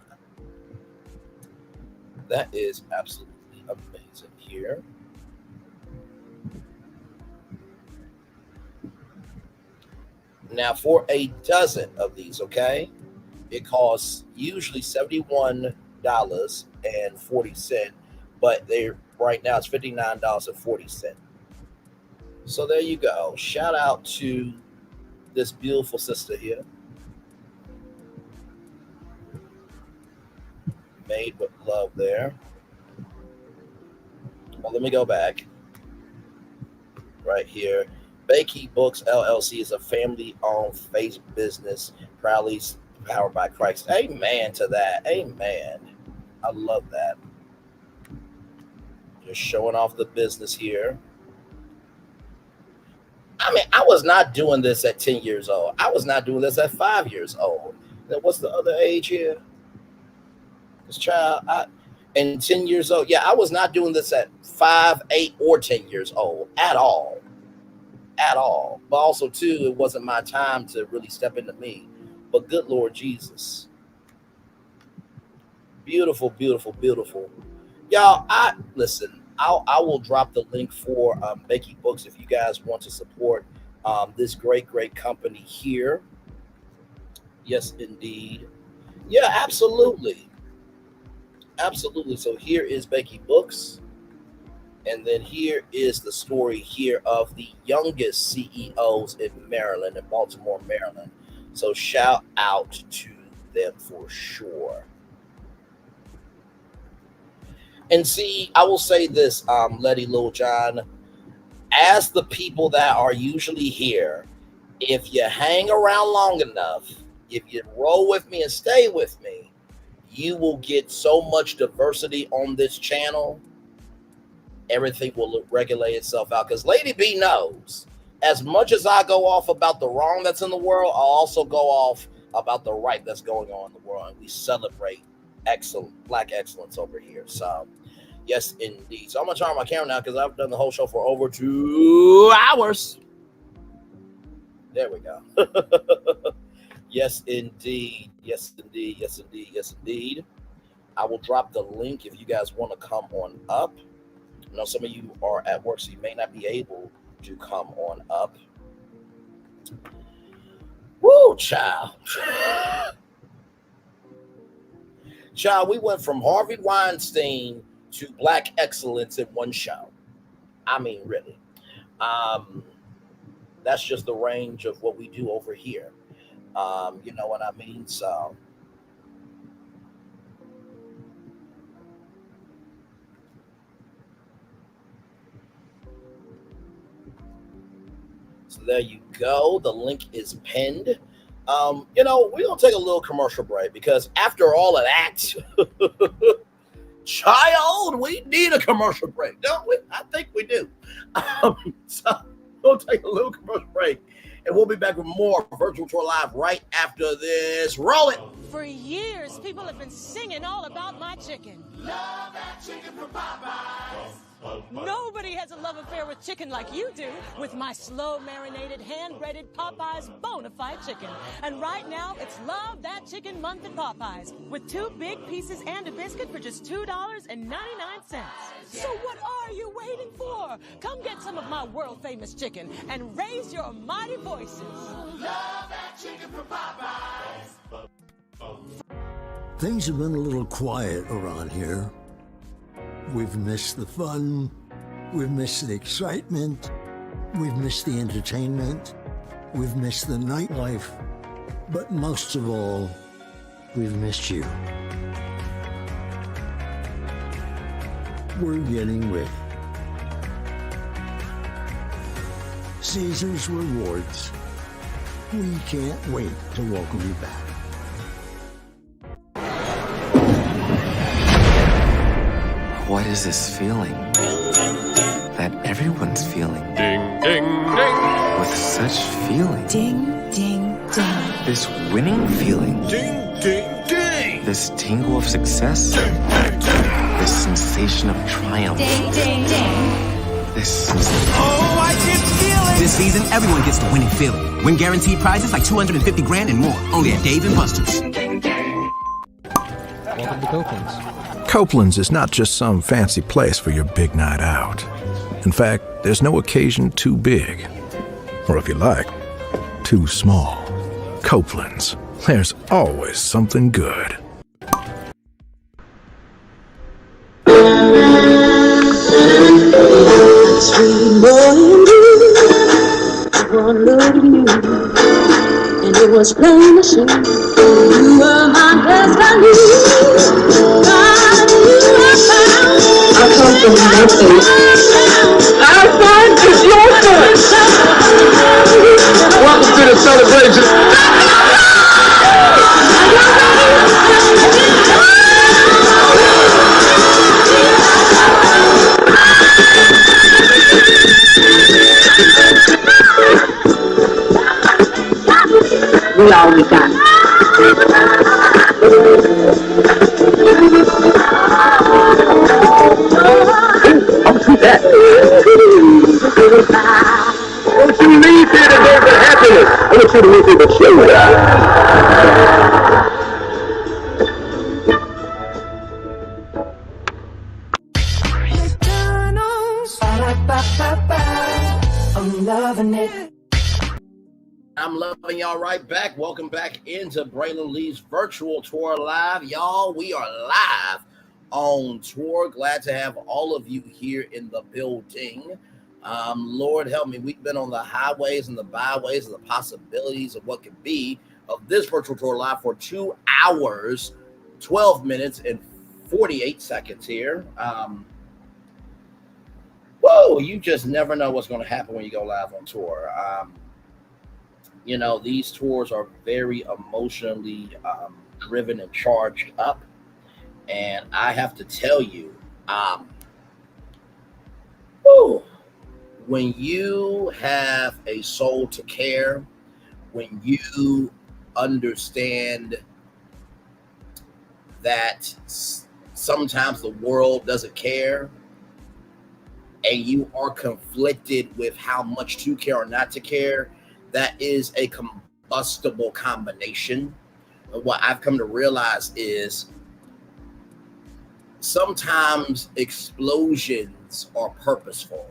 That is absolutely amazing here. Now, for a dozen of these, okay, it costs usually $71.40, but right now it's $59.40. So there you go. Shout out to this beautiful sister here. Made with love there. Well, let me go back. Right here. Keke Books LLC is a family-owned faith business, proudly powered by Christ. Amen to that. Amen. I love that. Just showing off the business here. I mean, I was not doing this at 10 years old. I was not doing this at 5 years old. Now, what's the other age here? This child, and 10 years old. Yeah, I was not doing this at 5, 8, or 10 years old at all. At all. But also, too, it wasn't my time to really step into me. But good Lord Jesus. Beautiful, beautiful, beautiful. Y'all, listen. I will drop the link for Keke Books if you guys want to support this great company here. Yes, indeed. Yeah, absolutely. Absolutely. So here is Keke Books. And then here is the story here of the youngest CEOs in Maryland, in Baltimore, Maryland. So shout out to them for sure. And see, I will say this, Letty Lil John, as the people that are usually here, if you hang around long enough, if you roll with me and stay with me, you will get so much diversity on this channel. Everything will regulate itself out. Because Lady B knows, as much as I go off about the wrong that's in the world, I'll also go off about the right that's going on in the world. And we celebrate Black excellence over here. So, yes, indeed. So I'm going to turn on my camera now because I've done the whole show for over 2 hours. There we go. Yes, indeed. Yes, indeed. Yes, indeed. Yes, indeed. I will drop the link if you guys want to come on up. I know some of you are at work, so you may not be able to come on up. Woo, child. Child, we went from Harvey Weinstein to Black excellence in one show. I mean, really. That's just the range of what we do over here. You know what I mean? So there you go. The link is pinned. You know, we're gonna take a little commercial break because after all of that, child, we need a commercial break, don't we? I think we do. So we'll take a little commercial break. And we'll be back with more Virtual Tour Live right after this. Roll it. For years, people have been singing all about my chicken. Love that chicken from Popeyes. Nobody has a love affair with chicken like you do with my slow marinated hand-breaded Popeyes bona fide chicken. And right now it's Love That Chicken Month at Popeyes with 2 big pieces and a biscuit for just $2.99. So what are you waiting for? Come get some of my world famous chicken and raise your mighty voices. Love that chicken from Popeyes. Things have been a little quiet around here. We've missed the fun, we've missed the excitement, we've missed the entertainment, we've missed the nightlife, but most of all, we've missed you. We're getting ready. Caesar's Rewards. We can't wait to welcome you back. What is this feeling that everyone's feeling? Ding, ding, ding. With such feeling. Ding, ding, ding. This winning feeling. Ding, ding, ding. This tingle of success. Ding, ding, ding. This sensation of triumph. Ding, ding, ding. This Oh, I can feel it! This season, everyone gets the winning feeling. Win guaranteed prizes like $250 grand and more. Only at Dave & Buster's. Welcome to Copeland's. Copeland's is not just some fancy place for your big night out. In fact, there's no occasion too big, or if you like, too small. Copeland's, there's always something good. Sweet boy and blue, one look at you, and it was plain to see you were my destiny. I come from nothing. Our son is your son. Welcome to the celebration. We all we got. I'll see that. Don't you leave here to go for happiness. I want you to leave here to show I'm loving it. I'm loving y'all right back. Welcome back into Braylon Lee's virtual tour live. Y'all, we are live on tour. Glad to have all of you here in the building. Lord help me, we've been on the highways and the byways and the possibilities of what could be of this virtual tour live for 2 hours, 12 minutes, and 48 seconds here. Whoa, you just never know what's going to happen when you go live on tour. You know, these tours are very emotionally driven and charged up. And I have to tell you, when you have a soul to care, when you understand that sometimes the world doesn't care, and you are conflicted with how much to care or not to care, that is a combustible combination. And what I've come to realize is sometimes explosions are purposeful.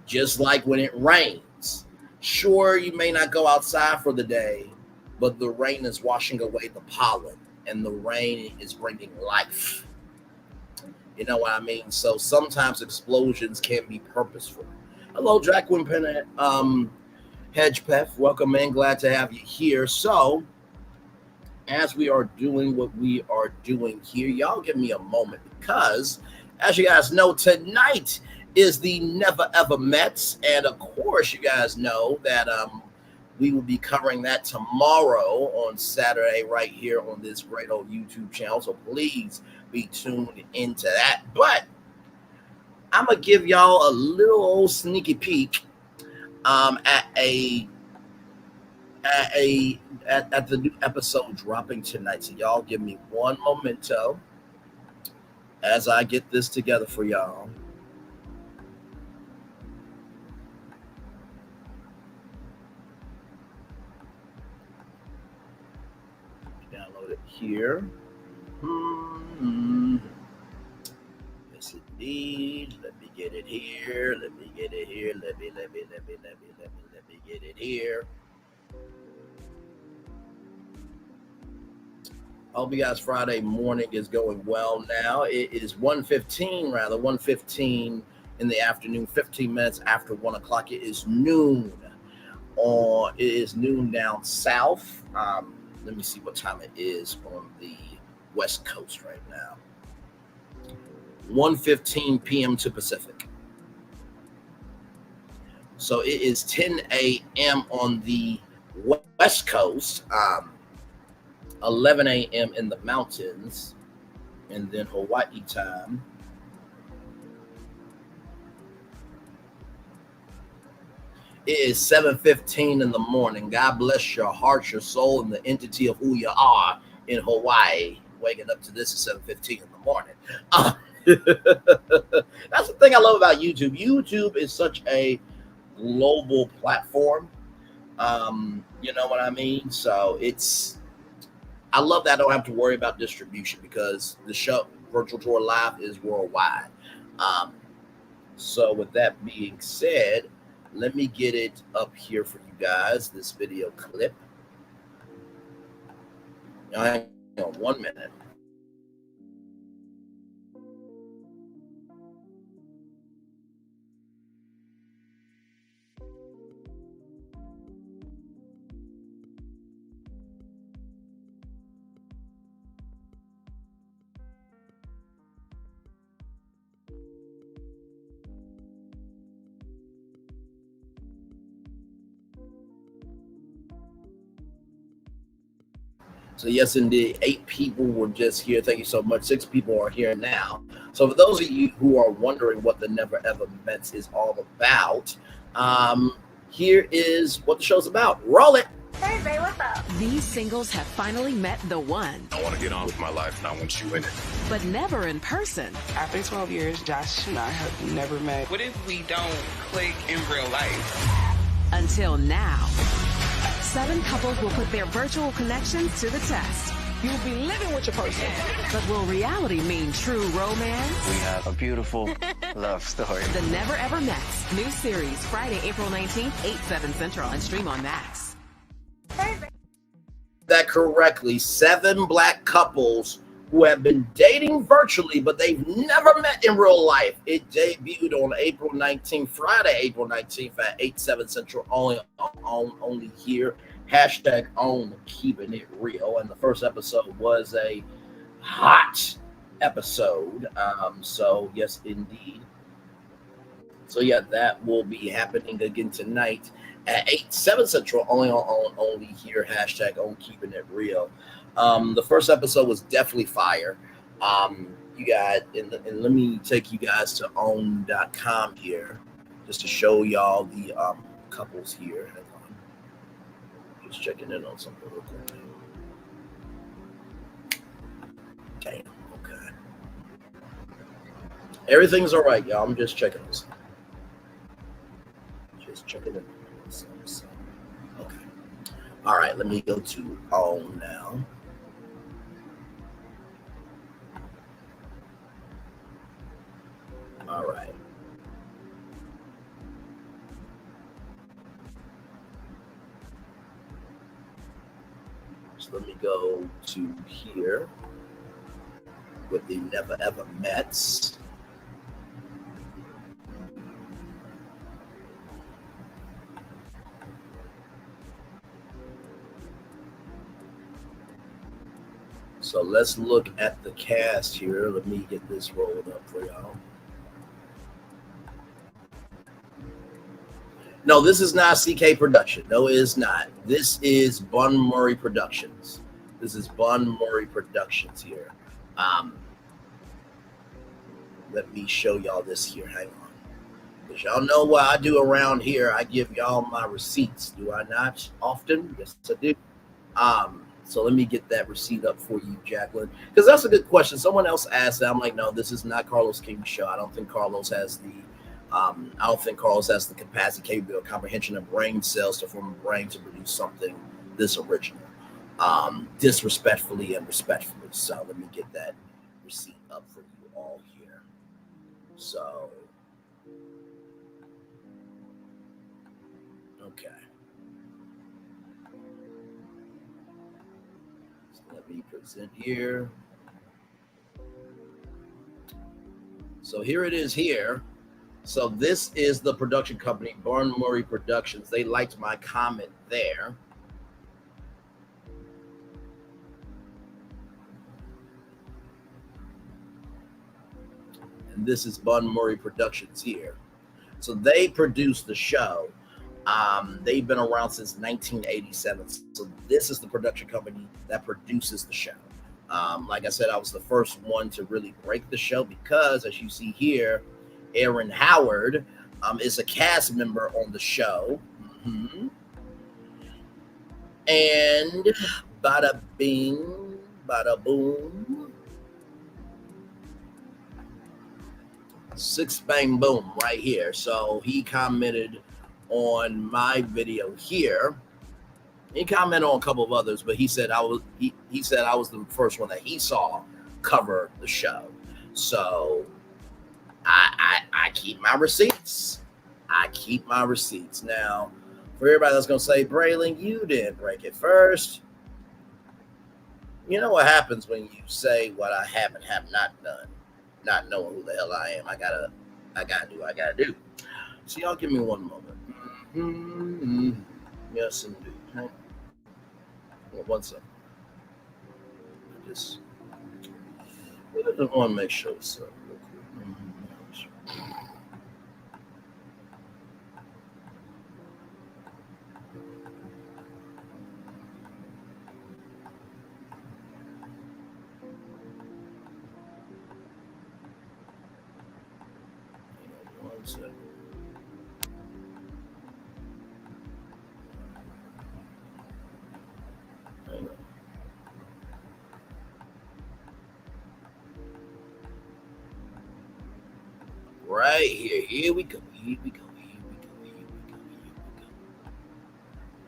Just like when it rains. Sure, you may not go outside for the day, but the rain is washing away the pollen, and the rain is bringing life. You know what I mean? So sometimes explosions can be purposeful. Hello, Jacqueline Pennant, Hedgepeth, welcome in. Glad to have you here. So, as we are doing what we are doing here, y'all give me a moment because, as you guys know, tonight is the Never Ever Mets, and of course, you guys know that we will be covering that tomorrow on Saturday right here on this great old YouTube channel. So please be tuned into that. But I'm gonna give y'all a little old sneaky peek at the new episode dropping tonight. So y'all give me one momento as I get this together for y'all. Download it here. Yes, indeed. Let me get it here. Let me get it here. Let me get it here. I hope you guys Friday morning is going well now. It is 1:15 in the afternoon, 15 minutes after 1 o'clock. It is noon. It is noon down south. Let me see what time it is on the West Coast right now. 1:15 p.m. to Pacific. So it is 10 a.m. on the West Coast, 11 a.m. in the mountains, and then Hawaii time. It is 7:15 in the morning. God bless your heart, your soul, and the entity of who you are in Hawaii. Waking up to this at 7:15 in the morning. That's the thing I love about YouTube. YouTube is such a global platform. You know what I mean? So I love that I don't have to worry about distribution because the show Virtual Tour Live is worldwide. So with that being said, Let me get it up here for you guys, this video clip. Now, hang on 1 minute. So yes, indeed, 8 people were just here. Thank you so much. 6 people are here now. So for those of you who are wondering what the Never Ever Mets is all about, here is what the show's about. Roll it. Hey, babe, what's up? These singles have finally met the one, I want to get on with my life, and I want you in it. but never in person. After 12 years, Josh and I have never met. What if we don't click in real life? Until now. 7 couples will put their virtual connections to the test. You'll be living with your person. But will reality mean true romance? We have a beautiful love story. The Never Ever Mets. New series, Friday, April 19th, 8/7 Central, and stream on Max. That correctly. 7 black couples who have been dating virtually, but they've never met in real life. It debuted on April 19th, Friday, April 19th at 8/7 Central, only here. Hashtag on keeping it real. And the first episode was a hot episode. So yes, indeed. So yeah, that will be happening again tonight at 8/7 Central, only here. Hashtag on keeping it real. The first episode was definitely fire. You got, and let me take you guys to own.com here just to show y'all the couples here. Hang on. Just checking in on something real quick. Damn, okay. Everything's all right, y'all. I'm just checking this. Just checking in. Okay. All right, let me go to own now. All right. So let me go to here with the Never Ever Mets. So let's look at the cast here. Let me get this rolled up for y'all. No, this is not CK Production. No, it is not. This is Bun Murray Productions. This is Bun Murray Productions here. Let me show y'all this here. Hang on. Because y'all know what I do around here. I give y'all my receipts. Do I not often? Yes, I do. So let me get that receipt up for you, Jacqueline. Because that's a good question. Someone else asked that. I'm like, no, this is not Carlos King's show. I don't think Carlos has the capacity, capability, or comprehension of brain cells to form a brain to produce something this original, disrespectfully and respectfully. So let me get that receipt up for you all here. So, okay. So let me present here. So here it is here. So this is the production company, Bun Murray Productions. They liked my comment there. And this is Bun Murray Productions here. So they produce the show. They've been around since 1987. So this is the production company that produces the show. Like I said, I was the first one to really break the show because, as you see here, Aaron Howard is a cast member on the show. Mm-hmm. And bada bing, bada boom. 6 bang boom right here. So he commented on my video here. He commented on a couple of others, but he said he said I was the first one that he saw cover the show. So I keep my receipts. I keep my receipts. Now, for everybody that's going to say, Braylon, you didn't break it first. You know what happens when you say what I have not done, not knowing who the hell I am. I gotta do what I gotta do. So y'all give me one moment. Mm-hmm. Yes, indeed. Well, one second. I just want to make sure it's real quick. One second. Hang on. Right here. Here we go.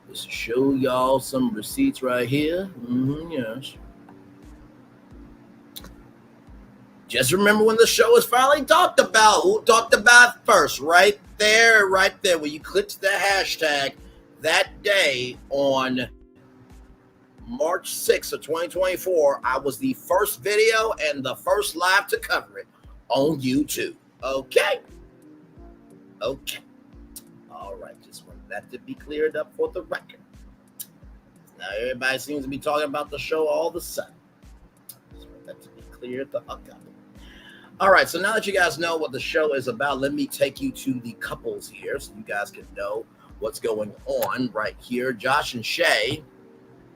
Let's show y'all some receipts right here. Yes. Just remember when the show is finally talked about. Who talked about it first? Right there. When you clicked the hashtag that day on March 6th of 2024, I was the first video and the first live to cover it on YouTube. Okay. All right. Just wanted that to be cleared up for the record. Now everybody seems to be talking about the show all of a sudden. Just want that to be cleared the fuck up. All right. So now that you guys know what the show is about, let me take you to the couples here so you guys can know what's going on right here. Josh and Shay.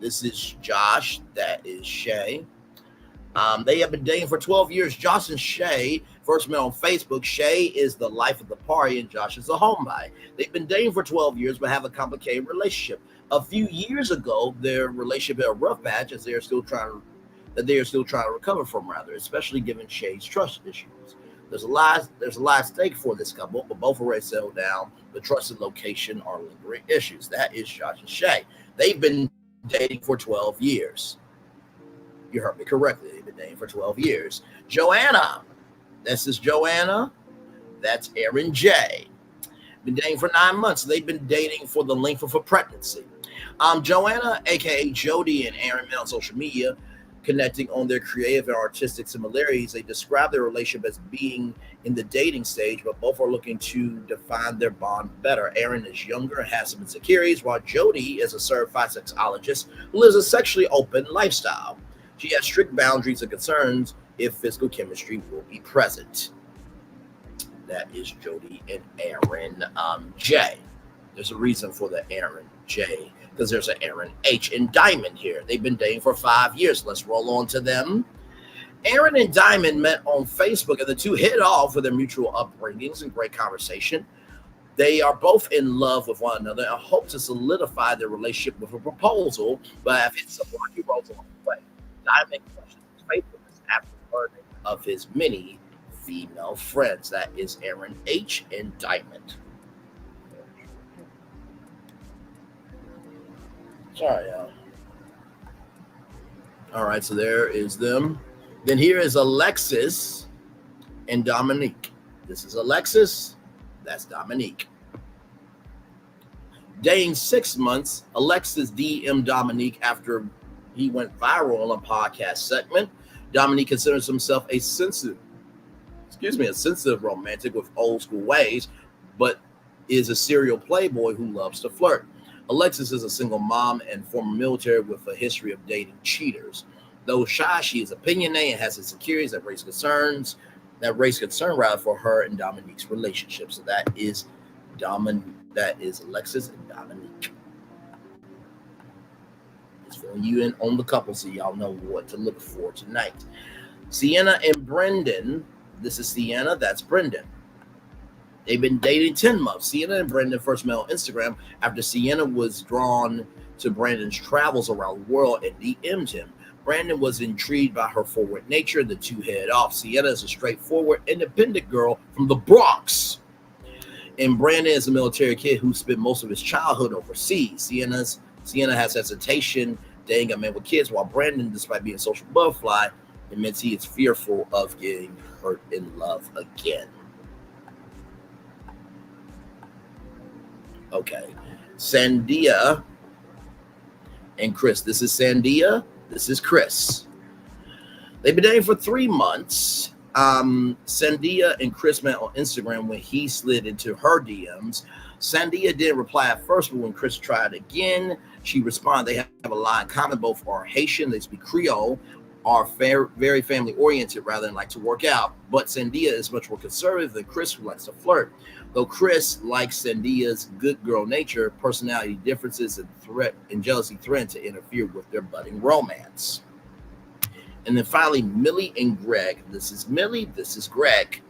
This is Josh. That is Shay. They have been dating for 12 years. Josh and Shay first met on Facebook. Shay is the life of the party, and Josh is a homebody. They've been dating for 12 years, but have a complicated relationship. A few years ago, their relationship had a rough patch, as they are still trying to recover from, rather, especially given Shay's trust issues. There's a lot at stake for this couple, but both already settled down. The trust and location are lingering issues. That is Josh and Shay. They've been dating for 12 years. You heard me correctly. They've been dating for 12 years. Joanna. This is Joanna. That's Aaron J. Been dating for 9 months. They've been dating for the length of a pregnancy. Joanna, a.k.a. Jody, and Aaron met on social media, connecting on their creative and artistic similarities. They describe their relationship as being in the dating stage, but both are looking to define their bond better. Aaron is younger and has some insecurities, while Jody is a certified sexologist who lives a sexually open lifestyle. She has strict boundaries and concerns if physical chemistry will be present. That is Jody and Aaron J. There's a reason for the Aaron J, because there's an Aaron H and Diamond here. They've been dating for 5 years. Let's roll on to them. Aaron and Diamond met on Facebook, and the two hit off with their mutual upbringings and great conversation. They are both in love with one another and hope to solidify their relationship with a proposal, but have hit some rocky roads along the way. Diamond questions his faithfulness after learning of his many female friends. That is Aaron H and Diamond. Sorry, y'all. All right, so there is them. Then here is Alexis and Dominique. This is Alexis. That's Dominique. Dating 6 months, Alexis DM'd Dominique after he went viral on a podcast segment. Dominique considers himself a sensitive romantic with old school ways, but is a serial playboy who loves to flirt. Alexis is a single mom and former military with a history of dating cheaters. Though shy, she is opinionated and has insecurities that raise concern for her and Dominique's relationship. So that is Alexis and Dominique. Just filling you in on the couple so y'all know what to look for tonight. Sienna and Brendan. This is Sienna, that's Brendan. They've been dating 10 months. Sienna and Brendan first met on Instagram after Sienna was drawn to Brandon's travels around the world and DM'd him. Brandon was intrigued by her forward nature. The two head off. Sienna is a straightforward, independent girl from the Bronx. And Brandon is a military kid who spent most of his childhood overseas. Sienna has hesitation dating a man with kids, while Brandon, despite being a social butterfly, admits he is fearful of getting hurt in love again. Okay. Sandia and Chris. This is Sandia. This is Chris. They've been dating for 3 months. Sandia and Chris met on Instagram when he slid into her DMs. Sandia didn't reply at first, but when Chris tried again, she responded. They have a lot in common. Both are Haitian. They speak Creole, are very family-oriented rather than like to work out. But Sandia is much more conservative than Chris, who likes to flirt. Though Chris likes Sandia's good girl nature, personality differences and jealousy threaten to interfere with their budding romance. And then finally, Millie and Greg. This is Millie. This is Greg.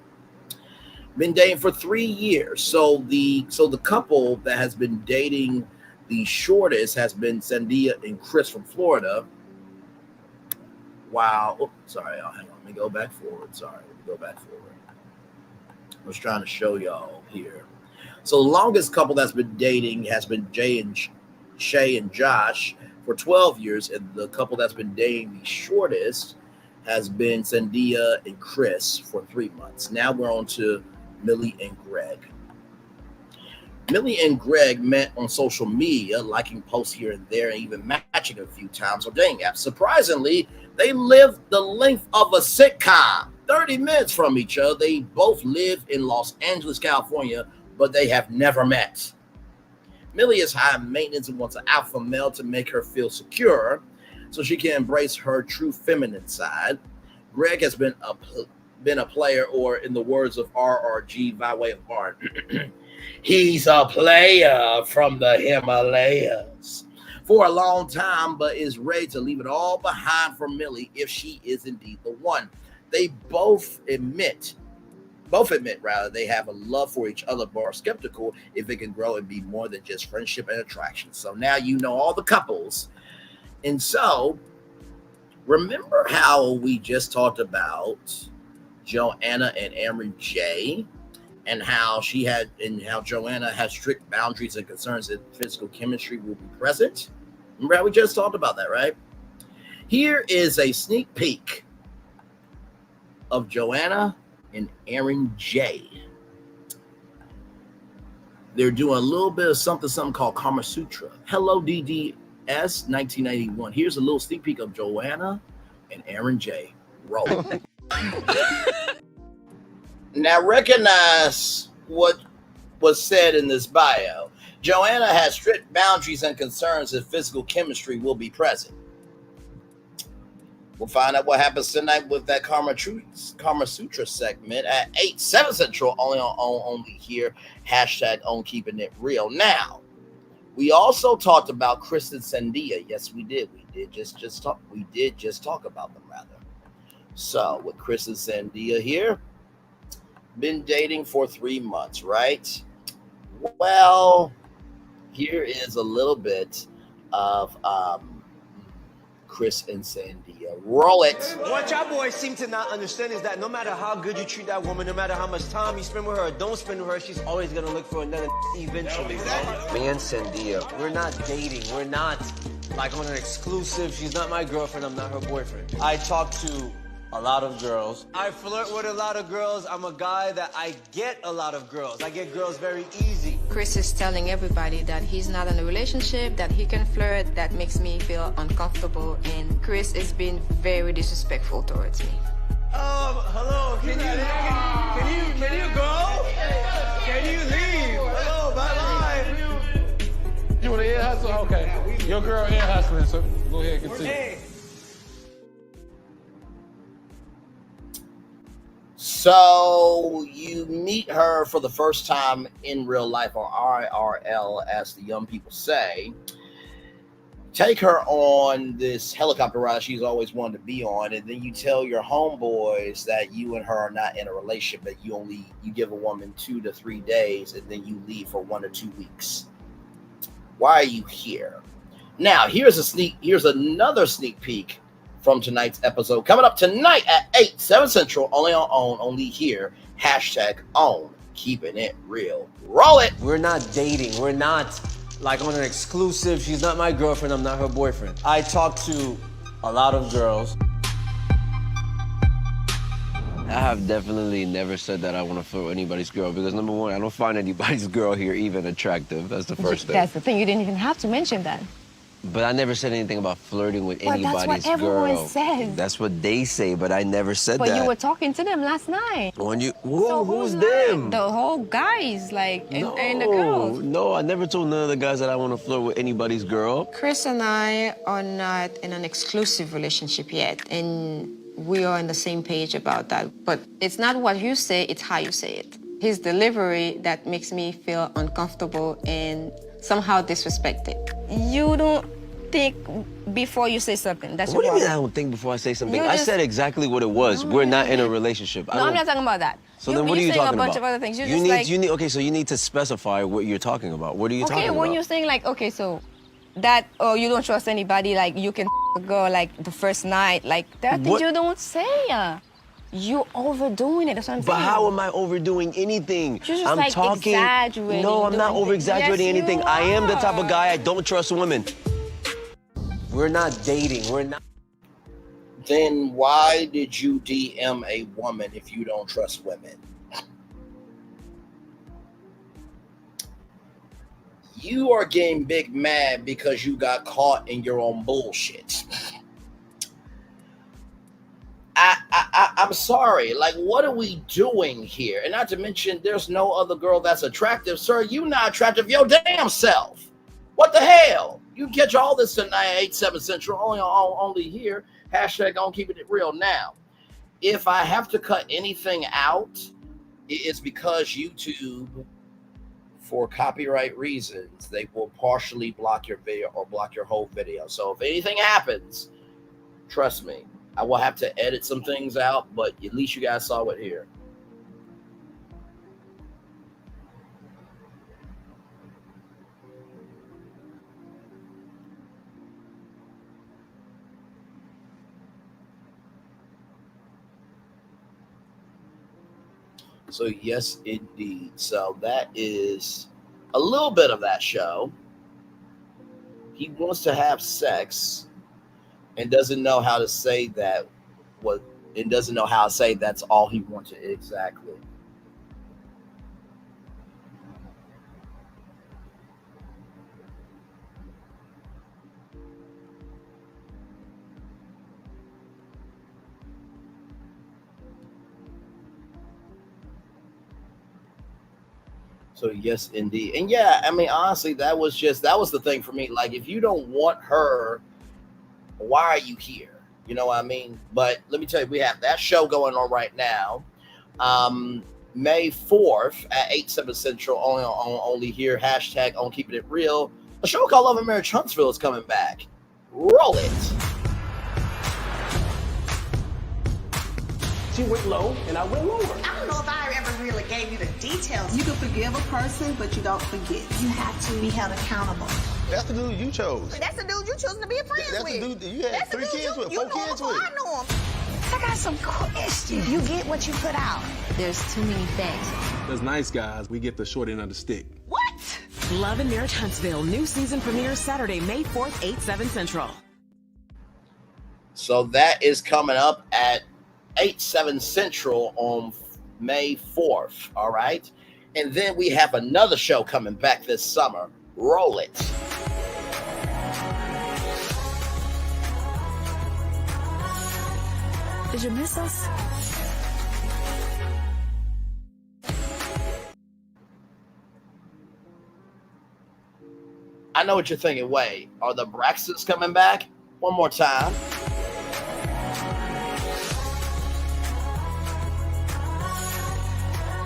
Been dating for 3 years. So the couple that has been dating the shortest has been Sandia and Chris from Florida. Wow. Oh, sorry. Hang on. Let me go back forward. I was trying to show y'all here. So the longest couple that's been dating has been Shay and Josh for 12 years. And the couple that's been dating the shortest has been Sandia and Chris for 3 months. Now we're on to Millie and Greg. Millie and Greg met on social media, liking posts here and there, and even matching a few times on dating apps. Surprisingly, they live the length of a sitcom, 30 minutes from each other. They both live in Los Angeles, California, but they have never met. Millie is high maintenance and wants an alpha male to make her feel secure so she can embrace her true feminine side. Greg has been a player, or in the words of RRG by way of art, he's a player from the Himalayas for a long time, but is ready to leave it all behind for Millie if she is indeed the one. They both admit they have a love for each other, but are skeptical if it can grow and be more than just friendship and attraction. So now you know all the couples. And so remember how we just talked about Joanna and Aaron J, and how Joanna has strict boundaries and concerns that physical chemistry will be present? Remember how we just talked about that, right? Here is a sneak peek of Joanna and Aaron J. They're doing a little bit of something called Kama Sutra. Hello, DDS 1981. Here's a little sneak peek of Joanna and Aaron J. Roll. Now recognize what was said in this bio. Joanna has strict boundaries and concerns that physical chemistry will be present. We'll find out what happens tonight with that Kama Sutra segment at 8/7 Central, only here, #on Keeping It Real. Now, we also talked about Chris and Sandia. Yes, we did. We did just talk about them, rather. So with Chris and Sandia here, been dating for 3 months, right? Well, here is a little bit of Chris and Sandia. Roll it. What y'all boys seem to not understand is that no matter how good you treat that woman, no matter how much time you spend with her or don't spend with her, she's always gonna look for another eventually. Me and Sandia, we're not dating. We're not like on an exclusive. She's not my girlfriend. I'm not her boyfriend. I talk to a lot of girls. I flirt with a lot of girls. I'm a guy that I get a lot of girls. I get girls very easy. Chris is telling everybody that he's not in a relationship, that he can flirt. That makes me feel uncomfortable, and Chris is being very disrespectful towards me. Hello, can you go? Can you leave? Hello, bye-bye. You want to ear hustle? Okay. Your girl ear hustling, so go ahead and continue. So you meet her for the first time in real life, or IRL, as the young people say. Take her on this helicopter ride she's always wanted to be on, and then you tell your homeboys that you and her are not in a relationship, that you give a woman 2 to 3 days, and then you leave for 1 or 2 weeks. Why are you here? Now, here's another sneak peek from tonight's episode, coming up tonight at 8/7 Central, only here, #on Keeping It Real. Roll it. We're not dating. We're not like on an exclusive. She's not my girlfriend. I'm not her boyfriend. I talk to a lot of girls. I have definitely never said that I want to flirt with anybody's girl because number one, I don't find anybody's girl here even attractive. That's the first thing. That's the thing. You didn't even have to mention that. But I never said anything about flirting with anybody's girl. That's what everyone says. That's what they say, but I never said that. But you were talking to them last night. Who's them? The whole guys, like, and the girls. No, I never told none of the guys that I want to flirt with anybody's girl. Chris and I are not in an exclusive relationship yet, and we are on the same page about that. But it's not what you say, it's how you say it. His delivery that makes me feel uncomfortable and somehow disrespected. You don't think before you say something. That's what do you problem. mean I don't think before I say something? I said exactly what it was. We're not in a relationship. No, I'm not talking about that. So then what are you talking about? You're saying a bunch of other things. Okay, so you need to specify what you're talking about. What are you talking about? Okay, when you're saying like, okay, so that, you don't trust anybody, like you can a girl like the first night, like there are things you don't say. You're overdoing it. That's what I'm saying. But how am I overdoing anything? You're just I'm like talking. Exaggerating. No, I'm not over-exaggerating anything. I am the type of guy I don't trust women. We're not dating. We're not. Then why did you DM a woman if you don't trust women? You are getting big mad because you got caught in your own bullshit. I'm sorry. Like, what are we doing here? And not to mention, there's no other girl that's attractive. Sir, you not attractive your damn self. What the hell? You can catch all this tonight at 8/7 Central, only here. Hashtag on keeping it real. Now, if I have to cut anything out, it's because YouTube, for copyright reasons, they will partially block your video or block your whole video. So if anything happens, trust me, I will have to edit some things out, but at least you guys saw it here. So yes, indeed. So that is a little bit of that show. He wants to have sex and doesn't know how to say that. And doesn't know how to say that's all he wanted exactly. So yes, indeed. And yeah, I mean, honestly, that was the thing for me. Like, if you don't want her, why are you here? You know what I mean? But let me tell you, we have that show going on right now. May 4th at 8/7 Central, only here. Hashtag on keeping it real. A show called Love and Marriage Huntsville is coming back. Roll it. She went low and I went lower. I don't know if I ever really gave you the details. You can forgive a person, but you don't forget. You have to be held accountable. That's the dude you chose. That's the dude you chose to be a friend with. That's the dude you had 3 kids with, 4 kids with. I know him. I got some questions. You get what you put out. There's too many facts. As nice guys, we get the short end of the stick. What? Love and Marriage Huntsville, new season premieres Saturday, May 4th, 8/7 Central. So that is coming up at 8/7 Central on May 4th. All right. And then we have another show coming back this summer. Roll it. Did you miss us? I know what you're thinking. Wait, are the Braxtons coming back? One more time.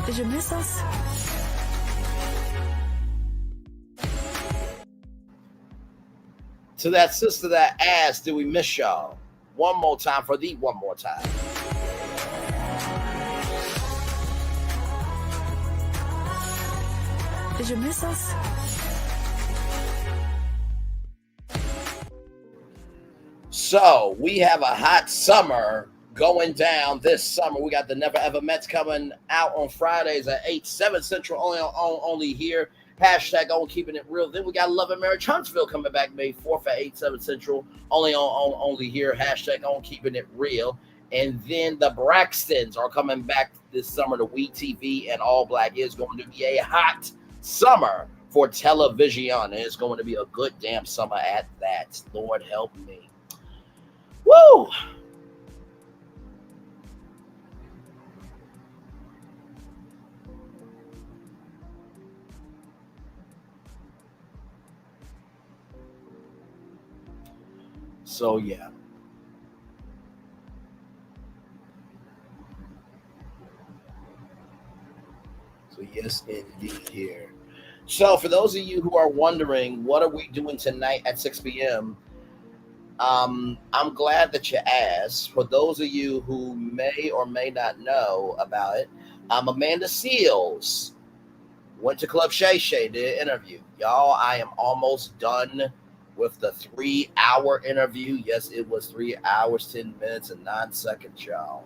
Did you miss us? To that sister that asked, did we miss y'all? One more time for the one more time. Did you miss us? So we have a hot summer going down this summer. We got the Never Ever Mets coming out on Fridays at 8/7 Central, only here. Hashtag on keeping it real. Then we got Love and Marriage Huntsville coming back May 4th at 8/7 Central, only here. Hashtag on keeping it real. And then the Braxtons are coming back this summer to We TV, and All Black is going to be a hot summer for television. And it's going to be a good damn summer at that. Lord help me. Woo! So, yeah. So, yes, indeed here. So, for those of you who are wondering, what are we doing tonight at 6 p.m., I'm glad that you asked. For those of you who may or may not know about it, Amanda Seals went to Club Shay Shay, did an interview. Y'all, I am almost done with the 3-hour interview. Yes, it was 3 hours, 10 minutes, and 9 seconds, y'all.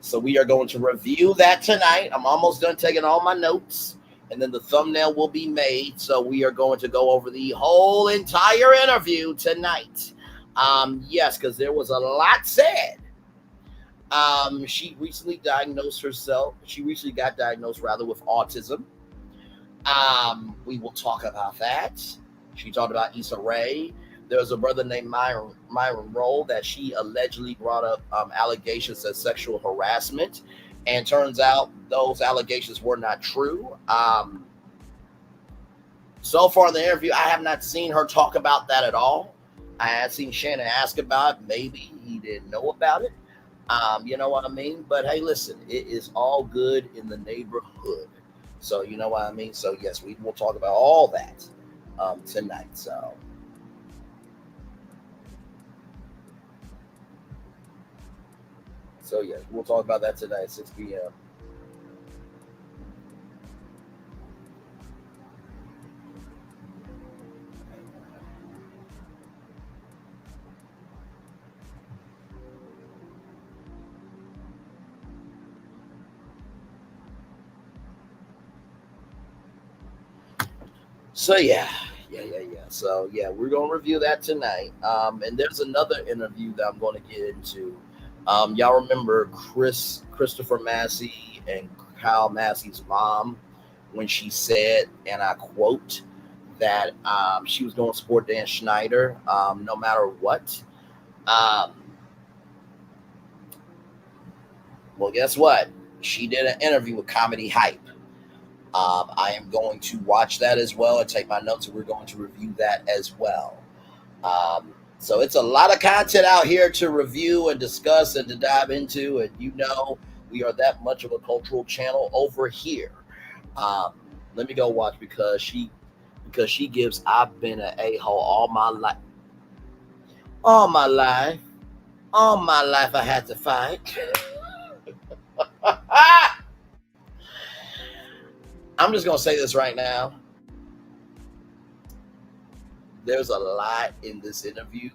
So we are going to review that tonight. I'm almost done taking all my notes, and then the thumbnail will be made. So we are going to go over the whole entire interview tonight. Yes, because there was a lot said. She recently got diagnosed with autism. We will talk about that. She talked about Issa Rae. There was a brother named Myron Roll that she allegedly brought up allegations of sexual harassment, and turns out those allegations were not true. So far in the interview, I have not seen her talk about that at all. I had seen Shannon ask about it. Maybe he didn't know about it. You know what I mean? But hey, listen, it is all good in the neighborhood. So you know what I mean? So yes, we will talk about all that tonight. So yes, we'll talk about that tonight at 6 p.m. So yeah. So yeah, we're gonna review that tonight. And there's another interview that I'm going to get into. Y'all remember Christopher Massey and Kyle Massey's mom when she said, and I quote, that she was going to support Dan Schneider no matter what. Well, guess what? She did an interview with Comedy Hype. I am going to watch that as well and take my notes, and we're going to review that as well. So it's a lot of content out here to review and discuss and to dive into, and you know we are that much of a cultural channel over here. Let me go watch because she gives I've been an a-hole all my life. All my life I had to fight. I'm just gonna say this right now. There's a lot in this interview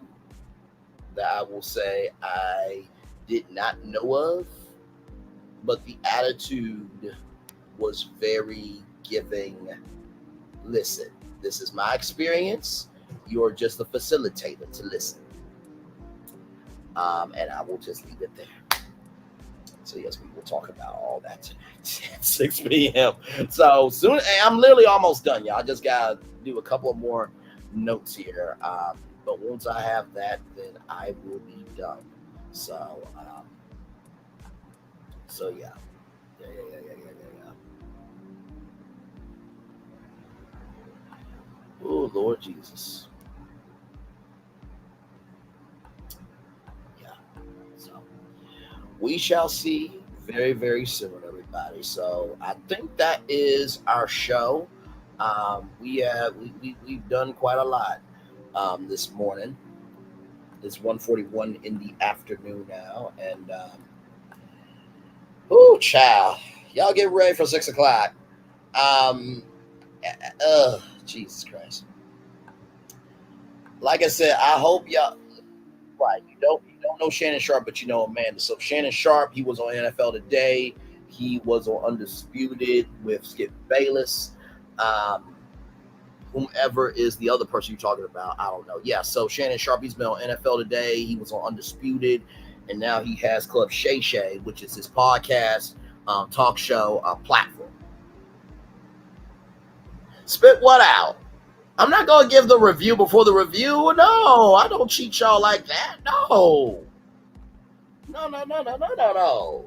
that I will say I did not know of, but the attitude was very giving. Listen, this is my experience. You're just a facilitator to listen. And I will just leave it there. So yes, we will talk about all that tonight at 6 p.m. So soon, I'm literally almost done, y'all. I just gotta do a couple of more notes here. But once I have that, then I will be done. So yeah. Oh, Lord Jesus. Yeah. So we shall see very, very soon, everybody. So I think that is our show. We've done quite a lot this morning. It's 1:41 in the afternoon now, and child, y'all get ready for 6 o'clock. Jesus Christ. Like I said, I hope y'all. Right, you don't know Shannon Sharpe, but you know Amanda. So Shannon Sharpe, he was on NFL Today. He was on Undisputed with Skip Bayless. Whomever is the other person you're talking about, I don't know. Yeah, so Shannon Sharpe, he's been on NFL Today. He was on Undisputed. and now he has Club Shay Shay, which is his podcast, talk show platform. Spit what out? I'm not going to give the review before the review. No, I don't cheat y'all like that. No. No.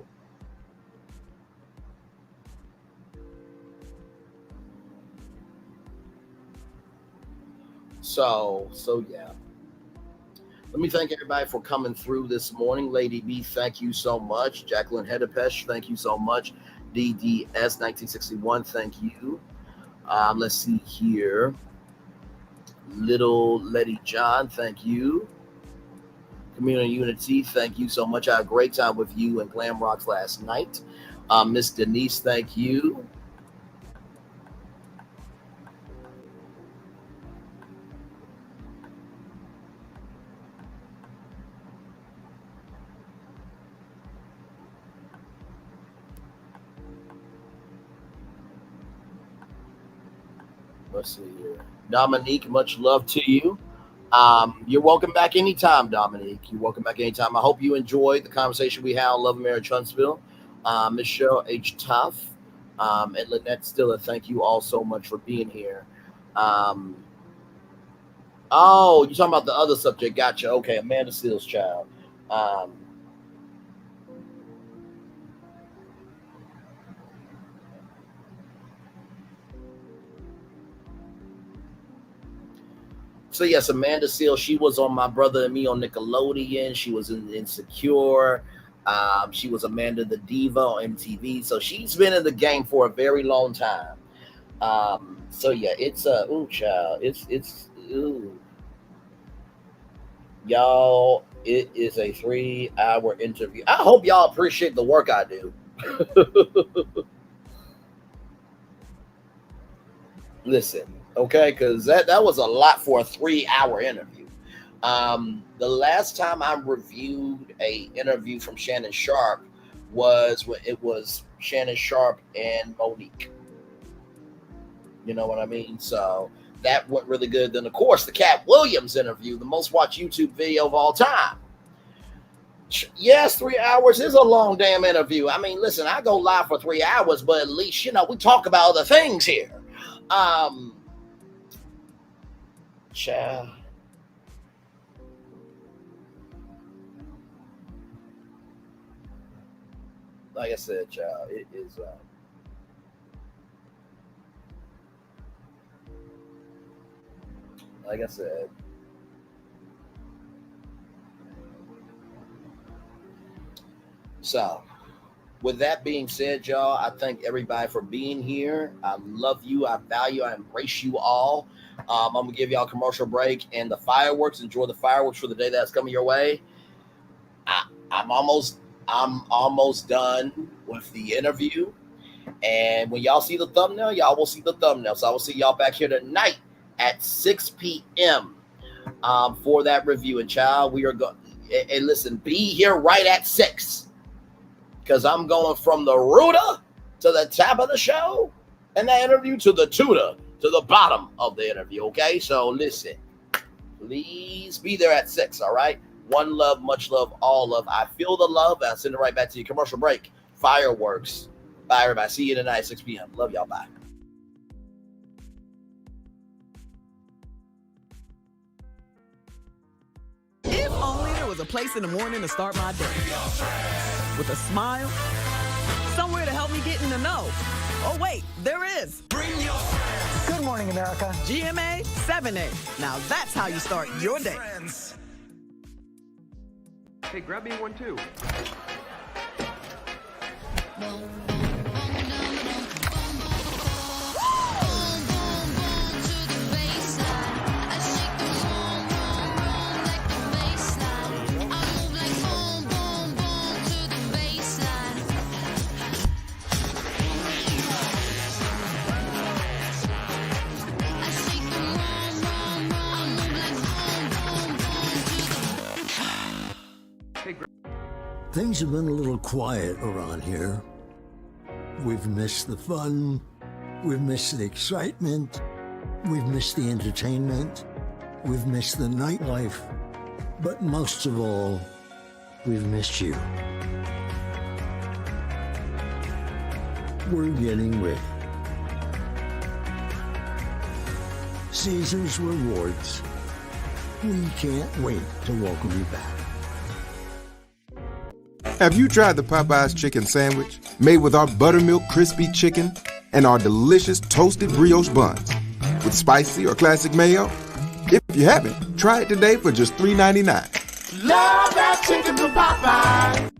So yeah. Let me thank everybody for coming through this morning. Lady B, thank you so much. Jacqueline Hedepesh, thank you so much. DDS 1961, thank you. Let's see here. Little Letty John, thank you. Community Unity, thank you so much. I had a great time with you and Glam Rocks last night. Miss Denise, thank you. Let's see here. Dominique, much love to you. You're welcome back anytime, Dominique. You're welcome back anytime. I hope you enjoyed the conversation we had on Love and Marriage Huntsville. Miss Cheryl H. Tuff and Lynette Stiller, thank you all so much for being here. Oh, you're talking about the other subject. Gotcha. Okay, Amanda Seals' child. So yes, Amanda Seales, she was on My Brother and Me on Nickelodeon. She was in Insecure. She was Amanda the Diva on MTV. So she's been in the game for a very long time. So yeah, it's child. It's y'all. It is a 3-hour interview. I hope y'all appreciate the work I do. Listen. Okay, because that was a lot for a 3-hour interview. The last time I reviewed a interview from Shannon Sharp was when it was Shannon Sharp and Monique. You know what I mean? So that went really good. Then, of course, the Cat Williams interview, the most watched YouTube video of all time. Yes, 3 hours is a long damn interview. I mean, listen, I go live for 3 hours, but at least, we talk about other things here. Child. Like I said, child, it is like I said. So, with that being said, y'all, I thank everybody for being here. I love you. I value. I embrace you all. I'm gonna give y'all a commercial break and the fireworks. Enjoy the fireworks for the day that's coming your way. I'm almost done with the interview, and when y'all see the thumbnail, y'all will see the thumbnail. So I will see y'all back here tonight at 6 p.m. For that review. And child, we are going. And listen, be here right at 6, because I'm going from the rooter to the top of the show, and that interview to the tutor. To the bottom of the interview, okay? So listen, please be there at 6, all right? One love, much love, all love. I feel the love. I'll send it right back to you. Commercial break. Fireworks. Bye, everybody. See you tonight at 6 p.m. Love y'all. Bye. If only there was a place in the morning to start my day. With a smile. Somewhere to help me get in the know. Oh, wait, there is. Bring your friends. Good morning, America. GMA 7A. Now that's how you start your day. Hey, grab me one too. Things have been a little quiet around here. We've missed the fun. We've missed the excitement. We've missed the entertainment. We've missed the nightlife. But most of all, We've missed you. We're getting ready. Caesar's Rewards. We can't wait to welcome you back. Have you tried the Popeye's chicken sandwich made with our buttermilk crispy chicken and our delicious toasted brioche buns with spicy or classic mayo? If you haven't, try it today for just $3.99. Love that chicken from Popeye.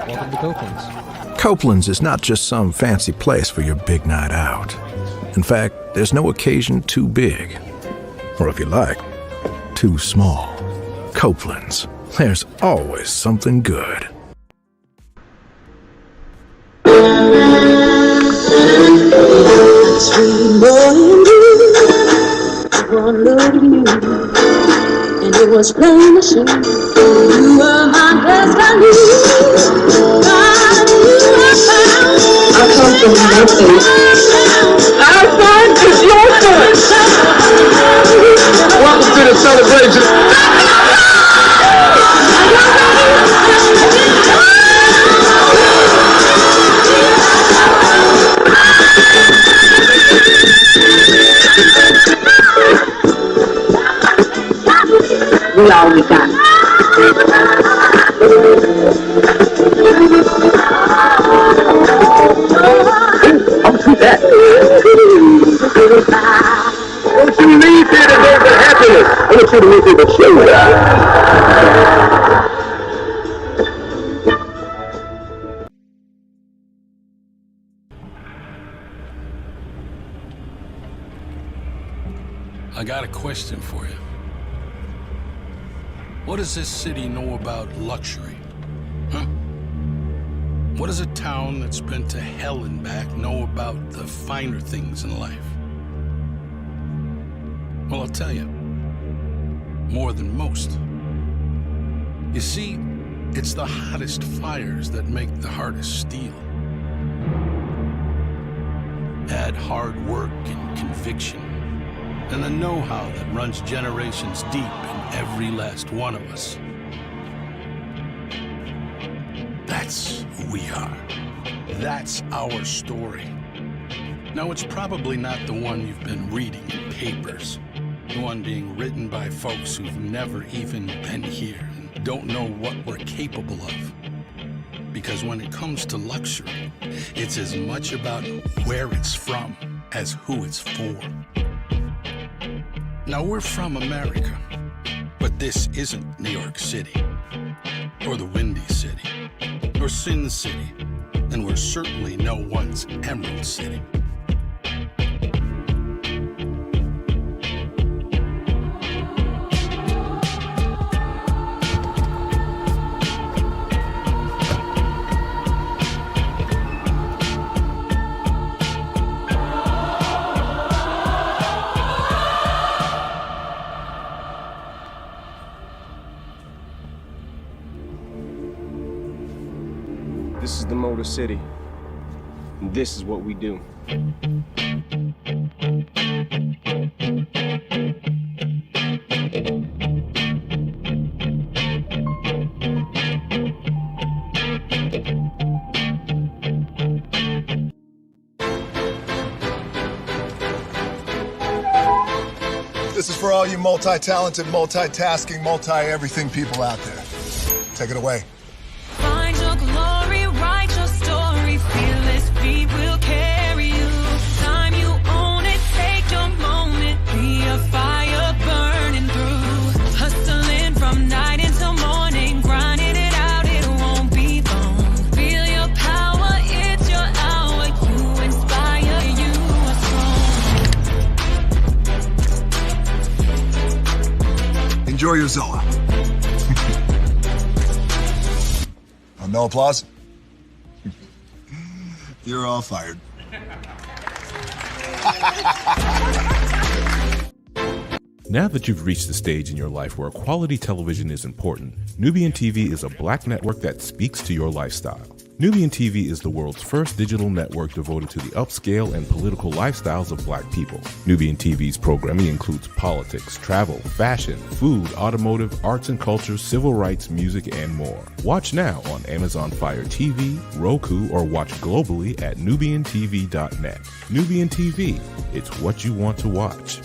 Welcome to Copeland's. Copeland's is not just some fancy place for your big night out. In fact, there's no occasion too big, or if you like, too small. Copeland's. There's always something good. Sweet boy and blue, one look at you, and it was plain to see you were my best I knew. I come from my face. Our son is your son. Welcome to the celebration. We all we got. I'll do that. Don't you leave here today with happiness. I want you to leave here with shame. I got a question for you. What does this city know about luxury? Huh? What does a town that's been to hell and back know about the finer things in life? Well, I'll tell you. More than most. You see, it's the hottest fires that make the hardest steel. Add hard work and conviction, and the know-how that runs generations deep in every last one of us. That's who we are. That's our story. Now, it's probably not the one you've been reading in papers, the one being written by folks who've never even been here and don't know what we're capable of. Because when it comes to luxury, it's as much about where it's from as who it's for. Now, we're from America, but this isn't New York City, or the Windy City, or Sin City, and we're certainly no one's Emerald City. This is the Motor City, and this is what we do. This is for all you multi-talented, multitasking, multi-everything people out there. Take it away. Find your glory, write your story, fearless feet will carry you. Time you own it, take your moment, be a fire burning through. Hustling from night until morning, grinding it out, it won't be long. Feel your power, it's your hour, you inspire, you are strong. Enjoy your Zoa. No applause? You're all fired. Now that you've reached the stage in your life where quality television is important, Nubian TV is a black network that speaks to your lifestyle. Nubian TV is the world's first digital network devoted to the upscale and political lifestyles of Black people. Nubian TV's programming includes politics, travel, fashion, food, automotive, arts and culture, civil rights, music, and more. Watch now on Amazon Fire TV, Roku, or watch globally at nubiantv.net. Nubian TV, it's what you want to watch.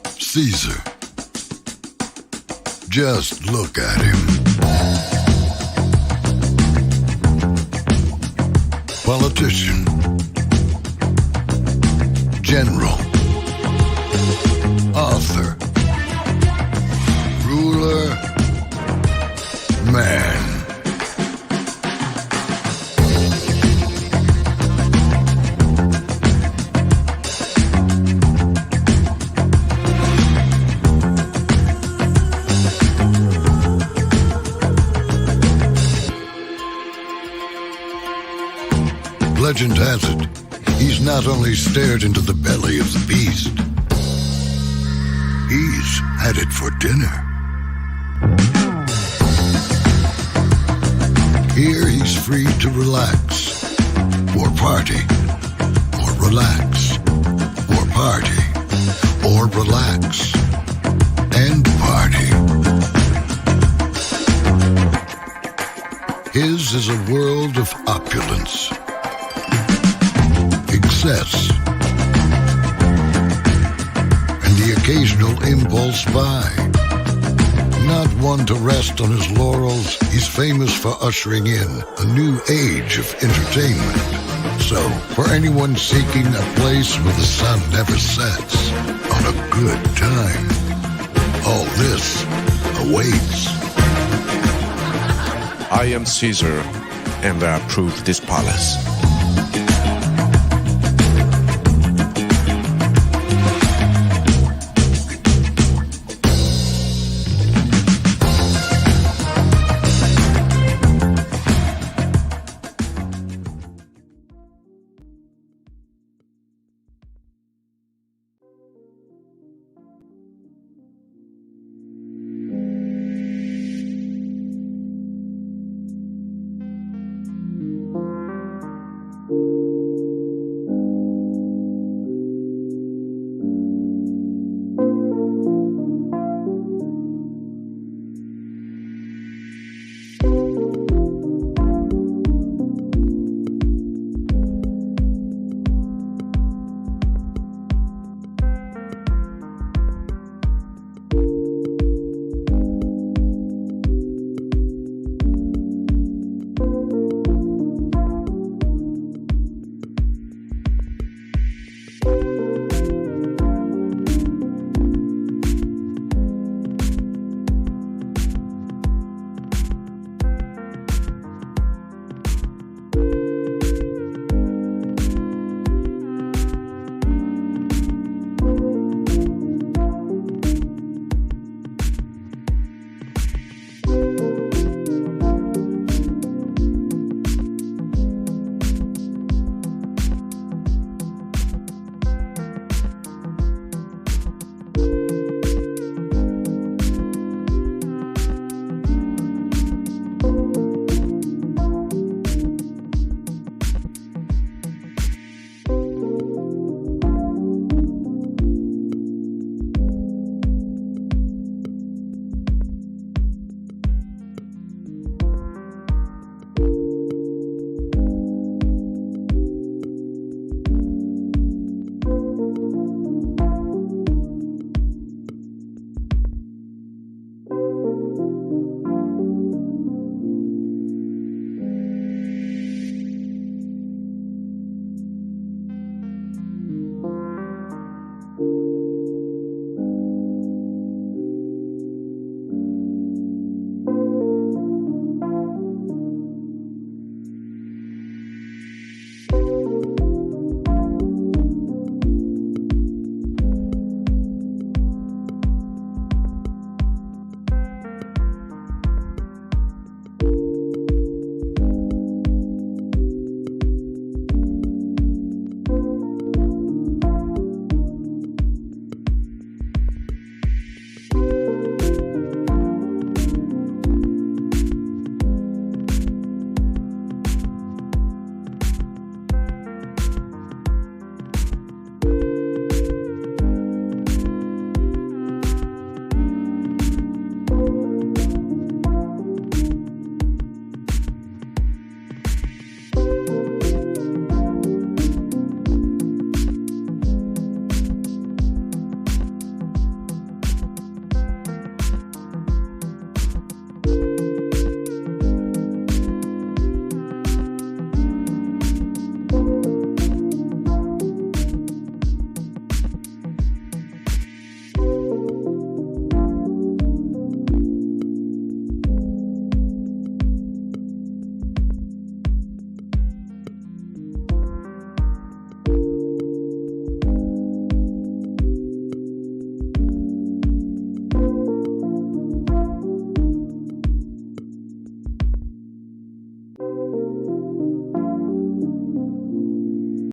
Caesar. Just look at him. Politician, general, author, ruler, man. Legend has it, he's not only stared into the belly of the beast, he's had it for dinner. Here he's free to relax, or party, or relax, or party, or relax, and party. His is a world of opulence, excess, and the occasional impulse buy. Not one to rest on his laurels, he's famous for ushering in a new age of entertainment. So, for anyone seeking a place where the sun never sets on a good time, all this awaits. I am Caesar, and I approve this palace.